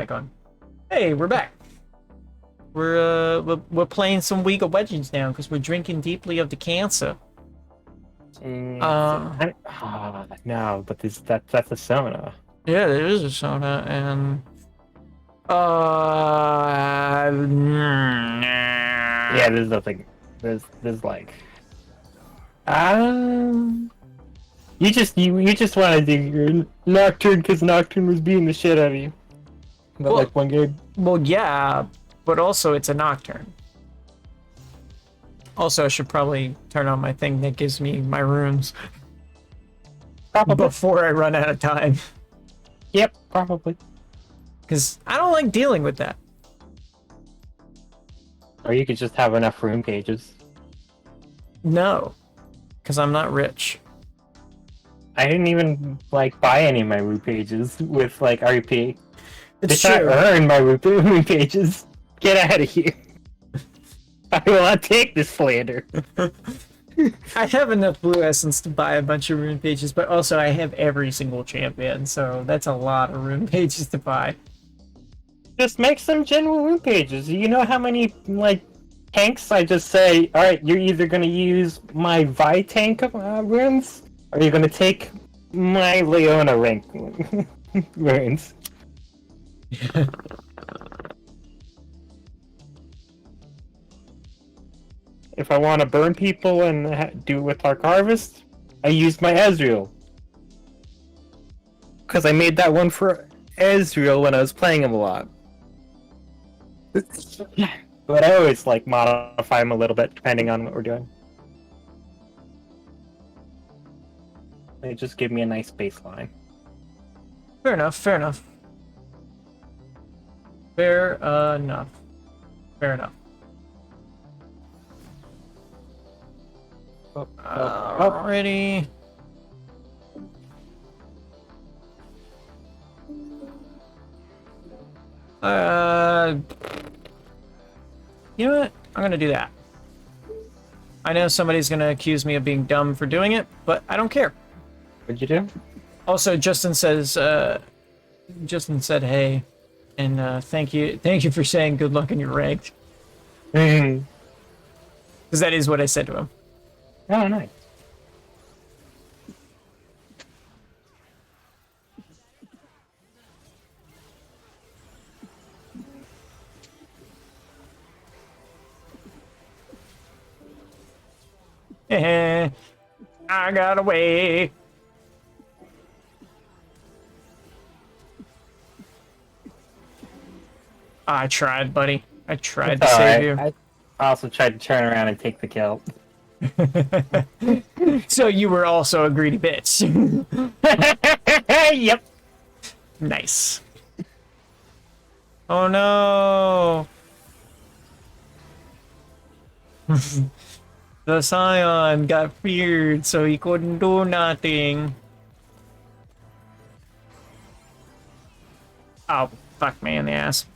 mic on. Hey, we're back. We're playing some League of Legends now because we're drinking deeply of the cancer. No, but that's a Sona. Yeah, there is a soda, and yeah, there's nothing. There's like, you just want to do your Nocturne because Nocturne was beating the shit out of you. But well, like one game. Well, yeah, but also it's a Nocturne. Also, I should probably turn on my thing that gives me my runes before I run out of time. Yep, probably. Because I don't like dealing with that. Or you could just have enough rune pages. No, because I'm not rich. I didn't even like buy any of my rune pages with like RP. It's I true. earn my rune pages. Get out of here. I will not take this slander. I have enough blue essence to buy a bunch of rune pages, but also I have every single champion, so that's a lot of rune pages to buy. Just make some general rune pages. You know how many like tanks I just say, alright, you're either gonna use my Vi tank runes, or you're gonna take my Leona rank runes. If I want to burn people and do it with Arc Harvest, I used my Ezreal. Because I made that one for Ezreal when I was playing him a lot. But I always like modify him a little bit depending on what we're doing. They just give me a nice baseline. Fair enough, fair enough. Fair enough. Fair enough. Alrighty. You know what? I'm gonna do that. I know somebody's gonna accuse me of being dumb for doing it, but I don't care. What'd you do? Also, Justin said hey, and thank you for saying good luck in your rank. Because that is what I said to him. Oh, nice. I got away. I tried, buddy. I tried to save you. I also tried to turn around and take the kill. So you were also a greedy bitch. Yep. Nice. Oh no. The Scion got feared, so he couldn't do nothing. Oh, fuck me in the ass.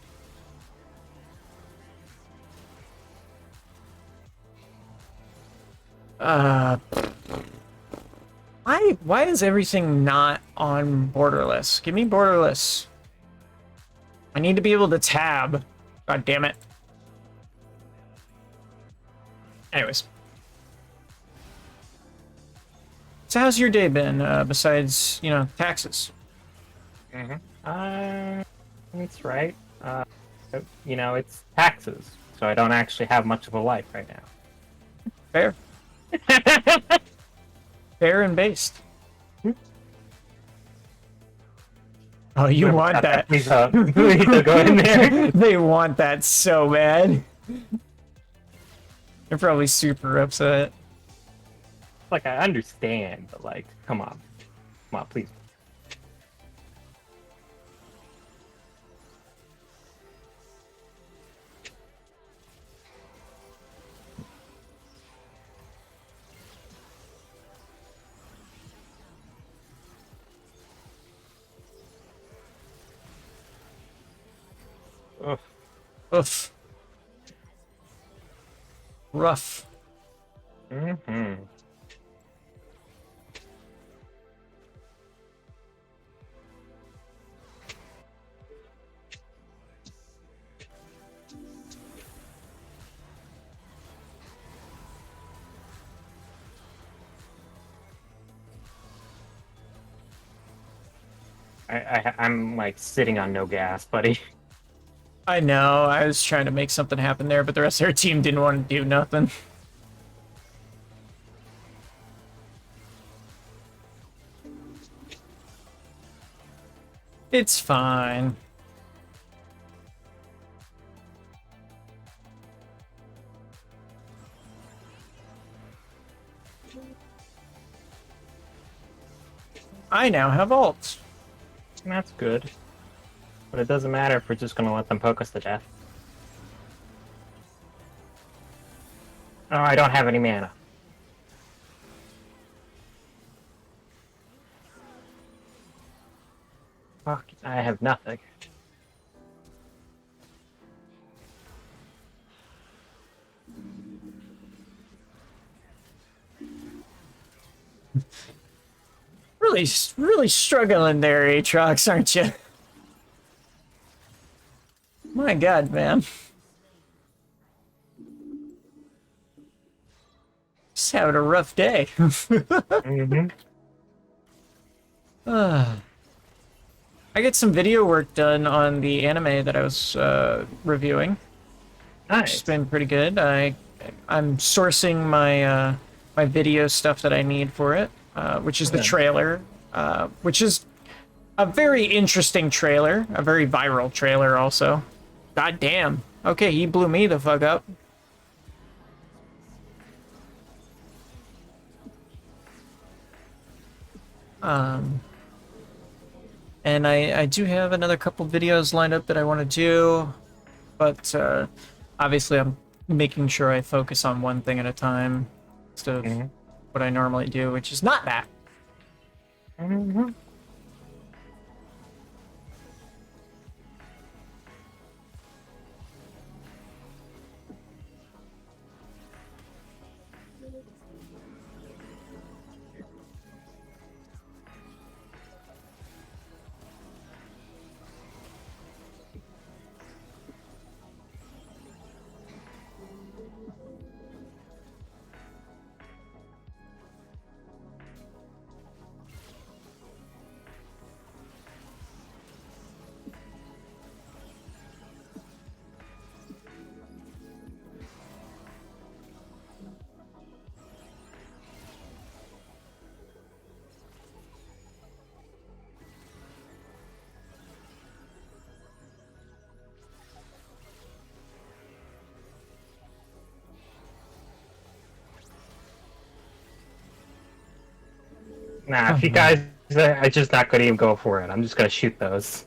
Why is everything not on borderless? Give me borderless. I need to be able to tab. God damn it. Anyways. So how's your day been, besides, you know, taxes? That's right. You know, it's taxes, so I don't actually have much of a life right now. Fair. Fair and based. Oh, you want that. Please go in there. They want that so bad. They're probably super upset. Like, I understand, but like, come on. Come on, please. Oof. Oof. Rough. Mm-hmm. I'm like sitting on no gas, buddy. I know, I was trying to make something happen there, but the rest of their team didn't want to do nothing. It's fine. I now have ults. That's good. But it doesn't matter if we're just gonna let them poke us to death. Oh, I don't have any mana. Fuck, I have nothing. Really struggling there, Aatrox, aren't you? My god, man. Just having a rough day. Mm-hmm. I get some video work done on the anime that I was reviewing. Nice. It's been pretty good. I'm sourcing my my video stuff that I need for it, which is the trailer, which is a very interesting trailer, a very viral trailer also. God damn. Okay, he blew me the fuck up. And I do have another couple videos lined up that I want to do, but obviously I'm making sure I focus on one thing at a time instead of what I normally do, which is not that. Nah, if you guys are just not gonna even go for it, I'm just gonna shoot those.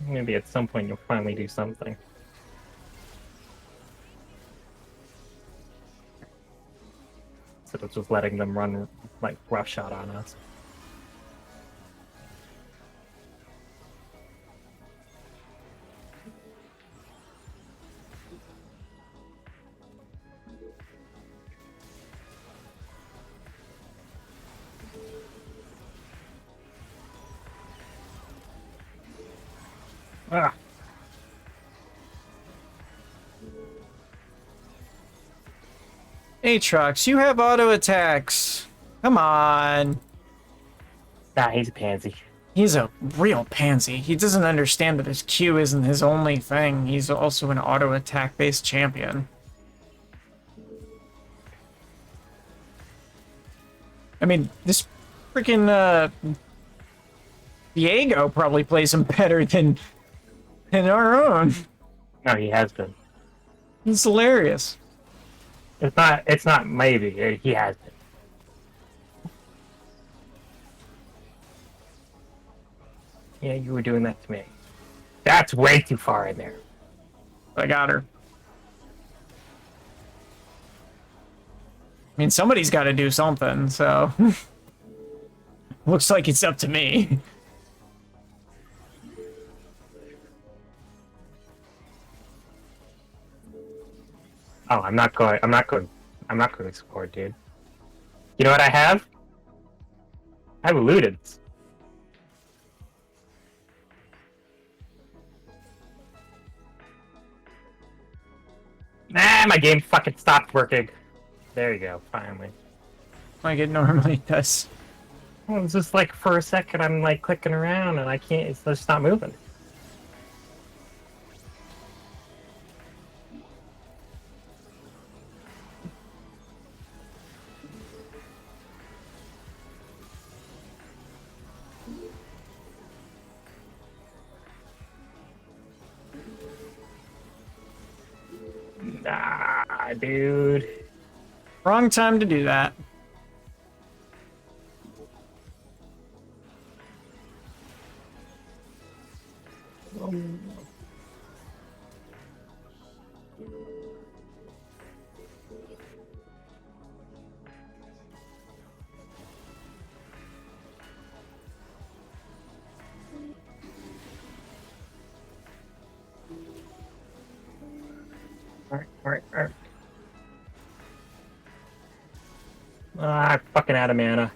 Maybe at some point you'll finally do something. Instead of just letting them run like roughshod on us. Ah. Aatrox, you have auto attacks. Come on. Nah, he's a pansy. He's a real pansy. He doesn't understand that his Q isn't his only thing. He's also an auto attack based champion. I mean, this freaking Diego probably plays him better than our own. No, he has been. He's hilarious. It's not maybe, he has been. Yeah, you were doing that to me. That's way too far in there. I got her. I mean, somebody's got to do something, so... Looks like it's up to me. Oh, I'm not going to explore, dude. You know what I have? I have eluded. Nah, my game fucking stopped working. There you go, finally. like it normally does. Well, it's just like for a second I'm like clicking around and I can't. It's just not moving. Nah, dude. Wrong time to do that. Alright. Ah, fucking out of mana.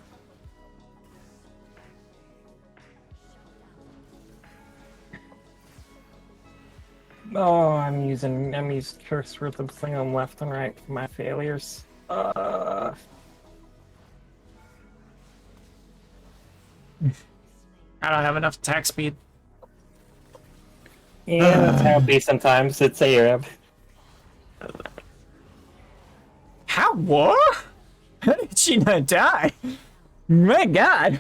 Oh, I'm using curse rhythm thing on left and right for my failures. I don't have enough attack speed. Yeah, that's how it be sometimes. It's Arab. How? What? How did she not die? My God.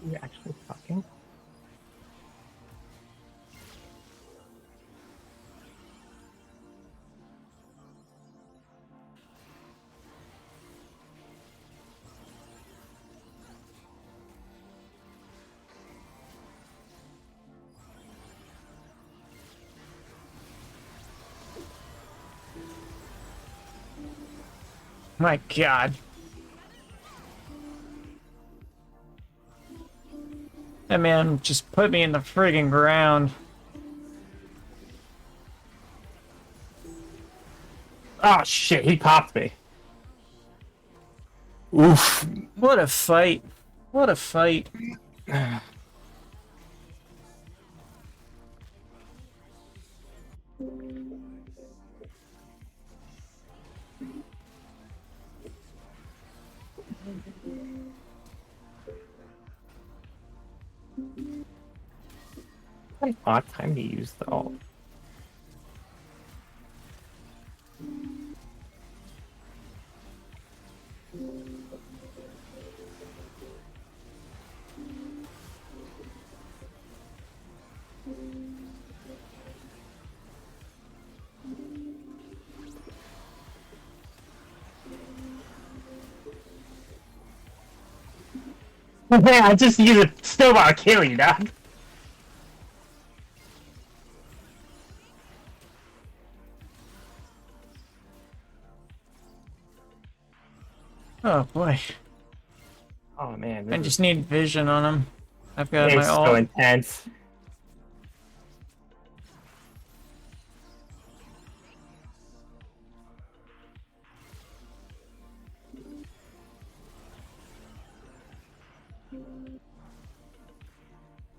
You actually fucking. My God. That man just put me in the friggin' ground. Oh shit, he popped me. Oof. What a fight. What a fight. An odd time to use the ult. Man, I just use a snowball to kill you, dog. Oh boy. Oh man, I this just need vision on him. I've got is my so ult. intense.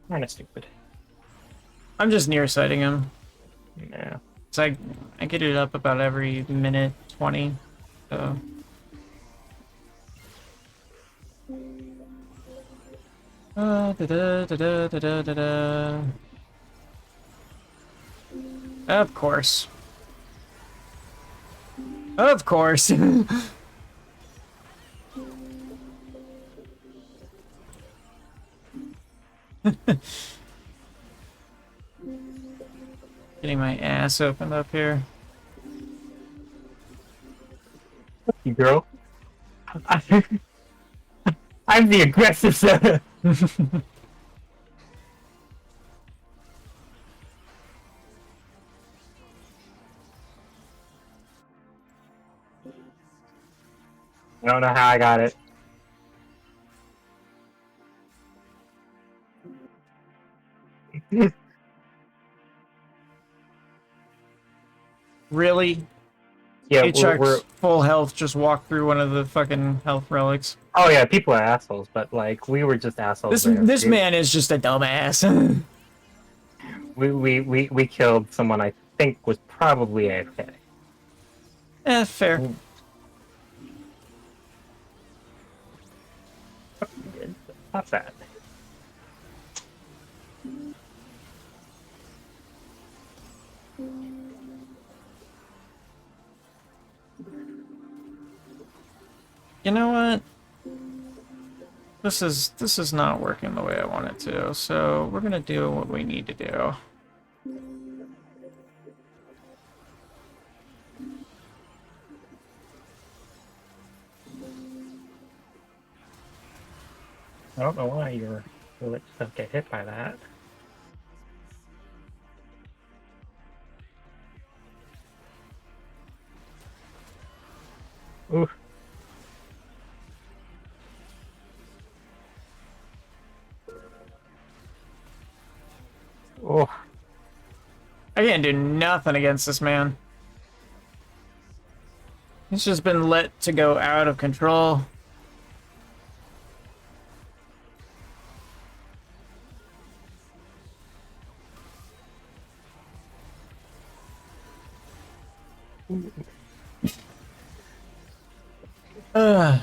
Kinda stupid. I'm just nearsighting him. Yeah. It's like I get it up about every minute 20. So da da da da da da da. Of course. Of course. Getting my ass opened up here. You girl. I'm the aggressive sir. I don't know how I got it. Really? Yeah, H-Shark's full health just walked through one of the fucking health relics. Oh yeah, people are assholes, but like we were just assholes. This man is just a dumbass. we killed someone I think was probably AFK. Fair. Not bad. You know what? This is not working the way I want it to, so we're gonna do what we need to do. I don't know why your bullets don't get hit by that. Ooh. Oh. I can't do nothing against this man. He's just been let to go out of control. Ugh.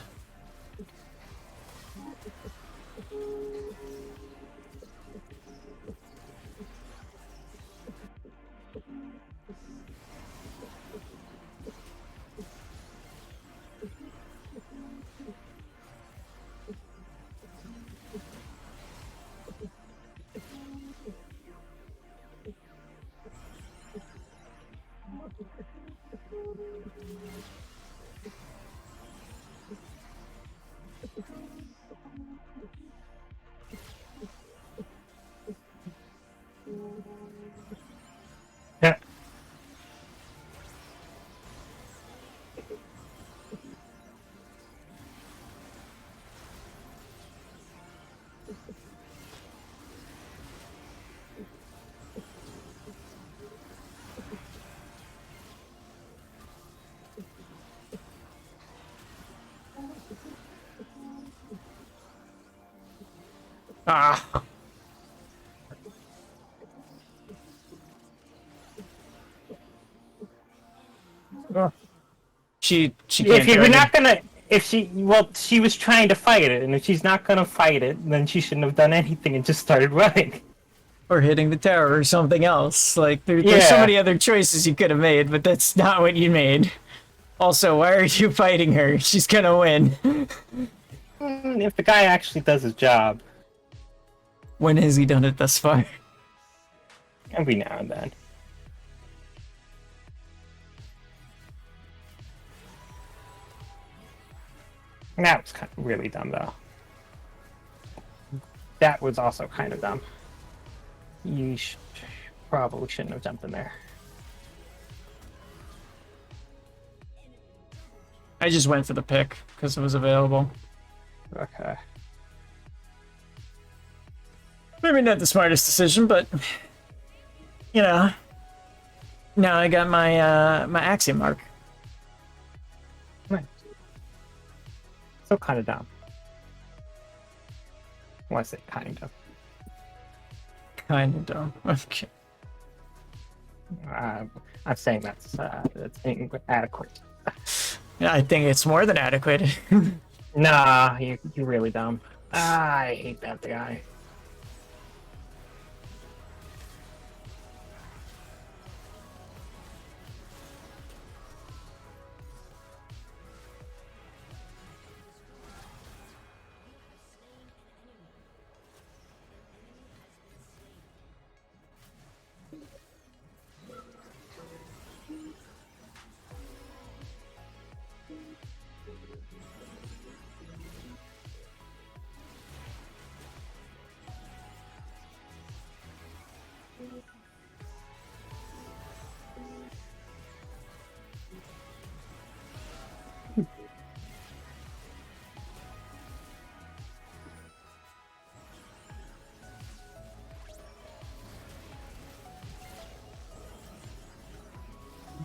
Yeah. Ah. She can't If do you're anything. not gonna, if she, well, she was trying to fight it, and if she's not gonna fight it, then she shouldn't have done anything and just started running. Or hitting the tower or something else. Like, there's so Yeah. many other choices you could have made, but that's not what you made. Also, why are you fighting her? She's gonna win. If the guy actually does his job. When has he done it thus far? Every now and then. That was kind of really dumb, though. That was also kind of dumb. You probably shouldn't have jumped in there. I just went for the pick because it was available. Okay. Maybe not the smartest decision, but you know. Now I got my my axiom mark. Nice. So kind of dumb. Well, I say kind of. Kind of dumb. Okay. I'm saying that's inadequate. Yeah, I think it's more than adequate. Nah, you're really dumb. I hate that guy.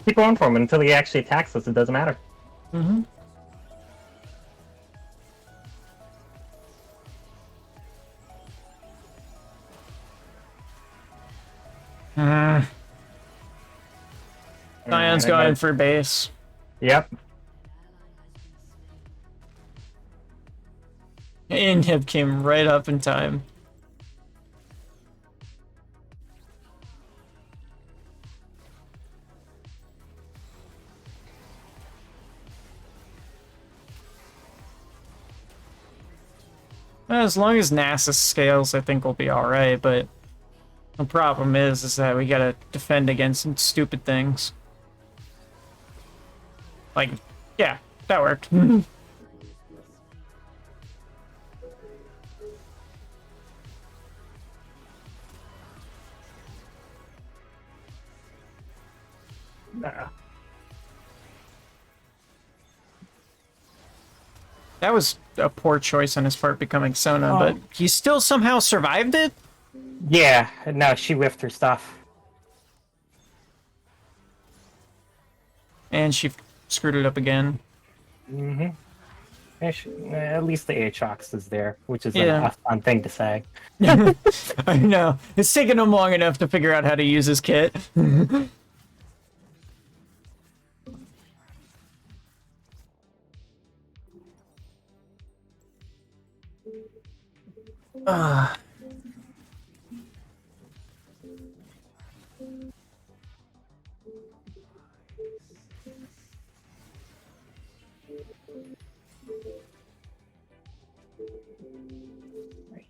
keep going for him until he actually attacks us. It doesn't matter. Mm-hmm. Cyan's going for base. Yep. And Hip came right up in time. As long as NASA scales, I think we'll be alright, but the problem is that we gotta defend against some stupid things. Like, yeah, that worked. That was a poor choice on his part becoming Sona, but he still somehow survived it? Yeah, no, she whiffed her stuff. And she screwed it up again. Mm-hmm. At least the Aatrox is there, which is Yeah. a fun thing to say. I know. It's taken him long enough to figure out how to use his kit.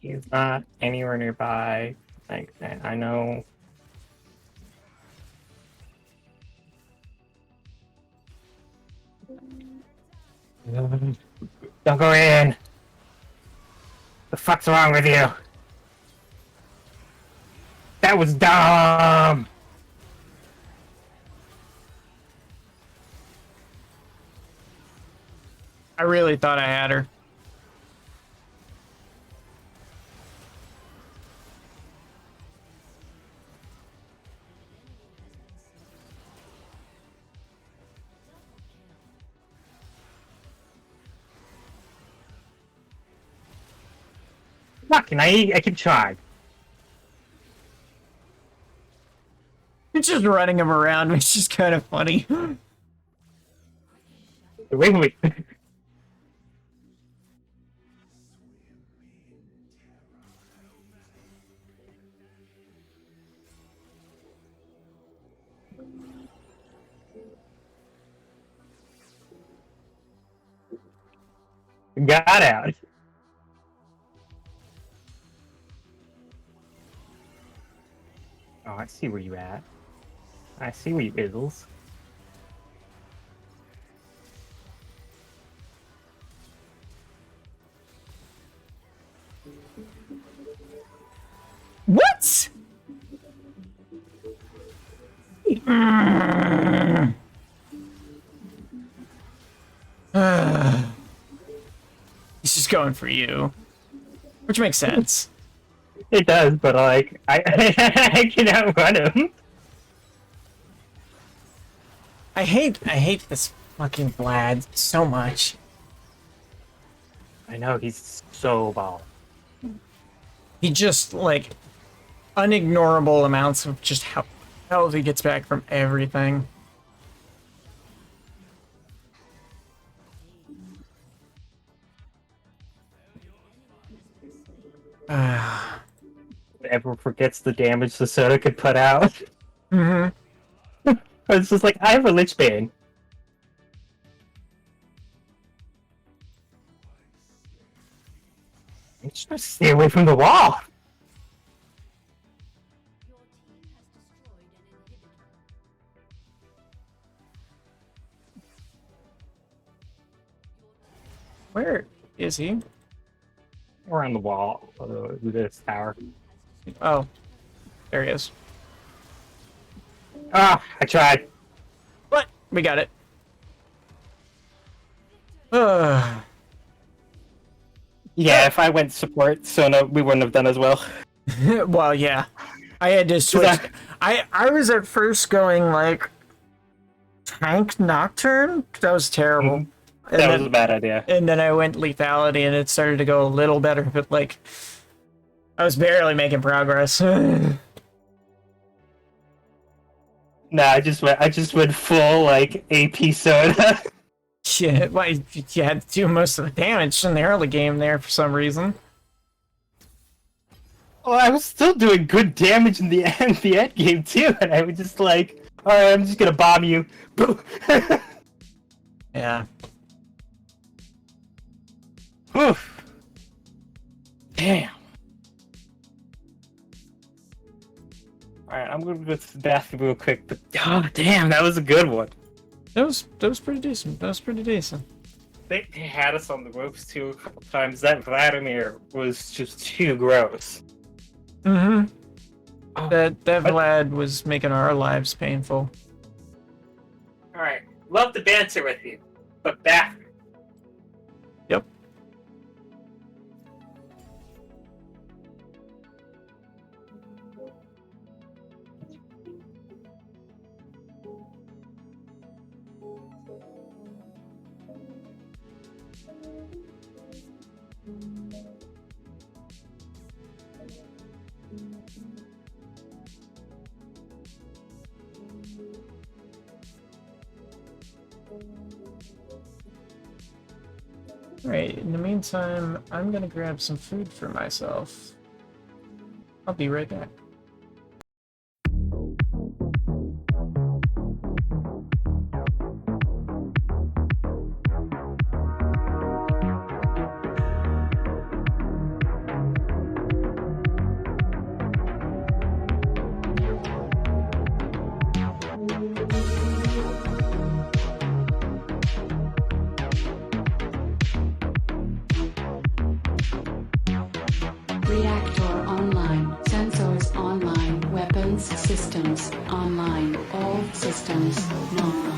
He's not anywhere nearby. Like, I know. Don't go in. The fuck's wrong with you? That was dumb. I really thought I had her. Fucking, I can try. It's just running him around, which is kind of funny. Wait. Got out. Oh, I see where you at. I see where you izzles. What? He's just going for you, which makes sense. It does, but like, I can outrun him. I hate this fucking Vlad so much. I know, he's so bald. He just, like, unignorable amounts of just how health he gets back from everything. Everyone forgets the damage the soda could put out. Mm-hmm. It's just like, I have a Lich Bane. Just stay away from the wall. Where is he? We're on the wall of this tower. Oh, there he is. Ah, I tried. But we got it. Yeah, if I went support, Sona, we wouldn't have done as well. Well, yeah. I had to switch. I was at first going like, Tank Nocturne? That was terrible. That was a bad idea. And then I went lethality, and it started to go a little better, but like, I was barely making progress. No, I just went full like AP soda. Shit, why you had to do most of the damage in the early game there for some reason. Well, I was still doing good damage in the end game too, and I was just like, all right, I'm just gonna bomb you. Yeah. Oof. Damn. Alright, I'm gonna go to the bathroom real quick, but damn, that was a good one. That was pretty decent. That was pretty decent. They had us on the ropes too a couple times. That Vladimir was just too gross. Mm-hmm. Oh, that Vlad was making our lives painful. Alright, love the banter with you, but bathroom. Yep. Alright, in the meantime, I'm gonna grab some food for myself. I'll be right back. Reactor online, sensors online, weapons systems online, all systems normal.